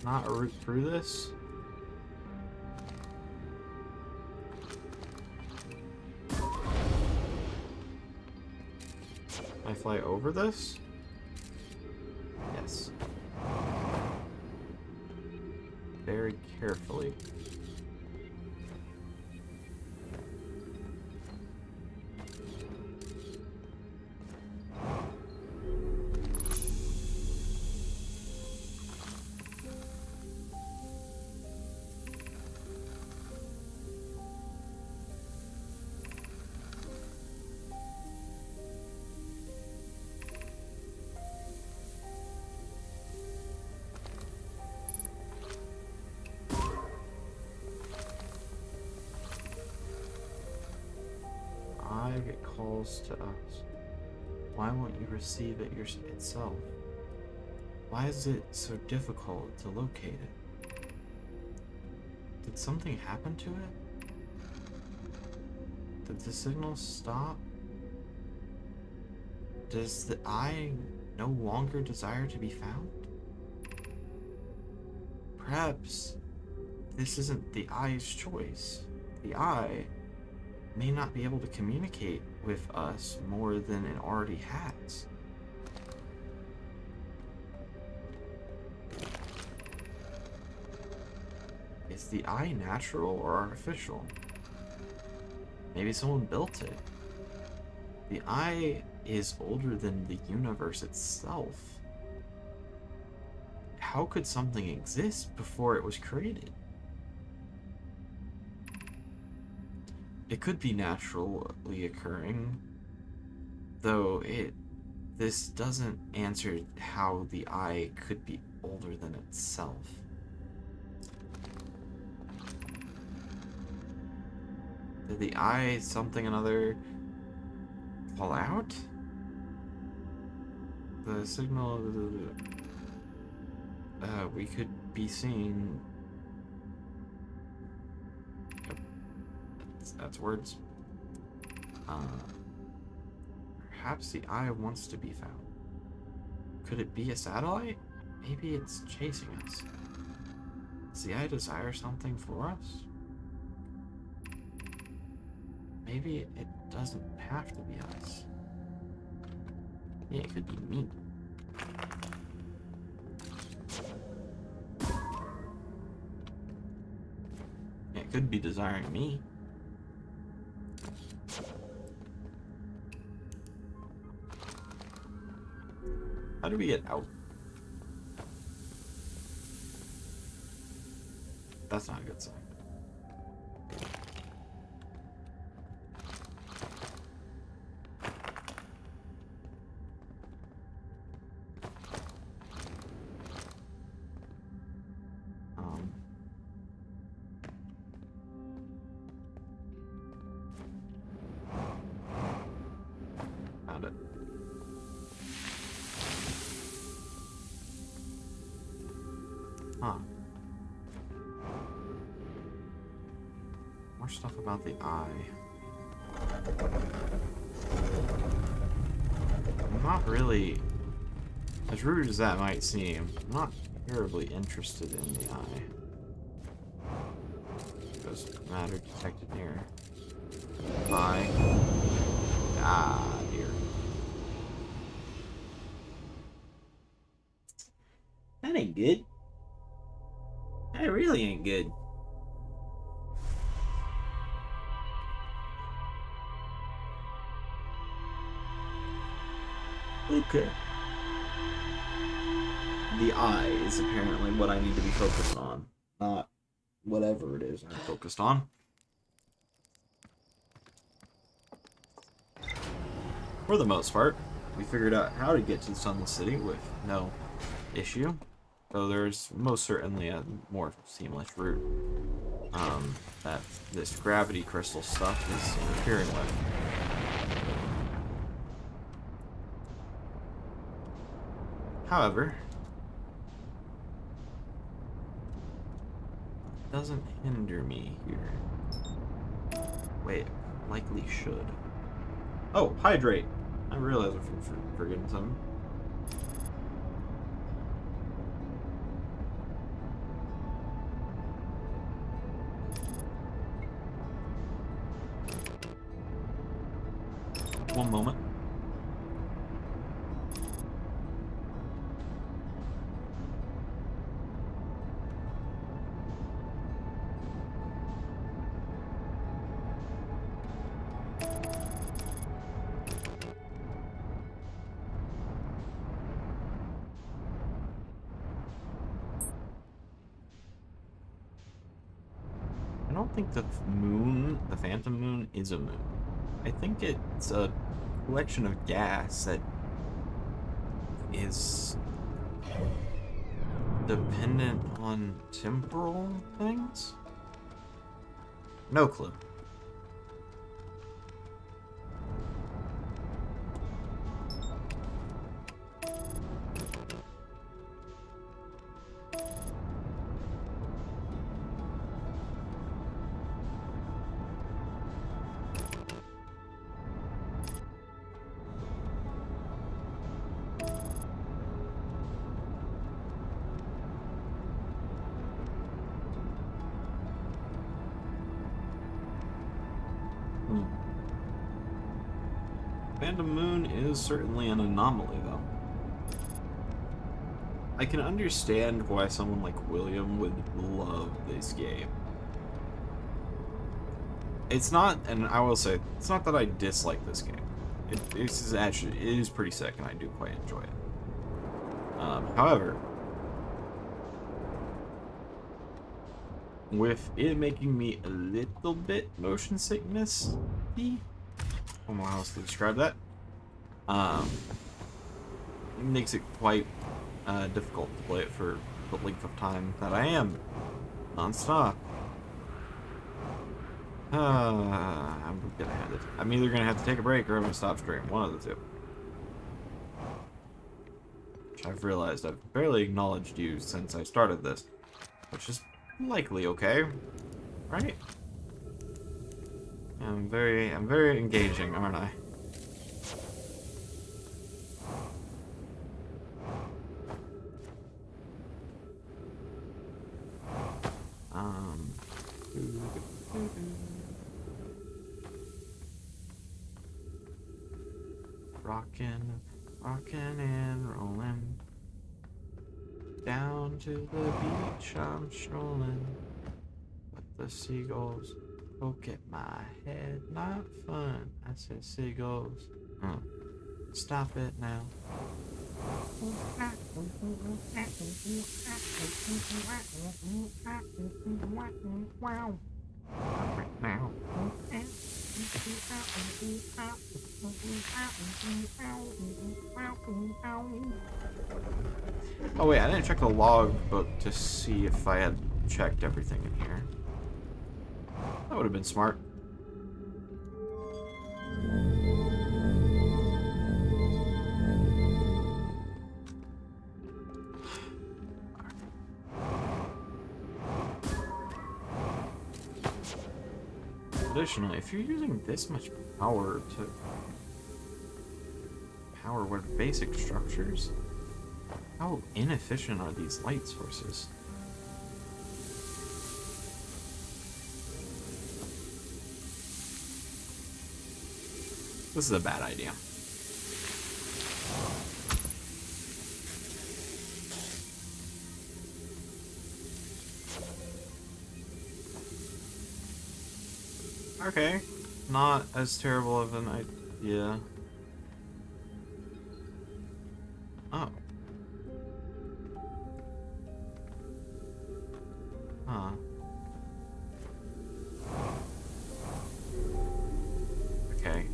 Not a route through this? Can I fly over this? Yes. Very carefully. calls to us. Why won't you receive it itself? Why is it so difficult to locate it? Did something happen to it? Did the signal stop? Does the eye no longer desire to be found? Perhaps this isn't the eye's choice. The eye may not be able to communicate with us more than it already has. Is the eye natural or artificial? Maybe someone built it. The eye is older than the universe itself. How could something exist before it was created? It could be naturally occurring, though this doesn't answer how the eye could be older than itself. Did the eye something another fall out? The signal we could be seeing. Yep. That's words. Perhaps the eye wants to be found. Could it be a satellite? Maybe it's chasing us. Does the eye desire something for us? Maybe it doesn't have to be us. Yeah, it could be me. Yeah, it could be desiring me. How do we get out? That's not a good sign. Found it. Huh. More stuff about the eye. I'm not really, as rude as that might seem, I'm not terribly interested in the eye. Doesn't matter, detected near. Eye. Ah, dear. That ain't good. That really ain't good. Okay. The eye is apparently what I need to be focused on, not whatever it is I'm focused on. For the most part, we figured out how to get to the Sun City with no issue. So there's most certainly a more seamless route that this gravity crystal stuff is interfering with. However, it doesn't hinder me here. Wait, likely should. Oh, hydrate! I realize I'm forgetting something. One moment. I don't think the moon, the Phantom Moon, is a moon. I think it's a collection of gas that is dependent on temporal things? No clue. Phantom Moon is certainly an anomaly, though. I can understand why someone like William would love this game. It's not, and I will say, it's not that I dislike this game. It is pretty sick, and I do quite enjoy it. However, with it making me a little bit motion sickness, I don't know how else to describe that. It makes it quite difficult to play it for the length of time that I am non-stop. I'm either gonna have to take a break or I'm gonna stop streaming. One of the two. Which I've realized I've barely acknowledged you since I started this, which is likely okay, right? I'm very engaging, aren't I? Rockin' and rollin'. Down to the beach I'm strolling. But the seagulls poke at my head. Not fun. I said seagulls. Stop it now. Now. Oh wait, I didn't check the log book to see if I had checked everything in here. That would have been smart. Additionally, if you're using this much power to power what are basic structures, how inefficient are these light sources? This is a bad idea. Okay, not as terrible of an idea. Oh. Huh. Okay.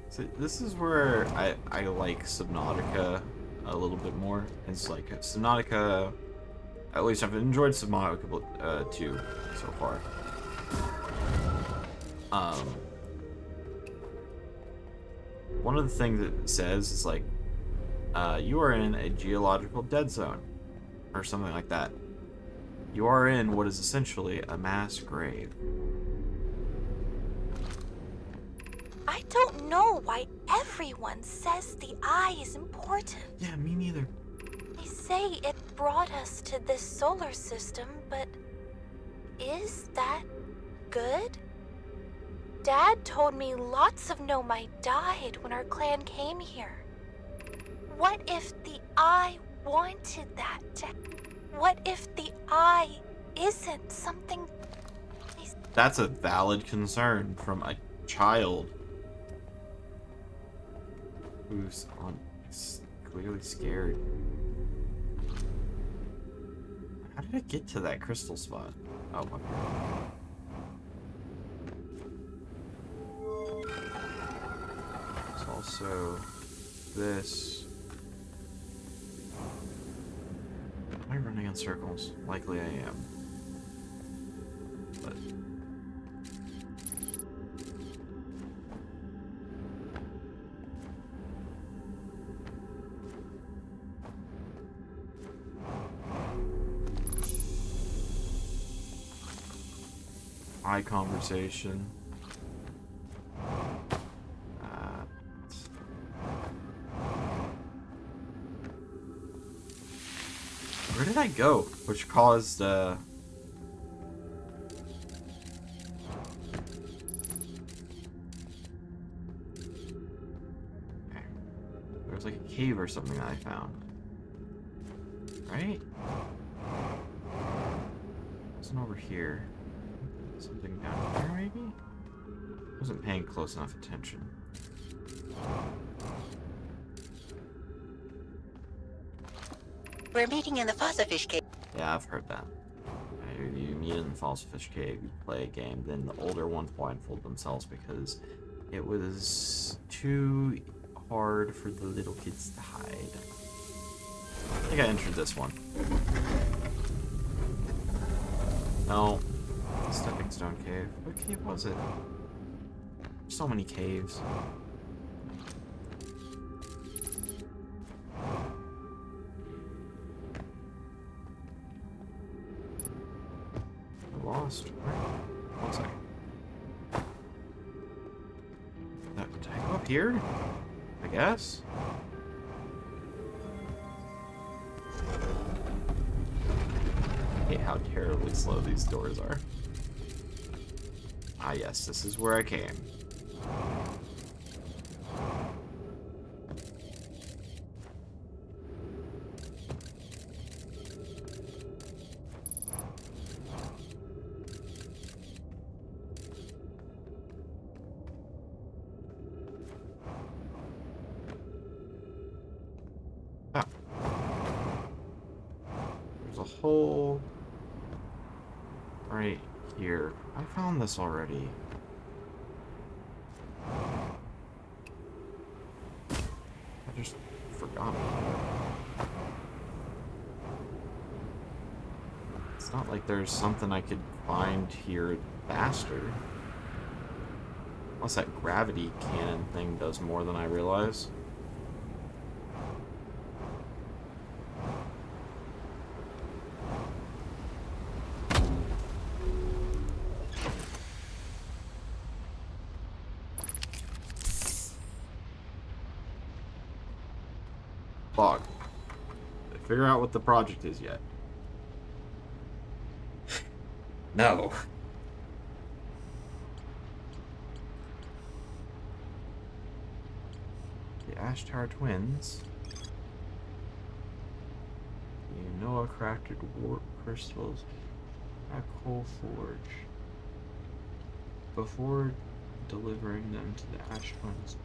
So this is where I like Subnautica a little bit more. It's like Subnautica. At least I've enjoyed Subnautica 2 so far. One of the things it says is like, you are in a geological dead zone, or something like that. You are in what is essentially a mass grave. I don't know why everyone says the eye is important. Yeah, me neither. They say it brought us to this solar system, but is that good? Dad told me lots of Nomai died when our clan came here. What if the eye wanted that? What if the eye isn't something? That's a valid concern from a child who's clearly scared. How did I get to that crystal spot? Oh my god. There's also this. Am I running in circles? Likely I am. But eye conversation. Where did I go? Which caused cave or something that I found. Right? Wasn't over here. Something down here, maybe? Wasn't paying close enough attention. We're meeting in the Fossilfish Cave. Yeah, I've heard that. You meet in the Fossilfish Cave, you play a game, then the older ones blindfold themselves because it was too hard for the little kids to hide. I think I entered this one. No. Stepping Stone Cave. What cave was it? So many caves. I lost. Right. 1 second. Did I go up here? I guess? I hate how terribly slow these doors are. Ah yes, this is where I came. Ah. There's a hole right here. I found this already. I just forgot. It's not like there's something I could find here faster. Unless that gravity cannon thing does more than I realize. Fog. Figure out what the project is yet. No. The Ash Tower Twins. The Noah crafted warp crystals. Black Hole Forge. Before delivering them to the Ash Twins.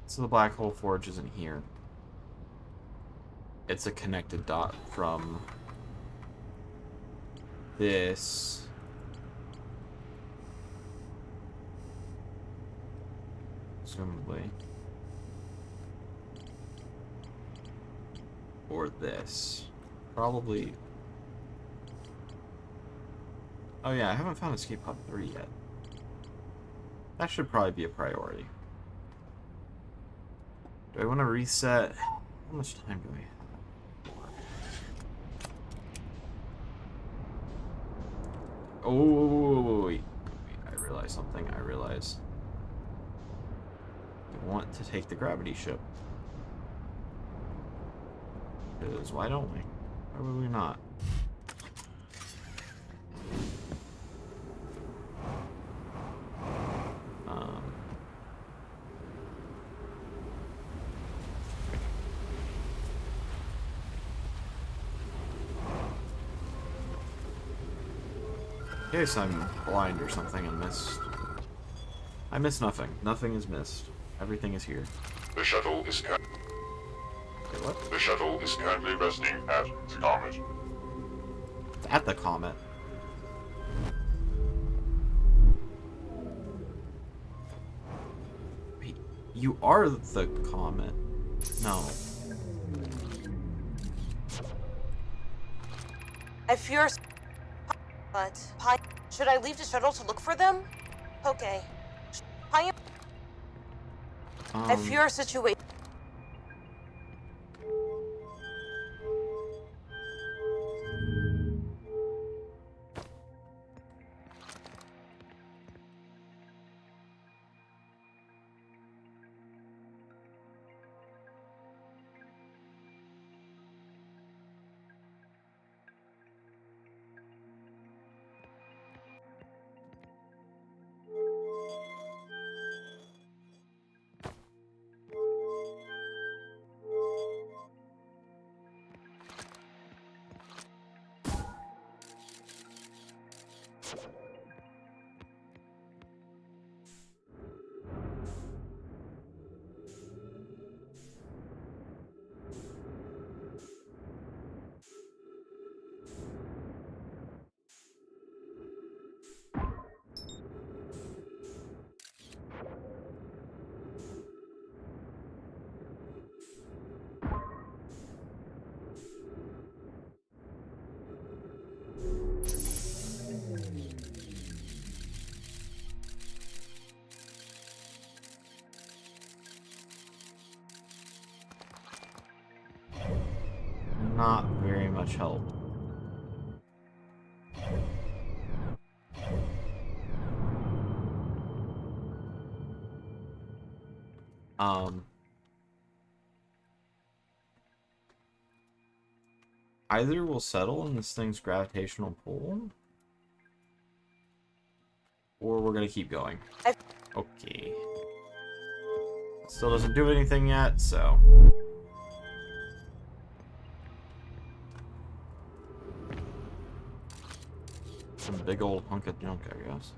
So the Black Hole Forge isn't here. It's a connected dot from this presumably, or this. Probably. Oh yeah, I haven't found Escape Pod 3 yet. That should probably be a priority. Do I want to reset? How much time do I have? Oh, wait. I realize something. I realize. I want to take the gravity ship. Because why don't we? Why would we not? In case I'm blind or something and missed. I missed nothing. Nothing is missed. Everything is here. The shuttle is Wait, what? The shuttle is currently resting at the comet. It's at the comet. Wait, you are the comet. No. I fear. But should I leave the shuttle to look for them? Okay. I fear a situation. not very much help. Either we'll settle in this thing's gravitational pull, or we're gonna keep going. Okay. Still doesn't do anything yet, so. Some big old hunk of junk, I guess.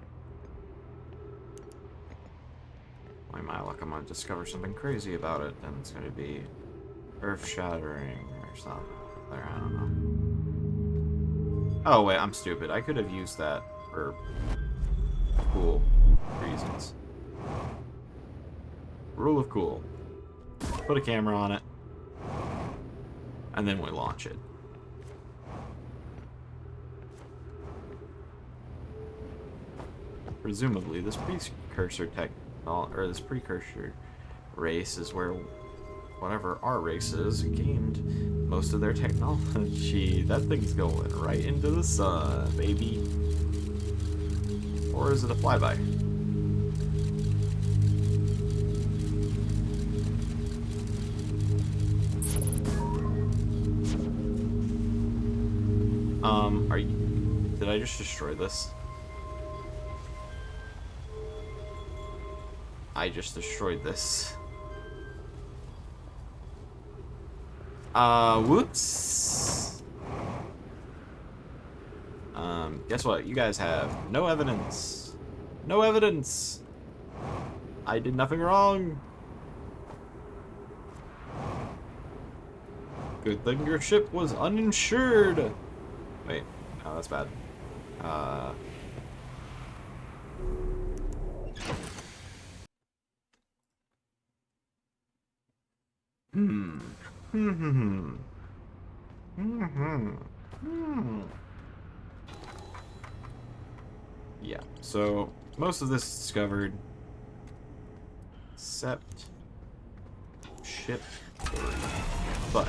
By my luck, I'm gonna discover something crazy about it, then it's gonna be earth-shattering or something. There, I don't know. Oh wait, I'm stupid. I could have used that for cool reasons. Rule of cool. Put a camera on it, and then we launch it. Presumably, this precursor race is where whatever our race is gained most of their technology. That thing's going right into the sun, baby. Or is it a flyby? Did I just destroy this? I just destroyed this. Whoops. Guess what? You guys have no evidence. No evidence. I did nothing wrong. Good thing your ship was uninsured. Wait, no, that's bad. Yeah, so most of this is discovered, except ship 3. But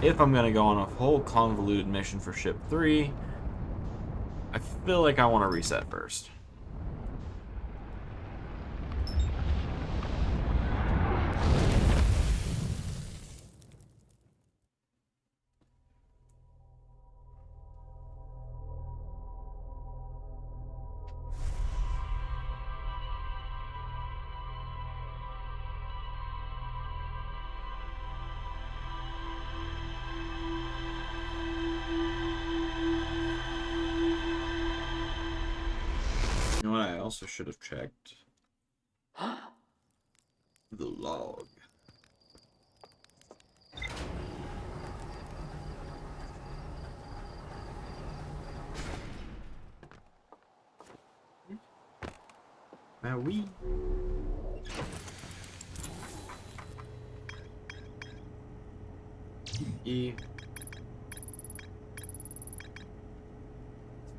if I'm gonna go on a whole convoluted mission for ship 3, I feel like I want to reset first. You know what I also should have checked? The log. Oui. E.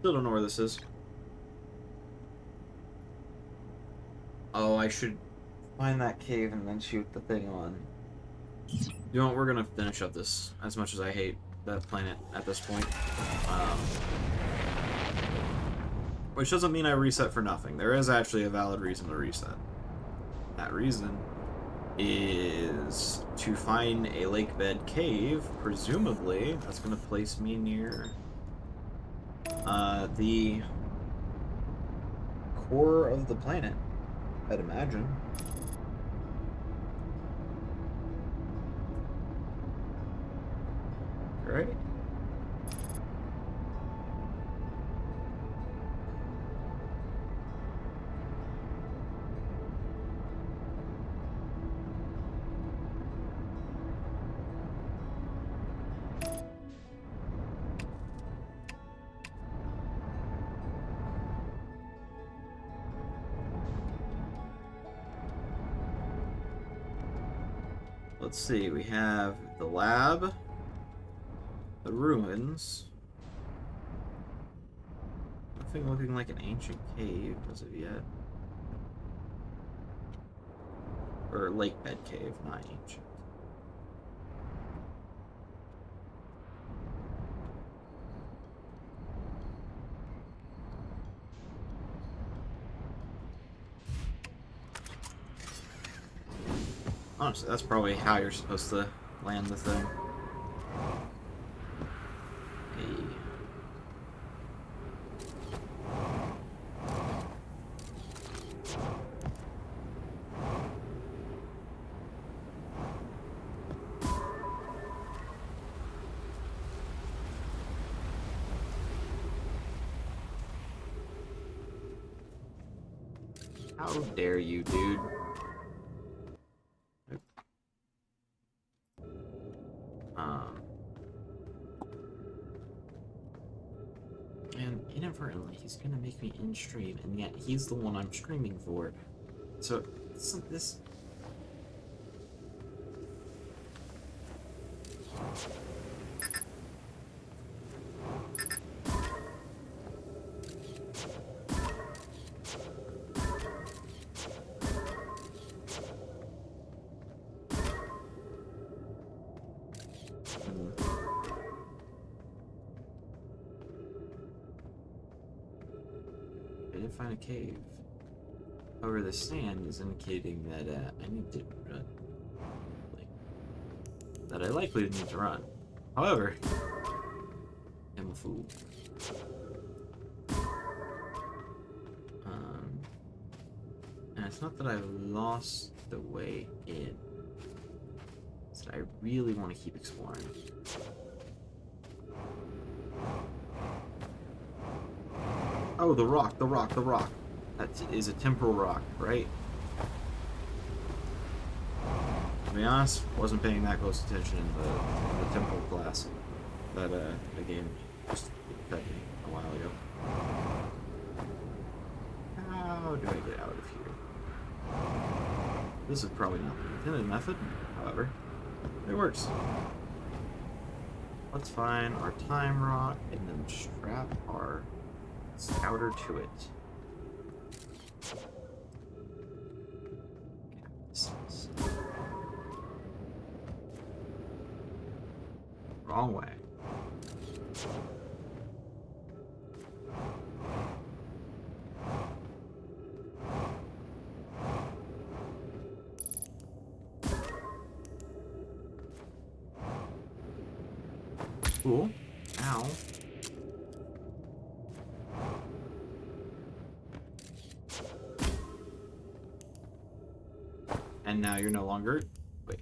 Still don't know where this is. Oh, I should find that cave and then shoot the thing on. You know what, we're gonna finish up this, as much as I hate that planet at this point. Which doesn't mean I reset for nothing. There is actually a valid reason to reset. That reason is to find a lake bed cave, presumably. That's gonna place me near the core of the planet, I'd imagine. Right? Let's see, we have the lab, the ruins, nothing looking like an ancient cave as of yet. Or lake bed cave, not ancient. Honestly, that's probably how you're supposed to land the thing. Hey. How dare you, dude? And inadvertently, he's gonna make me in stream, and yet he's the one I'm streaming for. So, this. I didn't find a cave. However, the sand is indicating that I need to run. That I likely need to run. However, I'm a fool. And it's not that I lost the way in. It's that I really want to keep exploring. Oh, the rock, the rock, the rock. That is a temporal rock, right? To be honest, wasn't paying that close attention in the temporal class that the game just fed me a while ago. How do I get out of here? This is probably not the intended method, however, it works. Let's find our time rock and then strap our scouter to it. Wrong way. Cool. Ow. And now you're no longer... Wait.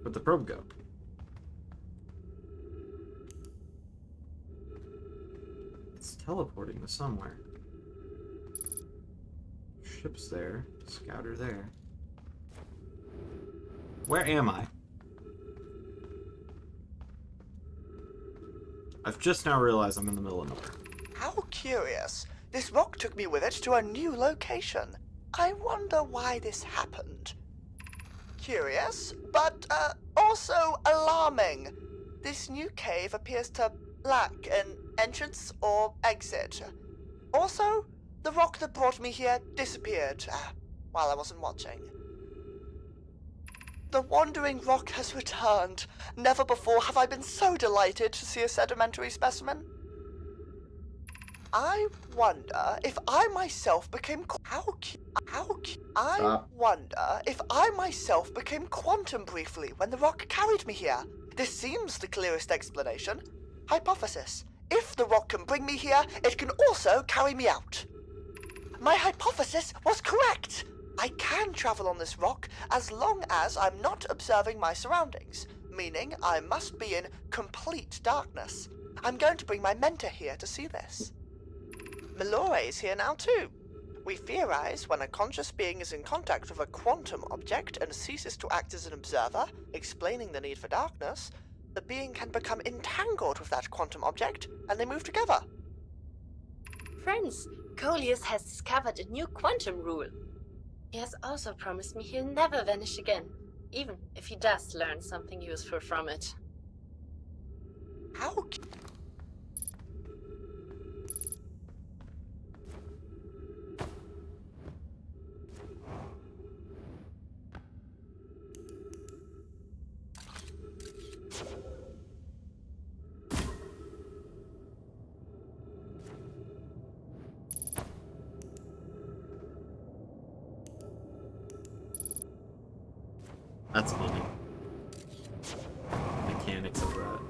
Where'd the probe go? It's teleporting to somewhere. Ship's there. Scouter there. Where am I? I've just now realized I'm in the middle of nowhere. How curious. This rock took me with it to a new location. I wonder why this happened. Curious, but also alarming. This new cave appears to lack an entrance or exit. Also, the rock that brought me here disappeared while I wasn't watching. The wandering rock has returned. Never before have I been so delighted to see a sedimentary specimen. I wonder if I myself became wonder if I myself became quantum briefly when the rock carried me here. This seems the clearest explanation. Hypothesis. If the rock can bring me here, it can also carry me out. My hypothesis was correct. I can travel on this rock as long as I'm not observing my surroundings, meaning I must be in complete darkness. I'm going to bring my mentor here to see this. Malore is here now too. We theorize when a conscious being is in contact with a quantum object and ceases to act as an observer, explaining the need for darkness, the being can become entangled with that quantum object and they move together. Friends, Coleus has discovered a new quantum rule. He has also promised me he'll never vanish again, even if he does learn something useful from it. How? That's funny. Mechanics of that.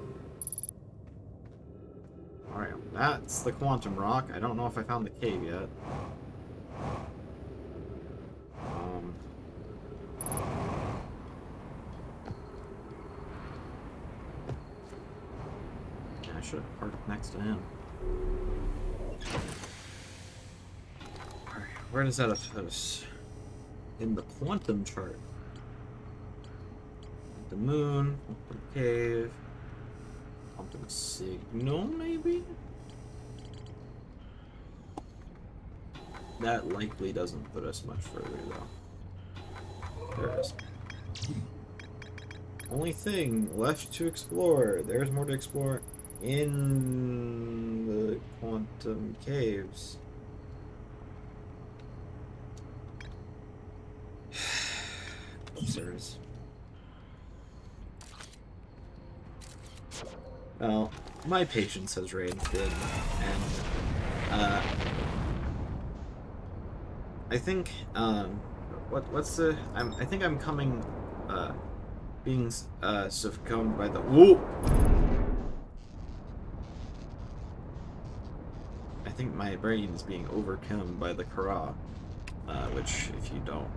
Alright, that's the quantum rock. I don't know if I found the cave yet. Yeah, I should have parked next to him. Alright, where does that put us? In the quantum chart. The moon, quantum cave, quantum signal, maybe? That likely doesn't put us much further, though. There it is. Only thing left to explore. There's more to explore in the quantum caves. Sirs. Well, my patience has ran thin, and I think what's the I think I'm coming being succumbed by the I think my brain is being overcome by the Kara, which if you don't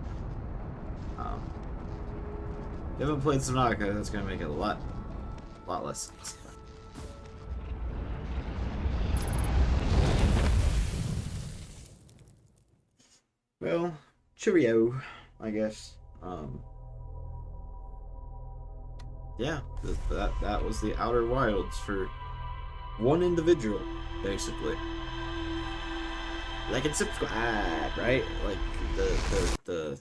if you haven't played Subnautica, that's gonna make it a lot less sense. Well, cheerio, I guess. Yeah, that was the Outer Wilds for one individual, basically. Like and subscribe, right? Like the